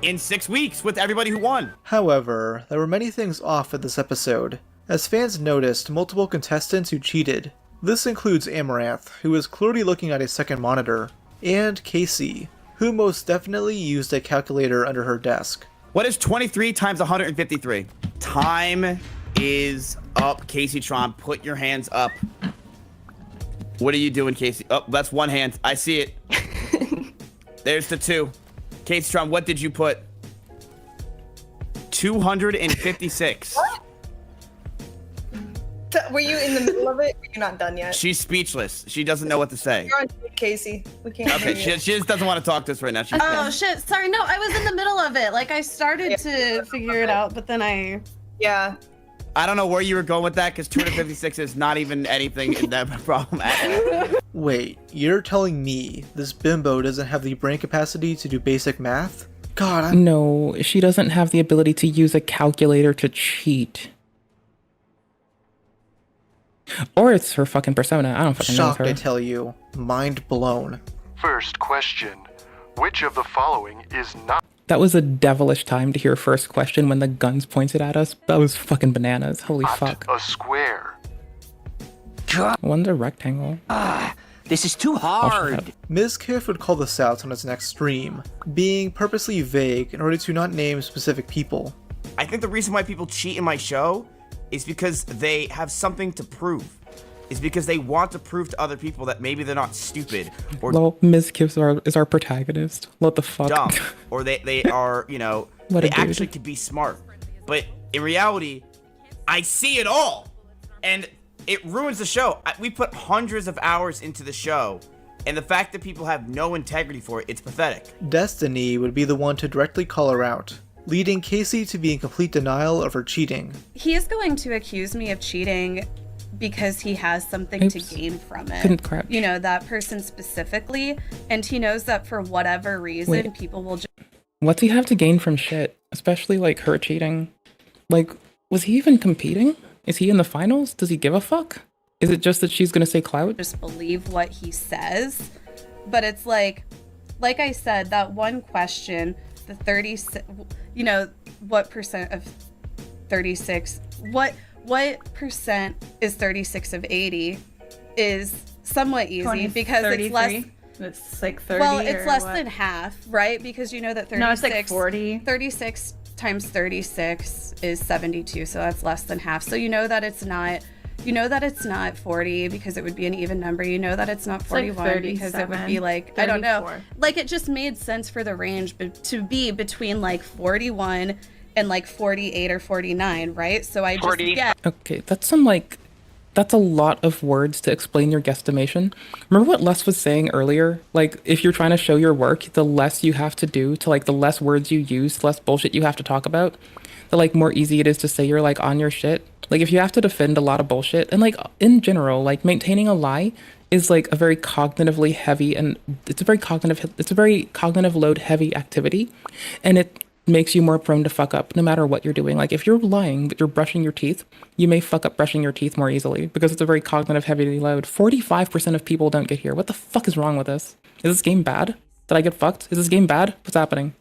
In 6 weeks with everybody who won. However, there were many things off at this episode, as fans noticed multiple contestants who cheated. This includes Amaranth, who was clearly looking at a second monitor, and Casey, who most definitely used a calculator under her desk. What is 23 times 153? Time is up, Casey Tron. Put your hands up. What are you doing, Casey? Oh, that's one hand. I see it. There's the 2. Casey Tron, what did you put? 256. What? Were you in the middle of it? You're not done yet. She's speechless. She doesn't know what to say. You're on mute, Casey. We can't Okay, hear you. she just doesn't want to talk to us right now. Oh shit, sorry, no, I was in the middle of it. Like, I started to figure it out, but then I... Yeah. I don't know where you were going with that, because 256 is not even anything in that problem at all. Wait, you're telling me this bimbo doesn't have the brain capacity to do basic math? God, No, she doesn't have the ability to use a calculator to cheat. Or it's her fucking persona. I don't fucking know. Shocked, I tell you. Mind blown. First question. Which of the following is not... That was a devilish time to hear first question when the guns pointed at us. That was fucking bananas. Holy fuck. a square? One's a rectangle. This is too hard. Ms. Kiff would call this out on his next stream, being purposely vague in order to not name specific people. I think the reason why people cheat in my show is because they have something to prove. It's because they want to prove to other people that maybe they're not stupid or Well, Ms. Kiff is our protagonist. What the fuck? dumb, or they are, you know, What they a dude. actually could be smart. But in reality, I see it all, and it ruins the show. We put hundreds of hours into the show, and the fact that people have no integrity for it, it's pathetic. Destiny would be the one to directly call her out, leading Casey to be in complete denial of her cheating. He is going to accuse me of cheating because he has something to gain from it. Couldn't crouch. You know, that person specifically, and he knows that for whatever reason, Wait. people will just... What's he have to gain from shit? Especially like her cheating. Like, was he even competing? Is he in the finals? Does he give a fuck? Is it just that she's gonna say clout? just believe what he says. But it's like I said, that one question, the 36, you know, what percent of 36, what percent is 36 of 80 is somewhat easy because it's less. It's like 30. Well, it's or less what? than half, right? Because you know that 36. No, it's like 40. 36 times 36 is 72, so that's less than half. So you know that it's not. You know that it's not 40 because it would be an even number. You know that it's not 41 like because it would 37, be like, I don't know. 34. Like, it just made sense for the range to be between like 41 and like 48 or 49, right? So I just get. Okay, that's some like That's a lot of words to explain your guesstimation. Remember what Les was saying earlier? Like, if you're trying to show your work, the less you have to do to, like, the less words you use, the less bullshit you have to talk about, the, like, more easy it is to say you're, like, on your shit. Like, if you have to defend a lot of bullshit, and, like, in general, like, maintaining a lie is, like, a very cognitively heavy, and it's a very cognitive load heavy activity, and it makes you more prone to fuck up no matter what you're doing. Like, if you're lying but you're brushing your teeth, you may fuck up brushing your teeth more easily because it's a very cognitive heavy load. 45% of people don't get here. What the fuck is wrong with this? Is this game bad? Did I get fucked? Is this game bad? What's happening?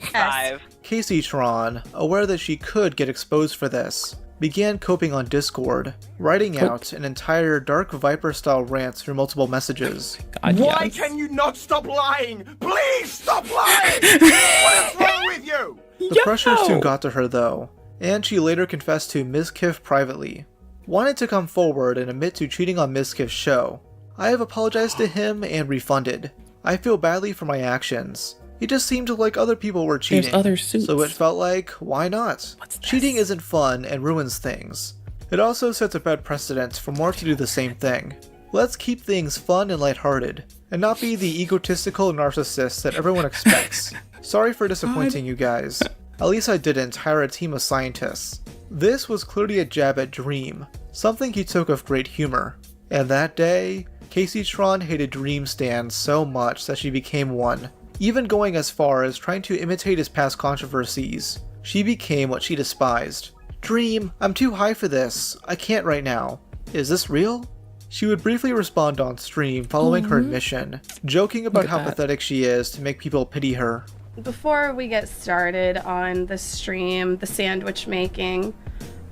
5. Casey Tron, aware that she could get exposed for this, began coping on Discord, writing out an entire Dark Viper-style rant through multiple messages. Why can you not stop lying? Please stop lying! What is wrong with you? The pressure soon got to her though, and she later confessed to Ms. Kiff privately. Wanted to come forward and admit to cheating on Ms. Kiff's show. I have apologized to him and refunded. I feel badly for my actions. It just seemed like other people were cheating, There's other suits. So it felt like, why not? Cheating isn't fun and ruins things. It also sets a bad precedent for more to do the same thing. Let's keep things fun and lighthearted, and not be the egotistical narcissists that everyone expects. Sorry for disappointing you guys. At least I didn't hire a team of scientists. This was clearly a jab at Dream, something he took with great humor. And that day, Casey Tron hated Dream Stan so much that she became one. Even going as far as trying to imitate his past controversies, she became what she despised. Dream, I'm too high for this. I can't right now. Is this real? She would briefly respond on stream following her admission, joking about how pathetic she is to make people pity her. Before we get started on the stream, the sandwich making,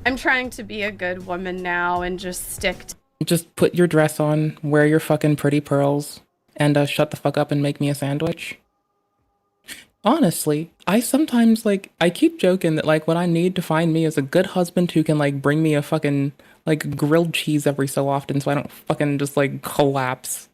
I'm trying to be a good woman now and just stick to... Just put your dress on, wear your fucking pretty pearls, and shut the fuck up and make me a sandwich. Honestly, I sometimes, like, I keep joking that, like, what I need to find me is a good husband who can, like, bring me a fucking, like, grilled cheese every so often so I don't fucking just, like, collapse.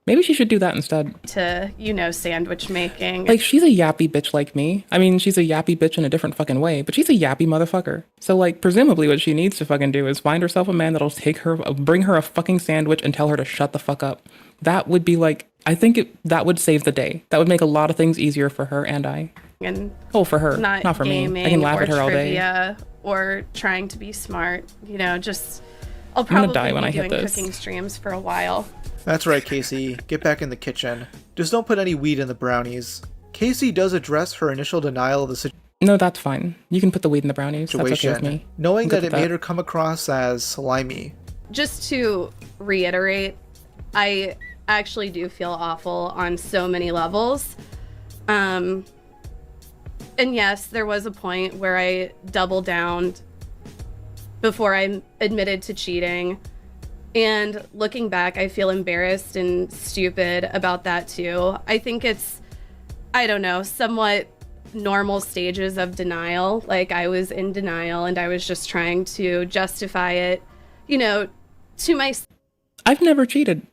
Maybe she should do that instead. To, you know, sandwich making. Like, she's a yappy bitch like me. I mean, she's a yappy bitch in a different fucking way, but she's a yappy motherfucker. So, like, presumably what she needs to fucking do is find herself a man that'll take her, bring her a fucking sandwich and tell her to shut the fuck up. That would be, like, I think that would save the day. That would make a lot of things easier for her and I. And for her, not for me. I can laugh at her all day. Or trying to be smart, you know, just... I'll probably die when be I hit doing this. cooking streams for a while. That's right, Casey. Get back in the kitchen. Just don't put any weed in the brownies. Casey does address her initial denial of the situation. No, that's fine. You can put the weed in the brownies. That's okay with me. Knowing that it made her come across as slimy. Just to reiterate, I actually do feel awful on so many levels. And yes, there was a point where I doubled down before I admitted to cheating. And looking back, I feel embarrassed and stupid about that too. I think it's, I don't know, somewhat normal stages of denial. Like, I was in denial and I was just trying to justify it, you know, to myself. I've never cheated.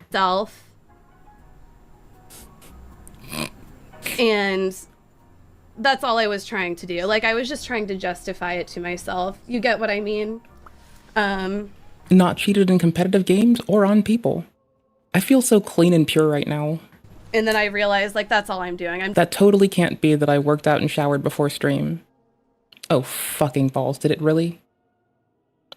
And that's all I was trying to do. Like, I was just trying to justify it to myself. You get what I mean? Not cheated in competitive games or on people. I feel so clean and pure right now. And then I realized, like, that's all I'm doing. That totally can't be that I worked out and showered before stream. Oh, fucking balls. Did it really?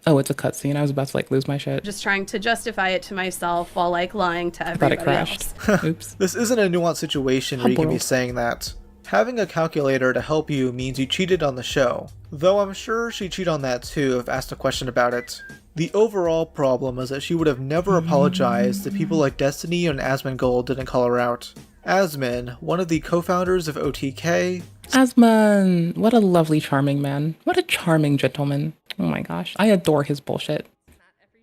Oh, it's a cutscene. I was about to, like, lose my shit. Just trying to justify it to myself while, like, lying to everybody else. Oops. This isn't a nuanced situation where you can be saying that. Having a calculator to help you means you cheated on the show. Though I'm sure she'd cheat on that too if asked a question about it. The overall problem is that she would have never apologized if people like Destiny and Asmongold didn't call her out. Asmon, one of the co-founders of OTK. Asmon, what a lovely, charming man. What a charming gentleman. Oh my gosh, I adore his bullshit.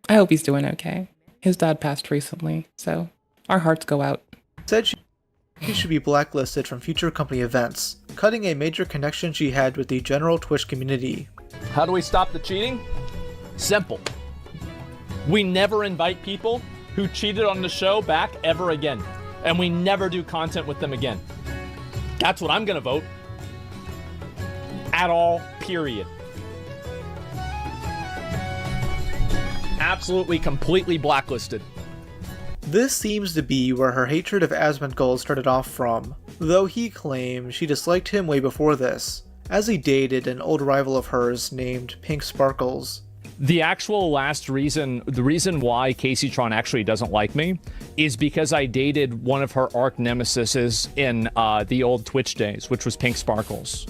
I hope he's doing okay. His dad passed recently, so our hearts go out. Said she should be blacklisted from future company events, cutting a major connection she had with the general Twitch community. How do we stop the cheating? Simple. We never invite people who cheated on the show back ever again. And we never do content with them again. That's what I'm gonna vote. At all, period. absolutely completely blacklisted. This seems to be where her hatred of Asmongold started off from, though he claims she disliked him way before this, as he dated an old rival of hers named Pink Sparkles. The actual last reason, the reason why Casey Tron actually doesn't like me is because I dated one of her arch nemesises in the old Twitch days, which was Pink Sparkles.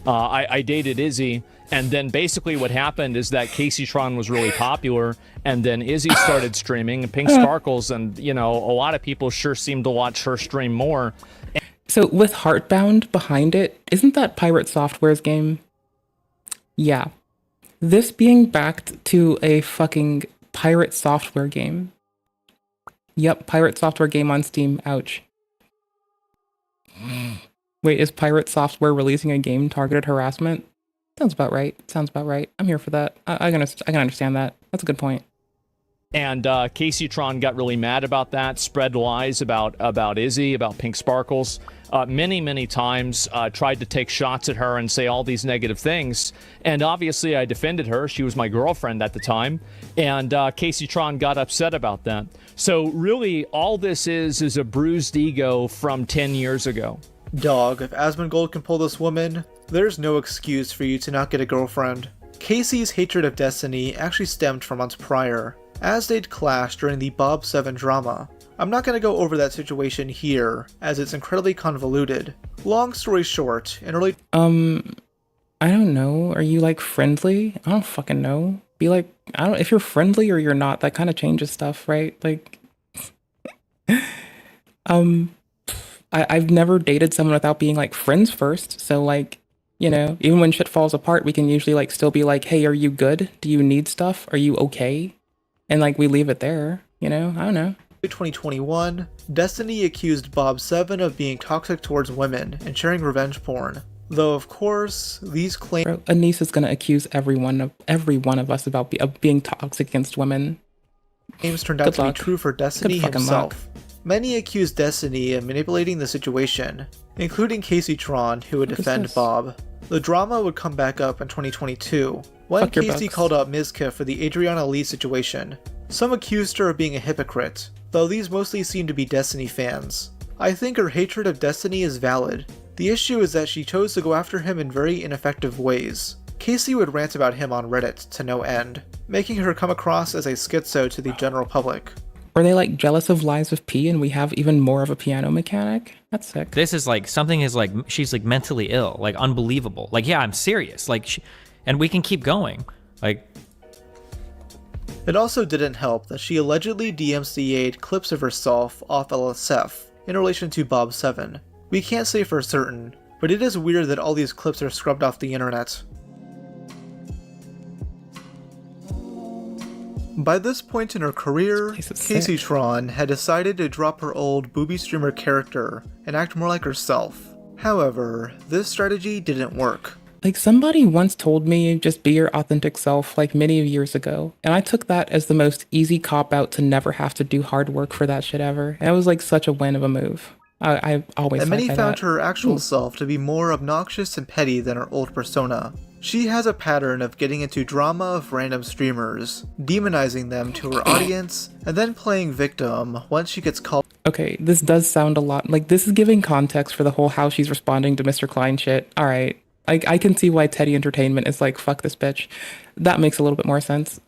I dated Izzy, and then basically what happened is that Casey Tron was really popular, and then Izzy started streaming, and Pink Sparkles, and, you know, a lot of people sure seem to watch her stream more. So with Heartbound behind it, isn't that Pirate Software's game? Yeah. This being backed to a fucking Pirate Software game. Yep, Pirate Software game on Steam. Ouch. Wait, is Pirate Software releasing a game targeted harassment? Sounds about right. Sounds about right. I'm here for that. I can understand that. That's a good point. And Casey Tron got really mad about that, spread lies about Izzy, about Pink Sparkles. Many times tried to take shots at her and say all these negative things. And obviously I defended her. She was my girlfriend at the time. And Casey Tron got upset about that. So really all this is a bruised ego from 10 years ago. Dog, if Asmongold can pull this woman, there's no excuse for you to not get a girlfriend. Casey's hatred of Destiny actually stemmed from months prior, as they'd clashed during the Bob 7 drama. I'm not going to go over that situation here, as it's incredibly convoluted. Long story short, in early— I don't know. Are you, like, friendly? I don't fucking know. Be like, if you're friendly or you're not, that kind of changes stuff, right? Like, I've never dated someone without being, like, friends first, so, like, you know, even when shit falls apart, we can usually, like, still be like, hey, are you good? Do you need stuff? Are you okay? And, like, we leave it there, you know? I don't know. 2021, Destiny accused Bob 7 of being toxic towards women and sharing revenge porn. Though, of course, these claims— Bro, Anisa's gonna accuse every one of us about being toxic against women. Claims turned out to be true for Destiny himself. Many accused Destiny of manipulating the situation, including Casey Tron, who would defend Bob. The drama would come back up in 2022, when Casey called out Mizka for the Adriana Lee situation. Some accused her of being a hypocrite, though these mostly seem to be Destiny fans. I think her hatred of Destiny is valid. The issue is that she chose to go after him in very ineffective ways. Casey would rant about him on Reddit to no end, making her come across as a schizo to the general public. Are they like jealous of Lies of P and we have even more of a piano mechanic? That's sick. This is like, something is like, she's like mentally ill, like unbelievable. Like, yeah, I'm serious. Like, and we can keep going. Like, it also didn't help that she allegedly DMCA'd clips of herself off LSF in relation to Bob 7. We can't say for certain, but it is weird that all these clips are scrubbed off the internet. By this point in her career, Casey Tron had decided to drop her old booby streamer character and act more like herself. However, this strategy didn't work. Like, somebody once told me, just be your authentic self, like many years ago. And I took that as the most easy cop-out to never have to do hard work for that shit ever. And it was like such a win of a move. I always— And many found her actual self to be more obnoxious and petty than her old persona. She has a pattern of getting into drama of random streamers, demonizing them to her audience, and then playing victim once she gets called— Okay, this does sound a lot like— this is giving context for the whole how she's responding to Mr. Klein shit. Alright. I can see why Teddy Entertainment is like, fuck this bitch. That makes a little bit more sense.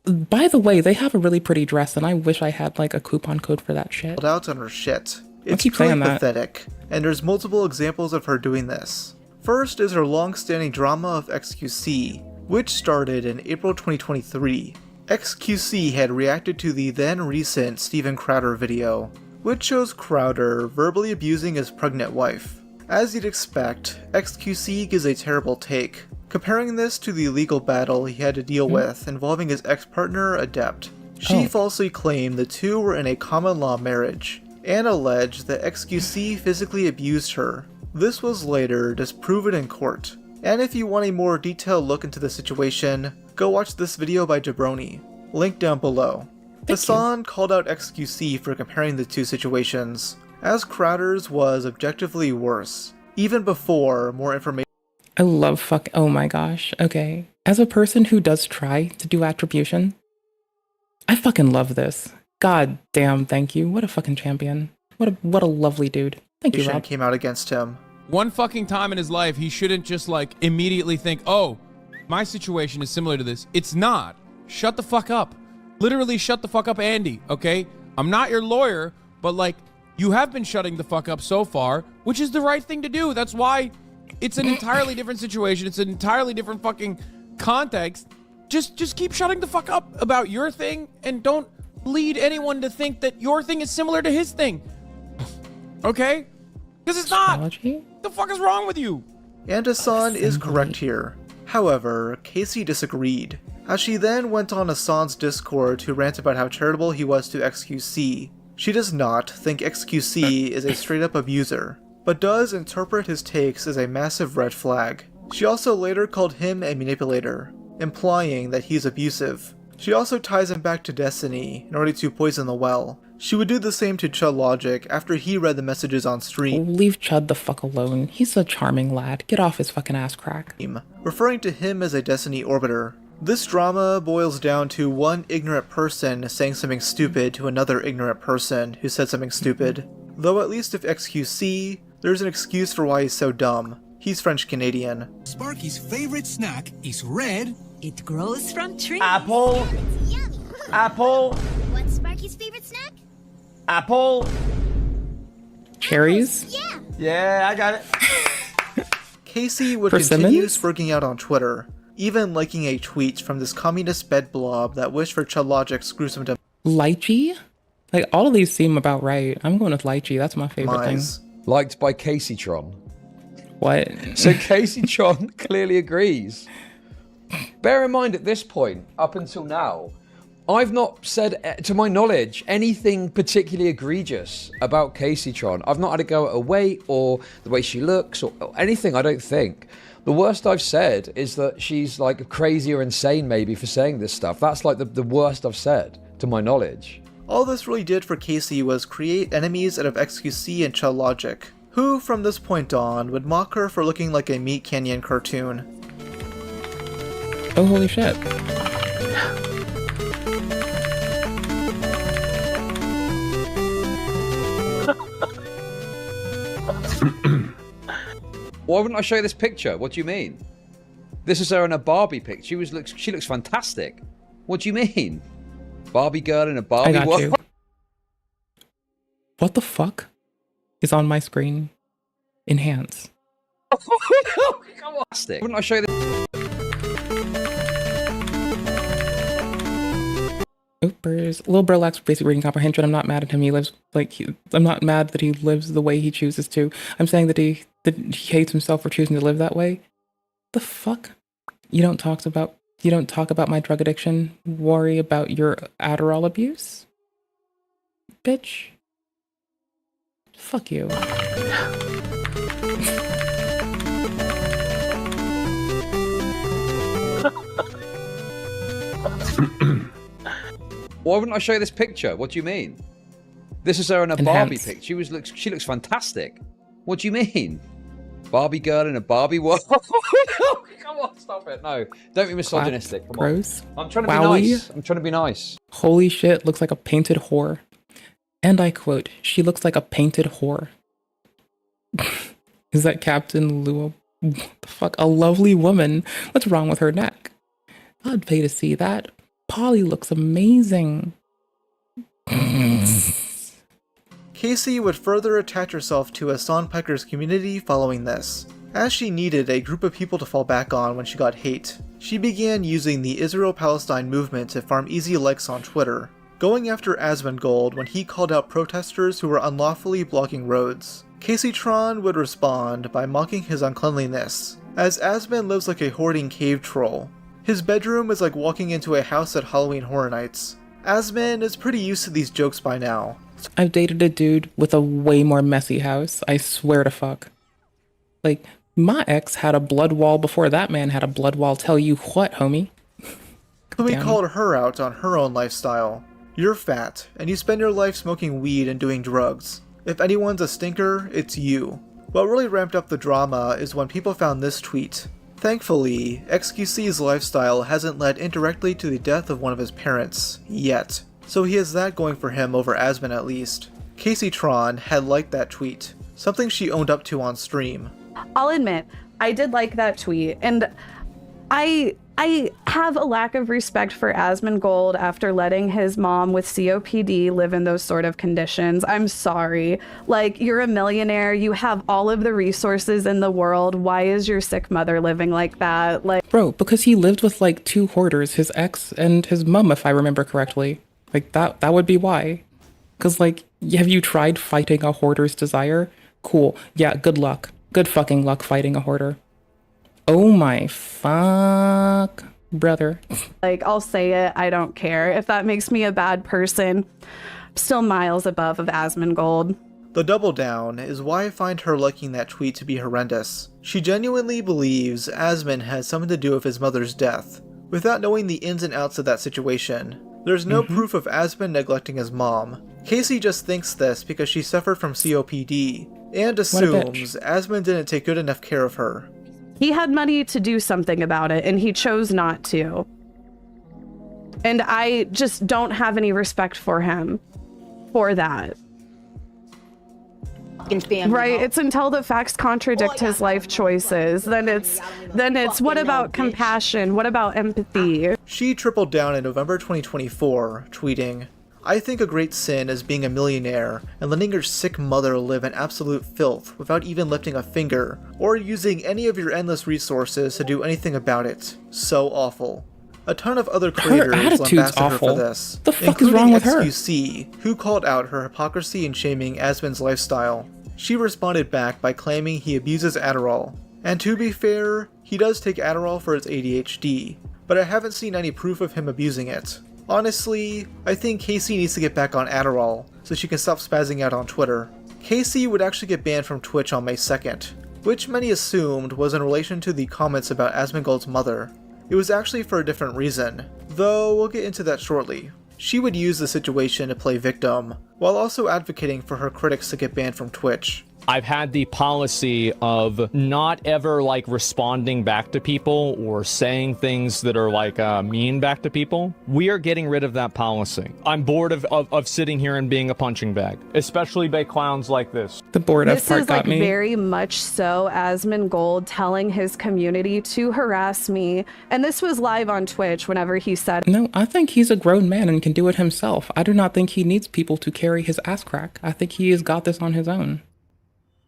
By the way, they have a really pretty dress, and I wish I had like a coupon code for that shit. Out on her shit. It's truly pathetic, and there's multiple examples of her doing this. First is her long-standing drama of XQC, which started in April 2023. XQC had reacted to the then-recent Steven Crowder video, which shows Crowder verbally abusing his pregnant wife. As you'd expect, XQC gives a terrible take, comparing this to the legal battle he had to deal with involving his ex-partner, Adept. She falsely claimed the two were in a common-law marriage, and alleged that XQC physically abused her. This was later disproven in court. And if you want a more detailed look into the situation, go watch this video by Jabroni, link down below. Hassan called out XQC for comparing the two situations, as Crowder's was objectively worse, even before more information— I love oh my gosh, okay. As a person who does try to do attribution, I fucking love this. God damn, thank you. What a fucking champion. What a lovely dude. Thank you, Rob. Came out against him. One fucking time in his life, he shouldn't just like immediately think, oh, my situation is similar to this. It's not. Shut the fuck up. Literally shut the fuck up, Andy, okay? I'm not your lawyer, but like, you have been shutting the fuck up so far, which is the right thing to do. That's why it's an entirely different situation. It's an entirely different fucking context. Just keep shutting the fuck up about your thing and don't lead anyone to think that your thing is similar to his thing. Okay? Because it's not. What the fuck is wrong with you? Anisa is correct here. However, Casey disagreed, as she then went on Asan's Discord to rant about how charitable he was to XQC. She does not think XQC is a straight-up abuser, but does interpret his takes as a massive red flag. She also later called him a manipulator, implying that he's abusive. She also ties him back to Destiny in order to poison the well. She would do the same to Chud Logic after he read the messages on stream. Leave Chud the fuck alone. He's a charming lad. Get off his fucking ass crack. Referring to him as a Destiny orbiter. This drama boils down to one ignorant person saying something stupid to another ignorant person who said something stupid. Though at least if XQC, there's an excuse for why he's so dumb. He's French-Canadian. Sparky's favorite snack is red. It grows from trees. Apple. Apple. What's Sparky's favorite snack? Apple. Cherries? Yeah. Yeah, I got it. Casey would Persimmons? continue smirking out on Twitter, even liking a tweet from this communist bed blob that wished for Chud Logic's gruesome death. Lychee? Like, all of these seem about right. I'm going with lychee. That's my favorite thing. Liked by Casey Tron. What? So Casey Tron clearly agrees. Bear in mind, at this point, up until now, I've not said, to my knowledge, anything particularly egregious about Casey Tron. I've not had a go at her weight or the way she looks or anything, I don't think. The worst I've said is that she's like crazy or insane maybe for saying this stuff. That's like the worst I've said, to my knowledge. All this really did for Casey was create enemies out of XQC and Chud Logic, who from this point on would mock her for looking like a Meat Canyon cartoon. Oh, holy shit. Why wouldn't I show you this picture? What do you mean? This is her in a Barbie picture. She looks fantastic. What do you mean? Barbie girl in a Barbie I got you. What the fuck is on my screen? Enhance. Come on. Wouldn't I show you this? Oopers. Lil Bro lacks basic reading comprehension. I'm not mad at him. He lives like I'm not mad that he lives the way he chooses to. I'm saying that he hates himself for choosing to live that way. The fuck? You don't talk about my drug addiction. Worry about your Adderall abuse? Bitch. Fuck you. Why wouldn't I show you this picture? What do you mean? This is her in a Barbie picture. She looks fantastic. What do you mean? Barbie girl in a Barbie world? Come on, stop it. No, don't be misogynistic. Come Gross. on. I'm trying to be nice. I'm trying to be nice. Holy shit, looks like a painted whore. And I quote, she looks like a painted whore. Is that Captain Lua? What the fuck? A lovely woman. What's wrong with her neck? I'd pay to see that. Polly looks amazing. Casey would further attach herself to Asan Pecker's community following this. As she needed a group of people to fall back on when she got hate, she began using the Israel-Palestine movement to farm easy likes on Twitter, going after Asmongold when he called out protesters who were unlawfully blocking roads. Casey Tron would respond by mocking his uncleanliness, as Asmon lives like a hoarding cave troll. His bedroom is like walking into a house at Halloween Horror Nights. Asmon is pretty used to these jokes by now. I've dated a dude with a way more messy house. I swear to fuck. Like, my ex had a blood wall before that man had a blood wall. Tell you what, homie. So he called her out on her own lifestyle. You're fat, and you spend your life smoking weed and doing drugs. If anyone's a stinker, it's you. What really ramped up the drama is when people found this tweet. Thankfully, XQC's lifestyle hasn't led indirectly to the death of one of his parents, yet. So he has that going for him over Asmon at least. Casey Tron had liked that tweet, something she owned up to on stream. I'll admit, I did like that tweet, and I have a lack of respect for Asmongold after letting his mom with COPD live in those sort of conditions. I'm sorry. Like, you're a millionaire, you have all of the resources in the world. Why is your sick mother living like that? Like, bro, because he lived with like 2 hoarders, his ex and his mom, if I remember correctly. Like that would be why. Because like, have you tried fighting a hoarder's desire? Cool. Yeah, good luck. Good fucking luck fighting a hoarder. Oh my fuck, brother. Like, I'll say it, I don't care. If that makes me a bad person, I'm still miles above of Asmongold. The double down is why I find her liking that tweet to be horrendous. She genuinely believes Asmon has something to do with his mother's death, without knowing the ins and outs of that situation. There's no proof of Asmon neglecting his mom. Casey just thinks this because she suffered from COPD, and assumes Asmon didn't take good enough care of her. He had money to do something about it, and he chose not to. And I just don't have any respect for him for that. Right, it's until the facts contradict his life choices. Then it's what about compassion? What about empathy? She tripled down in November 2024, tweeting, "I think a great sin is being a millionaire and letting your sick mother live in absolute filth without even lifting a finger or using any of your endless resources to do anything about it. So awful." A ton of other creators lambasted her for this, the fuck is wrong with her? XQC, who called out her hypocrisy in shaming Asmon's lifestyle. She responded back by claiming he abuses Adderall. And to be fair, he does take Adderall for his ADHD, but I haven't seen any proof of him abusing it. Honestly, I think Casey needs to get back on Adderall so she can stop spazzing out on Twitter. Casey would actually get banned from Twitch on May 2nd, which many assumed was in relation to the comments about Asmongold's mother. It was actually for a different reason, though we'll get into that shortly. She would use the situation to play victim, while also advocating for her critics to get banned from Twitch. I've had the policy of not ever like responding back to people or saying things that are like mean back to people. We are getting rid of that policy. I'm bored of sitting here and being a punching bag, especially by clowns like this. The bored up part got me. This is like very much so Asmongold telling his community to harass me. And this was live on Twitch whenever he said, "No, I think he's a grown man and can do it himself. I do not think he needs people to carry his ass crack. I think he has got this on his own.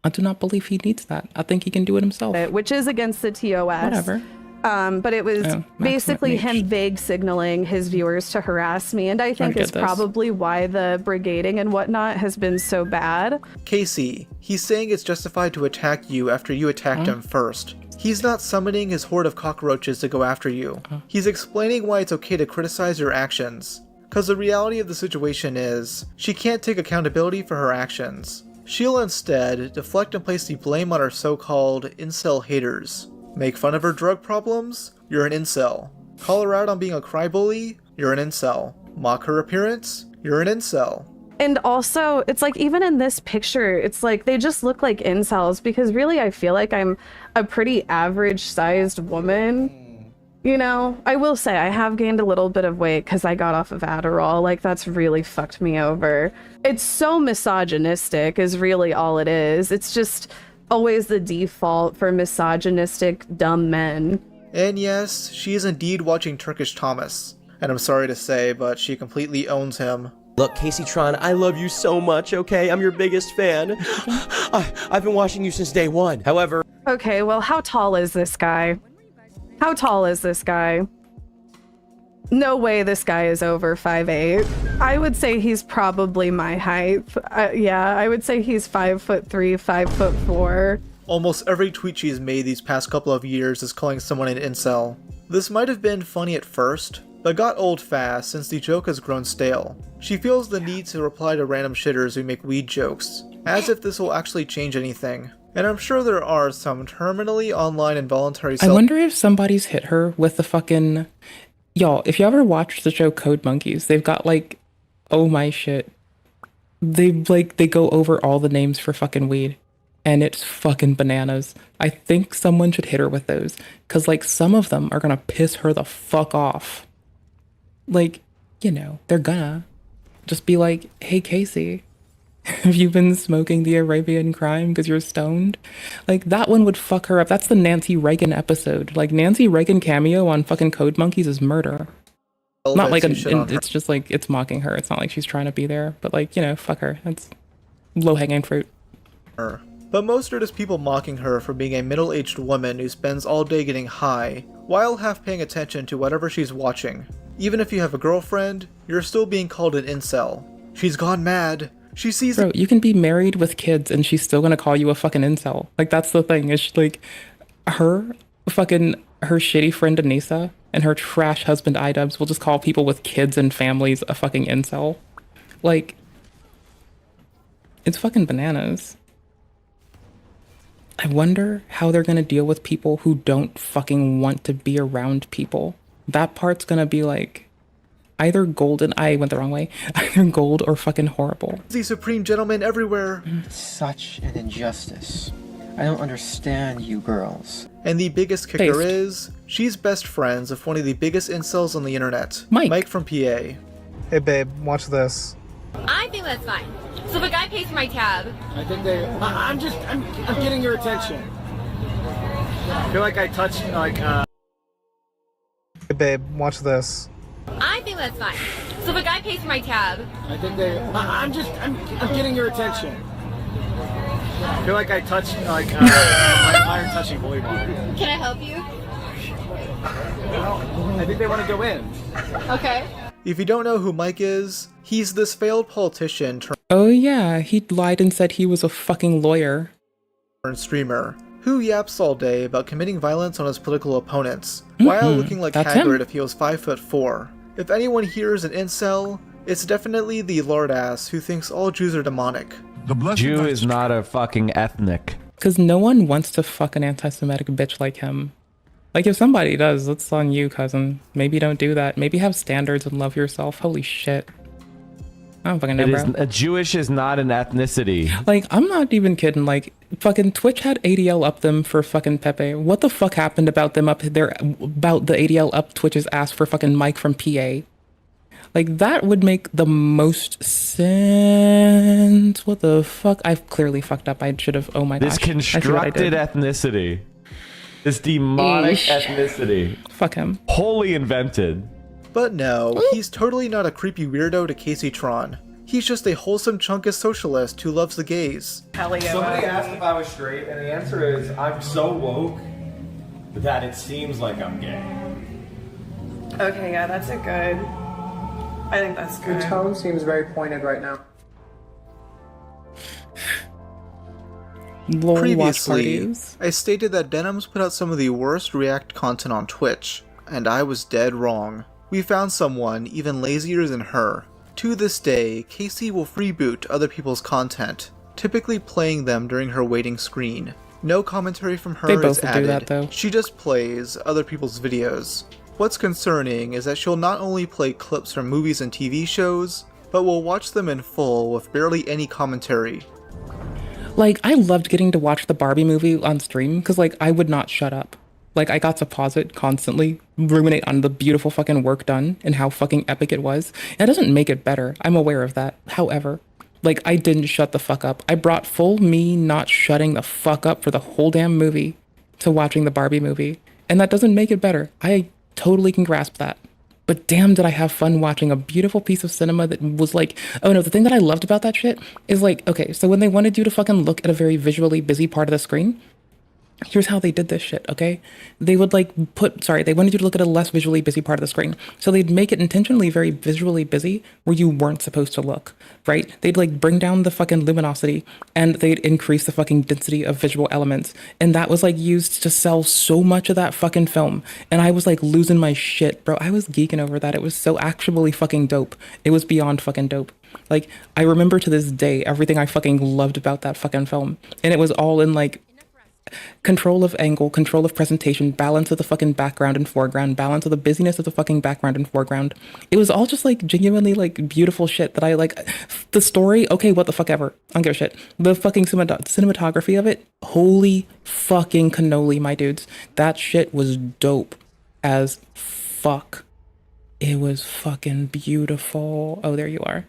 I do not believe he needs that. I think he can do it himself." Which is against the TOS. Whatever. But it was basically him vague signaling his viewers to harass me. And I think it's probably why the brigading and whatnot has been so bad. Casey, he's saying it's justified to attack you after you attacked him first. He's not summoning his horde of cockroaches to go after you. He's explaining why it's okay to criticize your actions. Because the reality of the situation is, she can't take accountability for her actions. She'll instead deflect and place the blame on her so-called incel haters. Make fun of her drug problems? You're an incel. Call her out on being a crybaby? You're an incel. Mock her appearance? You're an incel. And also, it's like, even in this picture, it's like they just look like incels, because really I feel like I'm a pretty average-sized woman. You know, I will say I have gained a little bit of weight because I got off of Adderall. Like, that's really fucked me over. It's so misogynistic is really all it is. It's just always the default for misogynistic, dumb men. And yes, she is indeed watching Turkish Thomas. And I'm sorry to say, but she completely owns him. Look, Casey Tron, I love you so much, okay? I'm your biggest fan. I've been watching you since day one. However... Okay, well, how tall is this guy? How tall is this guy? No way this guy is over 5'8". I would say he's probably my height. Yeah, I would say he's 5'3", 5'4". Almost every tweet she's made these past couple of years is calling someone an incel. This might have been funny at first, but got old fast since the joke has grown stale. She feels the need to reply to random shitters who make weed jokes, as if this will actually change anything. And I'm sure there are some terminally online involuntary I wonder if somebody's hit her with the fucking... Y'all, if you ever watched the show Code Monkeys, they've got like... Oh my shit. They go over all the names for fucking weed. and it's fucking bananas. I think someone should hit her with those, because like some of them are gonna piss her the fuck off. Like, you know, they're gonna just be like, hey Casey, have you been smoking the Arabian Crime because you're stoned? Like, that one would fuck her up. That's the Nancy Reagan episode. Like, Nancy Reagan cameo on fucking Code Monkeys is murder. Not like, it's just like, it's mocking her. It's not like she's trying to be there, but like, you know, fuck her. That's low-hanging fruit. But most are just people mocking her for being a middle-aged woman who spends all day getting high, while half paying attention to whatever she's watching. Even if you have a girlfriend, you're still being called an incel. She's gone mad. She sees— Bro, you can be married with kids and she's still gonna call you a fucking incel. Like, that's the thing. It's like, her shitty friend Anisa and her trash husband idubbbz will just call people with kids and families a fucking incel. Like, it's fucking bananas. I wonder how they're gonna deal with people who don't fucking want to be around people. That part's gonna be like, either golden— I went the wrong way. Either gold or fucking horrible. The supreme gentleman everywhere. Such an injustice. I don't understand you girls. And the biggest kicker is, she's best friends with one of the biggest incels on the internet. Mike from PA. Hey babe, watch this. I think that's fine. So if a guy pays for my tab, I think I'm getting your attention. I feel like I touched Hey babe, watch this. I think that's fine. So if a guy pays for my tab, I think I'm getting your attention. I feel like I touched my iron touching volleyball. can I help you? Well, I think they want to go in. Okay. If you don't know who Mike is, he's this failed politician Oh yeah, he lied and said he was a fucking lawyer. turned streamer, who yaps all day about committing violence on his political opponents, while looking like Hagrid if he was 5'4". If anyone here is an incel, it's definitely the lord ass who thinks all Jews are demonic. Jew is not a fucking ethnic. Because no one wants to fuck an anti-Semitic bitch like him. Like, if somebody does, it's on you, cousin. Maybe don't do that. Maybe have standards and love yourself. Holy shit. I don't fucking know, bro. Jewish is not an ethnicity. Like, I'm not even kidding. Like, fucking Twitch had ADL up them for fucking Pepe. What the fuck happened about them up there, about the ADL up Twitch's ass for fucking Mike from PA? Like, that would make the most sense. What the fuck? I've clearly fucked up. I should have, oh my gosh. This constructed ethnicity. This demonic ethnicity. Fuck him. Wholly invented. But no, he's totally not a creepy weirdo to Casey Tron. He's just a wholesome chunkist socialist who loves the gays. Somebody asked if I was straight, and the answer is, I'm so woke that it seems like I'm gay. Okay, yeah, that's a good. I think that's good. Your tone seems very pointed right now. Previously, I stated that Denims put out some of the worst React content on Twitch, and I was dead wrong. We found someone even lazier than her. To this day, Casey will freeboot other people's content, typically playing them during her waiting screen. No commentary from her is added. Do that, though. She just plays other people's videos. What's concerning is that she'll not only play clips from movies and TV shows, but will watch them in full with barely any commentary. Like, I loved getting to watch the Barbie movie on stream, because, like, I would not shut up. Like, I got to pause it constantly, ruminate on the beautiful fucking work done, and how fucking epic it was. And it doesn't make it better. I'm aware of that. However, like, I didn't shut the fuck up. I brought full me not shutting the fuck up for the whole damn movie to watching the Barbie movie. And that doesn't make it better. I totally can grasp that. But damn, did I have fun watching a beautiful piece of cinema that was like, oh no, the thing that I loved about that shit is like, okay, so when they wanted you to fucking look at a very visually busy part of the screen, here's how they did this shit, okay? They would like they wanted you to look at a less visually busy part of the screen. So they'd make it intentionally very visually busy where you weren't supposed to look, right? They'd like bring down the fucking luminosity and they'd increase the fucking density of visual elements. And that was like used to sell so much of that fucking film. And I was like losing my shit, bro. I was geeking over that. It was so actually fucking dope. It was beyond fucking dope. Like, I remember to this day everything I fucking loved about that fucking film. And it was all in like control of angle, control of presentation, balance of the fucking background and foreground, balance of the busyness of the fucking background and foreground. It was all just like genuinely like beautiful shit that I like. The story, okay, what the fuck ever. I don't give a shit. The fucking cinematography of it, holy fucking cannoli, my dudes. That shit was dope as fuck. It was fucking beautiful. Oh, there you are.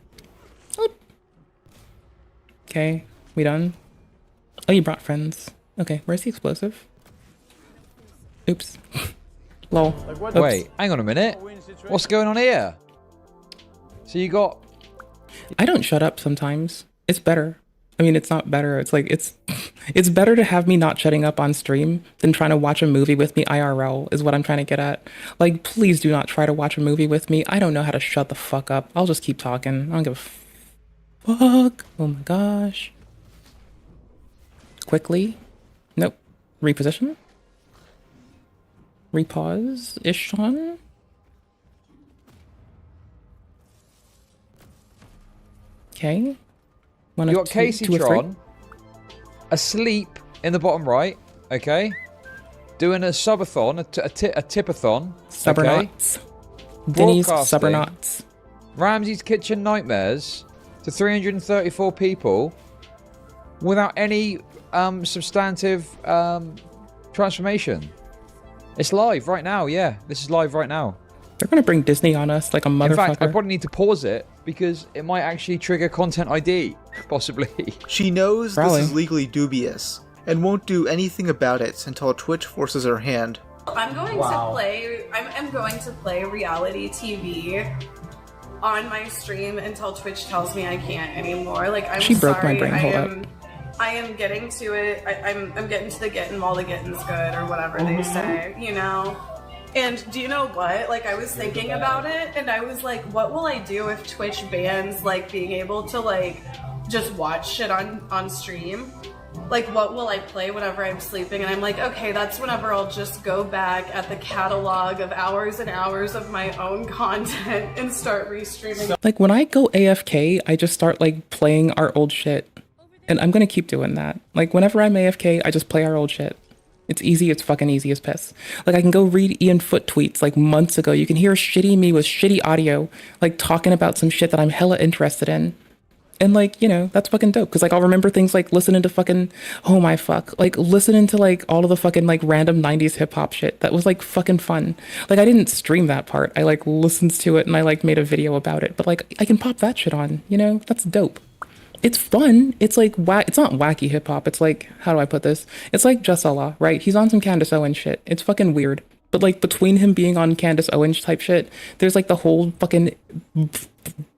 Okay, we done? Oh, you brought friends. Okay, where's the explosive? Oops. Lol. Oops. Wait, hang on a minute. What's going on here? So you got... I don't shut up sometimes. It's better. I mean, it's not better. It's like, it's better to have me not shutting up on stream than trying to watch a movie with me IRL is what I'm trying to get at. Like, please do not try to watch a movie with me. I don't know how to shut the fuck up. I'll just keep talking. I don't give a fuck. Oh my gosh. Quickly. Nope. Reposition. Repause. Ishon. Okay. You got Casey Tron asleep in the bottom right, okay? Doing a subathon, a tipathon. Subbernauts. Denny's Subbernauts. Ramsey's Kitchen Nightmares to 334 people without any substantive transformation. It's live right now, yeah. This is live right now. They're gonna bring Disney on us like a motherfucker. In fact, I probably need to pause it because it might actually trigger content ID, possibly. She knows this is legally dubious and won't do anything about it until Twitch forces her hand. I'm going to play. I'm going to play reality TV on my stream until Twitch tells me I can't anymore. Like I'm she broke sorry. my brain. Hold up. I am getting to it. I'm getting to the getting while the getting's good, or whatever they say, you know? And do you know what? Like, I was thinking about it, and I was like, what will I do if Twitch bans, like, being able to, like, just watch shit on stream? Like, what will I play whenever I'm sleeping? And I'm like, okay, that's whenever I'll just go back at the catalog of hours and hours of my own content and start restreaming. Like, when I go AFK, I just start, like, playing our old shit. And I'm gonna keep doing that. Like, whenever I'm AFK, I just play our old shit. It's easy, it's fucking easy as piss. Like, I can go read Ian Foot tweets, like, months ago. You can hear shitty me with shitty audio, like, talking about some shit that I'm hella interested in. And, like, you know, that's fucking dope. Because, like, I'll remember things like listening to fucking, oh my fuck. Like, listening to, like, all of the fucking, like, random 90s hip-hop shit. That was, like, fucking fun. Like, I didn't stream that part. I, like, listened to it and I, like, made a video about it. But, like, I can pop that shit on, you know? That's dope. It's fun. It's like, it's not wacky hip hop. It's like, how do I put this? It's like Just Allah, right? He's on some Candace Owens shit. It's fucking weird. But like between him being on Candace Owens type shit, there's like the whole fucking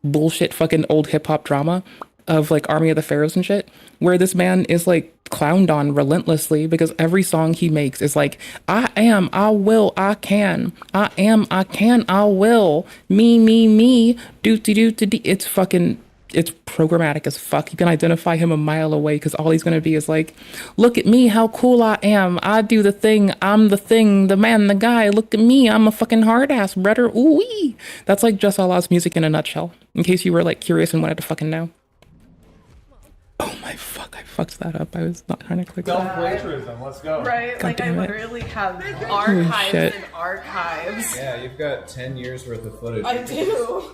bullshit fucking old hip hop drama of like Army of the Pharaohs and shit, where this man is like clowned on relentlessly because every song he makes is like, I am, I will, I can, I am, I can, I will, me, do. It's fucking, it's programmatic as fuck. You can identify him a mile away because all he's gonna be is like, look at me, how cool I am. I do the thing, I'm the thing, the man, the guy. Look at me, I'm a fucking hard ass, brother. Ooh-wee. That's like Just Allah's music in a nutshell. In case you were like curious and wanted to fucking know. Oh my fuck, I fucked that up. I was not trying to click that. Self-plagiarism, let's go. Right, God like I damn it. literally have archives shit. and archives. Yeah, you've got 10 years worth of footage. I do.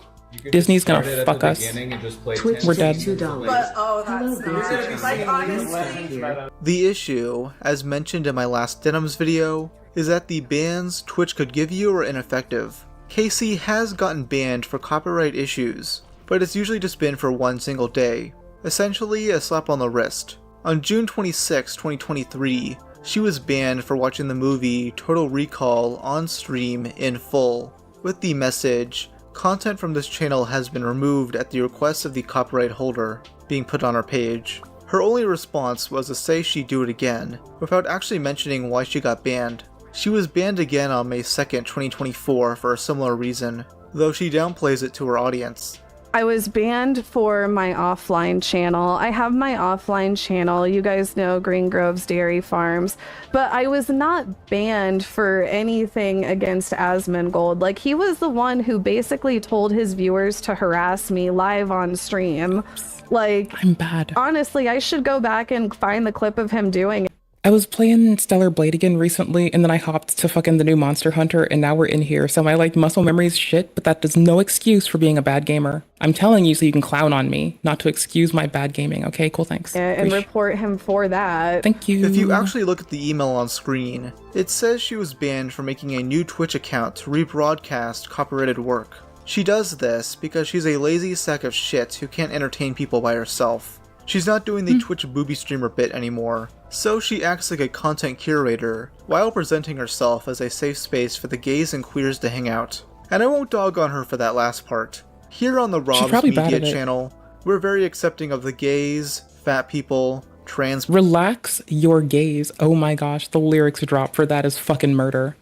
Disney's gonna fuck us. We're dead. But oh, that's not. Like honestly. The issue, as mentioned in my last Denims video, is that the bans Twitch could give you are ineffective. Casey has gotten banned for copyright issues, but it's usually just been for one single day. Essentially, a slap on the wrist. On June 26, 2023, she was banned for watching the movie Total Recall on stream in full, with the message, "Content from this channel has been removed at the request of the copyright holder," being put on her page. Her only response was to say she'd do it again, without actually mentioning why she got banned. She was banned again on May 2nd, 2024 for a similar reason, though she downplays it to her audience. I was banned for my offline channel. I have my offline channel, you guys know Green Grove's Dairy Farms, but I was not banned for anything against Asmongold. Like, he was the one who basically told his viewers to harass me live on stream. Like, I'm bad. Honestly, I should go back and find the clip of him doing it. I was playing Stellar Blade again recently, and then I hopped to fucking the new Monster Hunter, and now we're in here. So my like muscle memory is shit, but that is no excuse for being a bad gamer. I'm telling you so you can clown on me, not to excuse my bad gaming. Okay, cool, thanks. Yeah, and report him for that. Thank you. If you actually look at the email on screen, it says she was banned from making a new Twitch account to rebroadcast copyrighted work. She does this because she's a lazy sack of shit who can't entertain people by herself. She's not doing the Twitch booby streamer bit anymore, so she acts like a content curator, while presenting herself as a safe space for the gays and queers to hang out. And I won't dog on her for that last part. Here on the Rob's Media channel, we're very accepting of the gays, fat people, trans... Relax your gaze. Oh my gosh, the lyrics drop for that is fucking murder.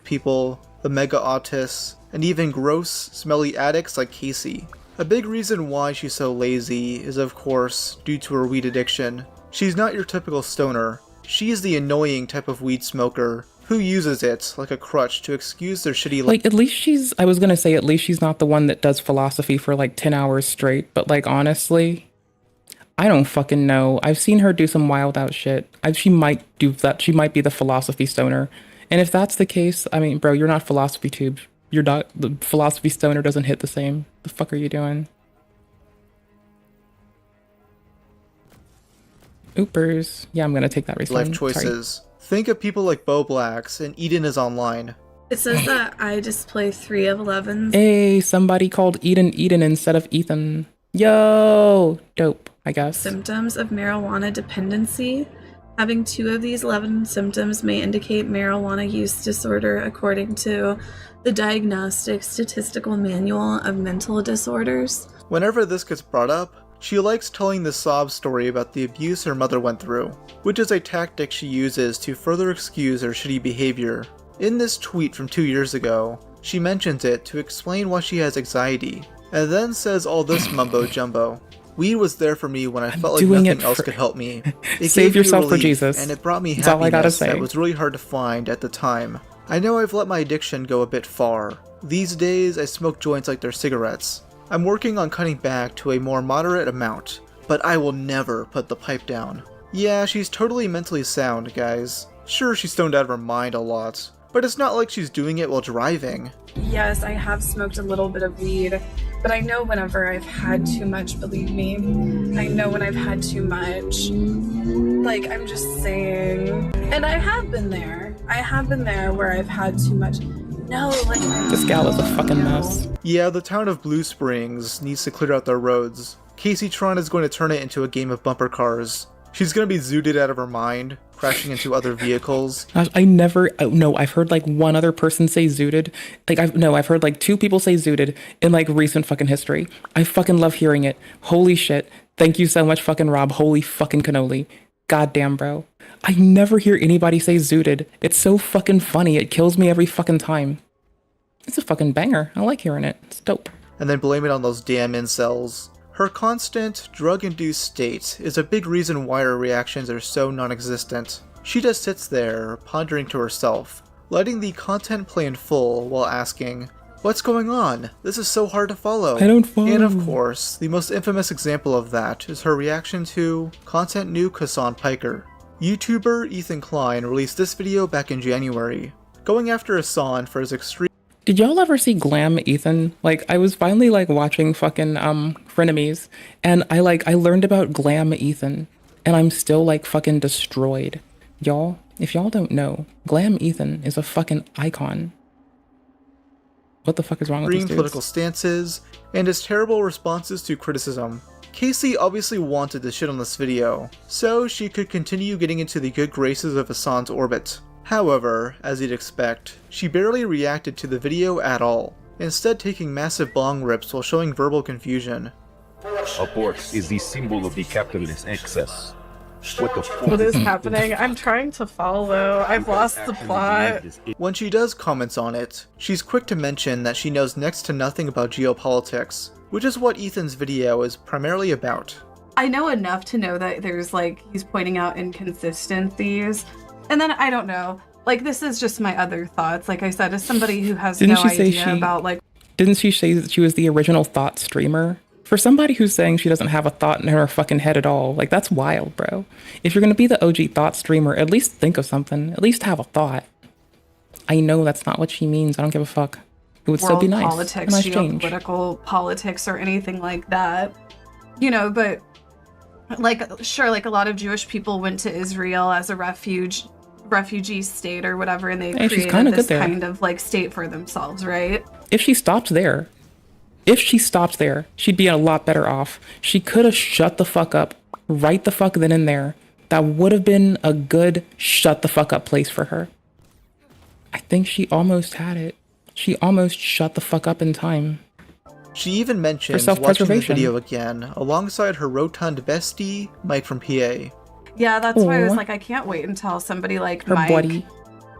People, the mega autists, and even gross, smelly addicts like Casey. A big reason why she's so lazy is, of course, due to her weed addiction. She's not your typical stoner. She's the annoying type of weed smoker who uses it like a crutch to excuse their shitty life. Like, at least she's, I was gonna say, at least she's not the one that does philosophy for like 10 hours straight, but like, honestly, I don't fucking know. I've seen her do some wild out shit. She might do that. She might be the philosophy stoner. And if that's the case, I mean, bro, you're not philosophy tube. The philosophy stoner doesn't hit the same. The fuck are you doing? Oopers. Yeah, I'm gonna take that respawn. Life choices. Sorry. Think of people like Bo Blacks and Eden is online. It says that I display 3 of 11s. Hey, somebody called Eden instead of Ethan. Yo, dope, I guess. Symptoms of marijuana dependency. Having 2 of these 11 symptoms may indicate marijuana use disorder according to the Diagnostic Statistical Manual of Mental Disorders. Whenever this gets brought up, she likes telling the sob story about the abuse her mother went through, which is a tactic she uses to further excuse her shitty behavior. In this tweet from 2 years ago, she mentions it to explain why she has anxiety, and then says all this mumbo jumbo. Weed was there for me when I felt like nothing else could help me. It Save gave yourself me for relief, Jesus. and it brought me That's all I gotta happiness say. that was really hard to find at the time. I know I've let my addiction go a bit far. These days, I smoke joints like they're cigarettes. I'm working on cutting back to a more moderate amount, but I will never put the pipe down. Yeah, she's totally mentally sound, guys. Sure, she's stoned out of her mind a lot, but it's not like she's doing it while driving. Yes, I have smoked a little bit of weed, but I know whenever I've had too much, believe me. I know when I've had too much. Like, I'm just saying. And I have been there. I have been there where I've had too much. No, like... This gal is a fucking mess. Yeah, the town of Blue Springs needs to clear out their roads. Casey Tron is going to turn it into a game of bumper cars. She's going to be zooted out of her mind, crashing into other vehicles. I never, no, I've heard like one other person say zooted. Like, I've heard like 2 people say zooted in like recent fucking history. I fucking love hearing it. Holy shit. Thank you so much, fucking Rob. Holy fucking cannoli. Goddamn, bro. I never hear anybody say zooted. It's so fucking funny. It kills me every fucking time. It's a fucking banger. I like hearing it. It's dope. And then blame it on those damn incels. Her constant, drug-induced state is a big reason why her reactions are so non-existent. She just sits there, pondering to herself, letting the content play in full while asking, "What's going on? This is so hard to follow." I don't follow. And of course, the most infamous example of that is her reaction to content nuke Hassan Piker. YouTuber Ethan Klein released this video back in January, going after Hassan for his extreme... Did y'all ever see Glam Ethan? Like, I was finally like watching fucking Frenemies, and I learned about Glam Ethan, and I'm still like fucking destroyed. Y'all, if y'all don't know, Glam Ethan is a fucking icon. What the fuck is wrong with these dudes? Political stances, and his terrible responses to criticism. Casey obviously wanted to shit on this video, so she could continue getting into the good graces of Hassan's orbit. However, as you'd expect, she barely reacted to the video at all, instead taking massive bong rips while showing verbal confusion. Abort is the symbol of the capitalist excess. What the fuck? What is happening? I'm trying to follow. I've lost the plot. When she does comments on it, she's quick to mention that she knows next to nothing about geopolitics, which is what Ethan's video is primarily about. I know enough to know that there's he's pointing out inconsistencies. And then I don't know, this is just my other thoughts. Like I said, as somebody who has no idea about Didn't she say that she was the original thought streamer? For somebody who's saying she doesn't have a thought in her fucking head at all, like, that's wild, bro. If you're gonna be the OG thought streamer, at least think of something. At least have a thought. I know that's not what she means. I don't give a fuck. It would still be nice. Politics, A nice change. geopolitical politics, or anything like that. You know, but like, sure, like a lot of Jewish people went to Israel as a refugee state or whatever, and they Hey, she's created kinda this good there. kind of like state for themselves, right? If she stopped there, she'd be a lot better off. She could have shut the fuck up right the fuck then and there. That would have been a good shut the fuck up place for her. I think she almost had it. She almost shut the fuck up in time. She even For mentions watching the self-preservation. video again, alongside her rotund bestie, Mike from PA. Yeah, that's why I was Aw. like, I can't wait until somebody like Her Mike buddy.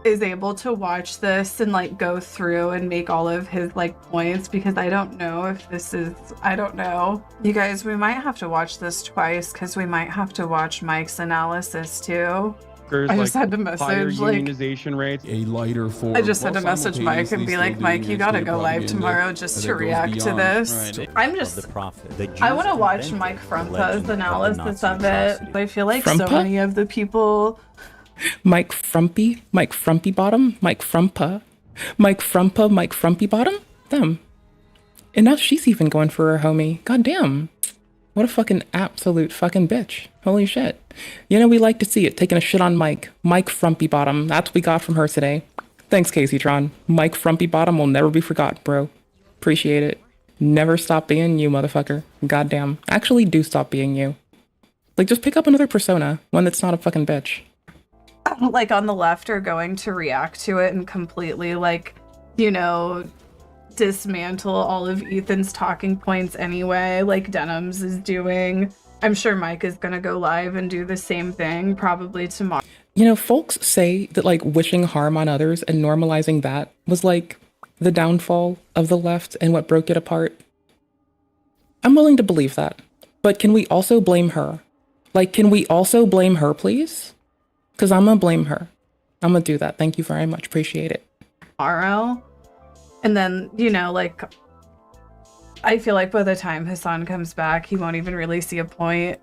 is able to watch this and like go through and make all of his like points, because I don't know if this is, I don't know. You guys, we might have to watch this twice, because we might have to watch Mike's analysis too. I just had to message like unionization rates, a lighter for. I just had to message Mike and be like, Mike, you gotta go live tomorrow just to react to this. I'm just, I want to watch Mike Frumpa's analysis of it. I feel like so Frumpa? many of the people. Mike Frumpy Bottom, Mike Frumpa, Mike Frumpy Bottom, them. And now she's even going for her homie. God damn. What a fucking absolute fucking bitch. Holy shit. You know, we like to see it, taking a shit on Mike Frumpy Bottom. That's what we got from her today. Thanks, Casey Tron. Mike Frumpy Bottom will never be forgot, bro. Appreciate it. Never stop being you, motherfucker. Goddamn. Actually, do stop being you. Like, just pick up another persona, one that's not a fucking bitch. Like on the left are going to react to it and completely like, you know, dismantle all of Ethan's talking points anyway, like Denims is doing. I'm sure Mike is gonna go live and do the same thing probably tomorrow. You know, folks say that like wishing harm on others and normalizing that was like the downfall of the left and what broke it apart. I'm willing to believe that. But can we also blame her? Like, can we also blame her, please? Because I'm gonna blame her. I'm gonna do that. Thank you very much. Appreciate it. Tomorrow. And then, you know, like, I feel like by the time Hassan comes back, he won't even really see a point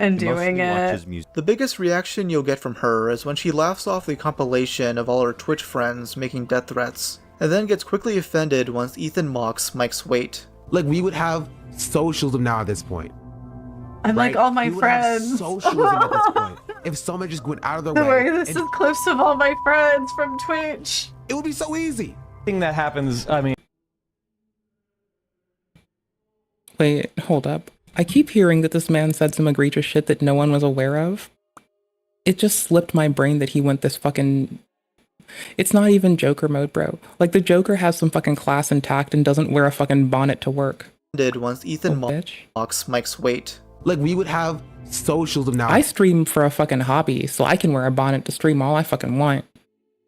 in doing it. The biggest reaction you'll get from her is when she laughs off the compilation of all her Twitch friends making death threats, and then gets quickly offended once Ethan mocks Mike's weight. Like, we would have socialism now at this point. I'm right? like all my We would have friends. socialism at this point. If someone just went out of their Don't way. worry, this and- is clips of all my friends from Twitch. It would be so easy. Thing that happens, I mean. Wait, hold up. I keep hearing that this man said some egregious shit that no one was aware of. It just slipped my brain that he went this fucking... It's not even Joker mode, bro. Like, the Joker has some fucking class and tact and doesn't wear a fucking bonnet to work. Did once Ethan mocks Mike's weight. Like, we would have socialism now. I stream for a fucking hobby, so I can wear a bonnet to stream all I fucking want.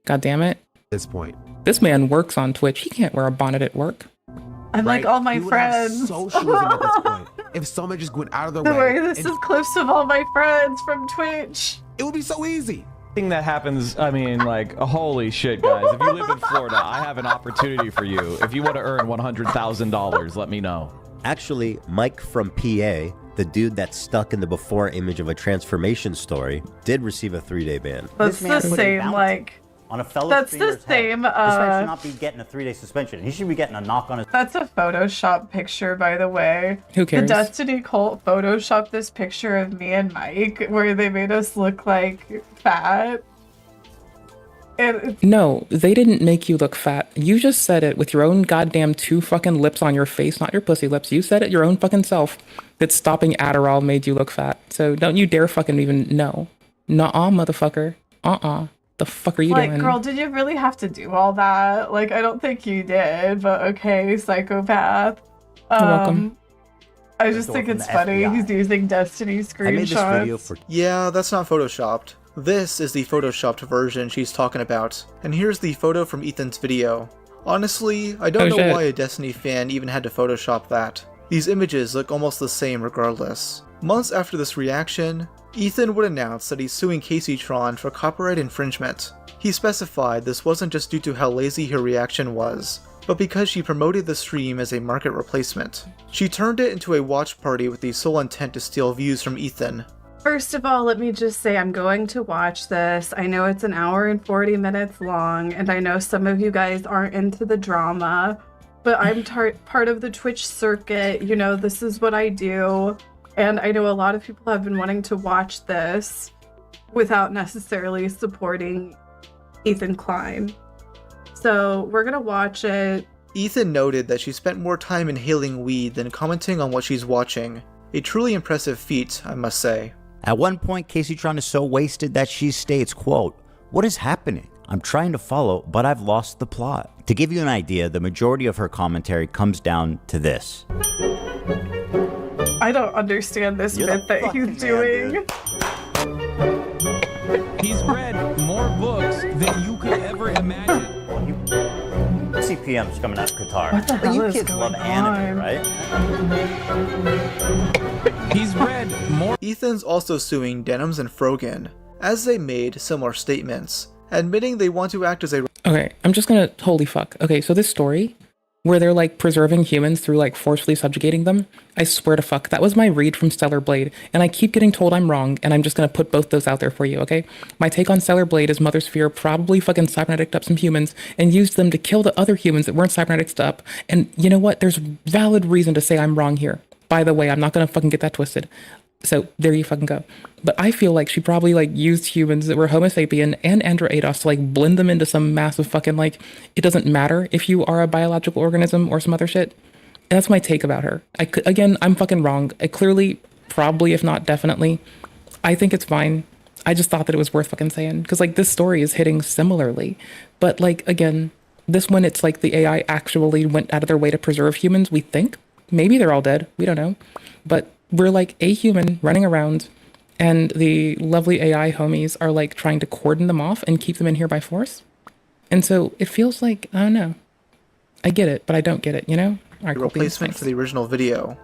God damn it. At this point. This man works on Twitch. He can't wear a bonnet at work. I'm like all my We would have friends. socialism at this point. If someone just went out of their Don't way. worry, this and- is clips of all my friends from Twitch. It would be so easy. Thing that happens, I mean, like, holy shit, guys. If you live in Florida, I have an opportunity for you. If you want to earn $100,000, let me know. Actually, Mike from PA, the dude that's stuck in the before image of a transformation story, did receive a 3-day ban. That's the same, like... on a fellow That's the streamer's head. same, This man should not be getting a 3-day suspension. He should be getting a knock on his... That's a Photoshop picture, by the way. Who cares? The Destiny cult photoshopped this picture of me and Mike where they made us look like fat. And No, they didn't make you look fat. You just said it with your own goddamn 2 fucking lips on your face, not your pussy lips. You said it your own fucking self that stopping Adderall made you look fat. So don't you dare fucking even know. Nuh-uh, motherfucker. The fuck are you like, doing? girl, did you really have to do all that? Like, I don't think you did, but okay, psychopath. You're welcome. I just think it's funny. He's using Destiny screenshots. Yeah, that's not photoshopped. This is the photoshopped version she's talking about, and here's the photo from Ethan's video. Honestly, I don't know shit. why a Destiny fan even had to photoshop that. These images look almost the same regardless. Months after this reaction, Ethan would announce that he's suing Casey Tron for copyright infringement. He specified this wasn't just due to how lazy her reaction was, but because she promoted the stream as a market replacement. She turned it into a watch party with the sole intent to steal views from Ethan. First of all, let me just say I'm going to watch this. I know it's an hour and 40 minutes long, and I know some of you guys aren't into the drama, but I'm part of the Twitch circuit. You know, this is what I do, and I know a lot of people have been wanting to watch this without necessarily supporting Ethan Klein. So we're gonna watch it. Ethan noted that she spent more time inhaling weed than commenting on what she's watching. A truly impressive feat, I must say. At one point, Caseytron is so wasted that she states, quote, "What is happening? I'm trying to follow, but I've lost the plot." To give you an idea, the majority of her commentary comes down to this. I don't understand this bit that he's doing. He's read more books than you could ever imagine. CPM's coming out of Qatar. What the hell you is kids going love anime, on? right? He's read more. Ethan's also suing Denims and Frogan, as they made similar statements, admitting they want to act as a... Okay, I'm just gonna, holy fuck. Okay, so this story, where they're like preserving humans through like forcefully subjugating them, I swear to fuck, that was my read from Stellar Blade, and I keep getting told I'm wrong, and I'm just gonna put both those out there for you, okay? My take on Stellar Blade is Mother Sphere probably fucking cyberneticked up some humans and used them to kill the other humans that weren't cyberneticked up, and you know what? There's valid reason to say I'm wrong here. By the way, I'm not gonna fucking get that twisted. So there you fucking go. But I feel like she probably like used humans that were Homo sapien and Androidos to like blend them into some massive fucking like, it doesn't matter if you are a biological organism or some other shit. And that's my take about her. Again, I'm fucking wrong. I clearly, probably, if not definitely, I think it's fine. I just thought that it was worth fucking saying. Because like this story is hitting similarly. But like, again, this one, it's like the AI actually went out of their way to preserve humans, we think. Maybe they're all dead. We don't know. But we're like a human running around, and the lovely AI homies are like trying to cordon them off and keep them in here by force. And so it feels like, I don't know. I get it, but I don't get it, you know? All right, cool, replacement for the original video.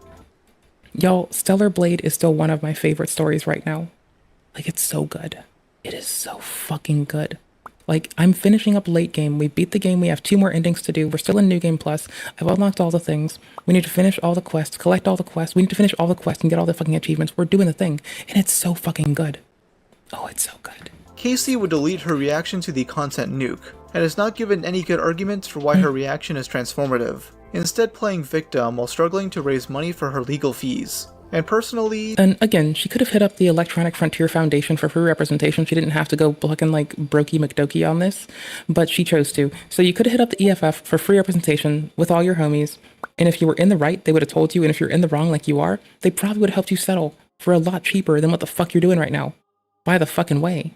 Y'all, Stellar Blade is still one of my favorite stories right now. Like, it's so good. It is so fucking good. Like, I'm finishing up late game. We beat the game. We have 2 more endings to do. We're still in New Game Plus. I've unlocked all the things. We need to finish all the quests, collect all the quests. We need to finish all the quests and get all the fucking achievements. We're doing the thing. And it's so fucking good. Oh, it's so good. Casey would delete her reaction to the content nuke, and has not given any good arguments for why her reaction is transformative, instead playing victim while struggling to raise money for her legal fees. And personally... And again, she could have hit up the Electronic Frontier Foundation for free representation. She didn't have to go fucking like brokey McDokey on this, but she chose to. So you could have hit up the EFF for free representation with all your homies. And if you were in the right, they would have told you. And if you're in the wrong like you are, they probably would have helped you settle for a lot cheaper than what the fuck you're doing right now. By the fucking way.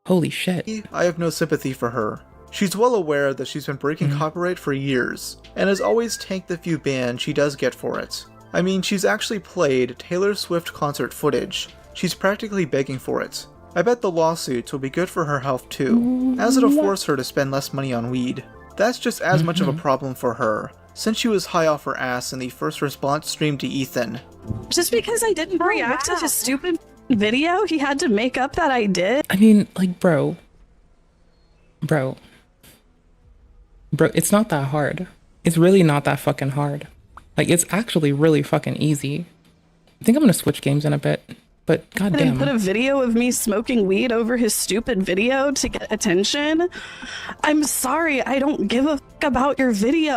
Holy shit. I have no sympathy for her. She's well aware that she's been breaking copyright for years, and has always tanked the few bans she does get for it. I mean, she's actually played Taylor Swift concert footage. She's practically begging for it. I bet the lawsuits will be good for her health too, as it'll force her to spend less money on weed. That's just as much of a problem for her, since she was high off her ass in the first response stream to Ethan. Just because I didn't react to his stupid video, he had to make up that I did? I mean, like, bro, it's not that hard. It's really not that fucking hard. Like, it's actually really fucking easy. I think I'm gonna switch games in a bit, but goddamn. And put a video of me smoking weed over his stupid video to get attention? I'm sorry, I don't give a fuck about your video.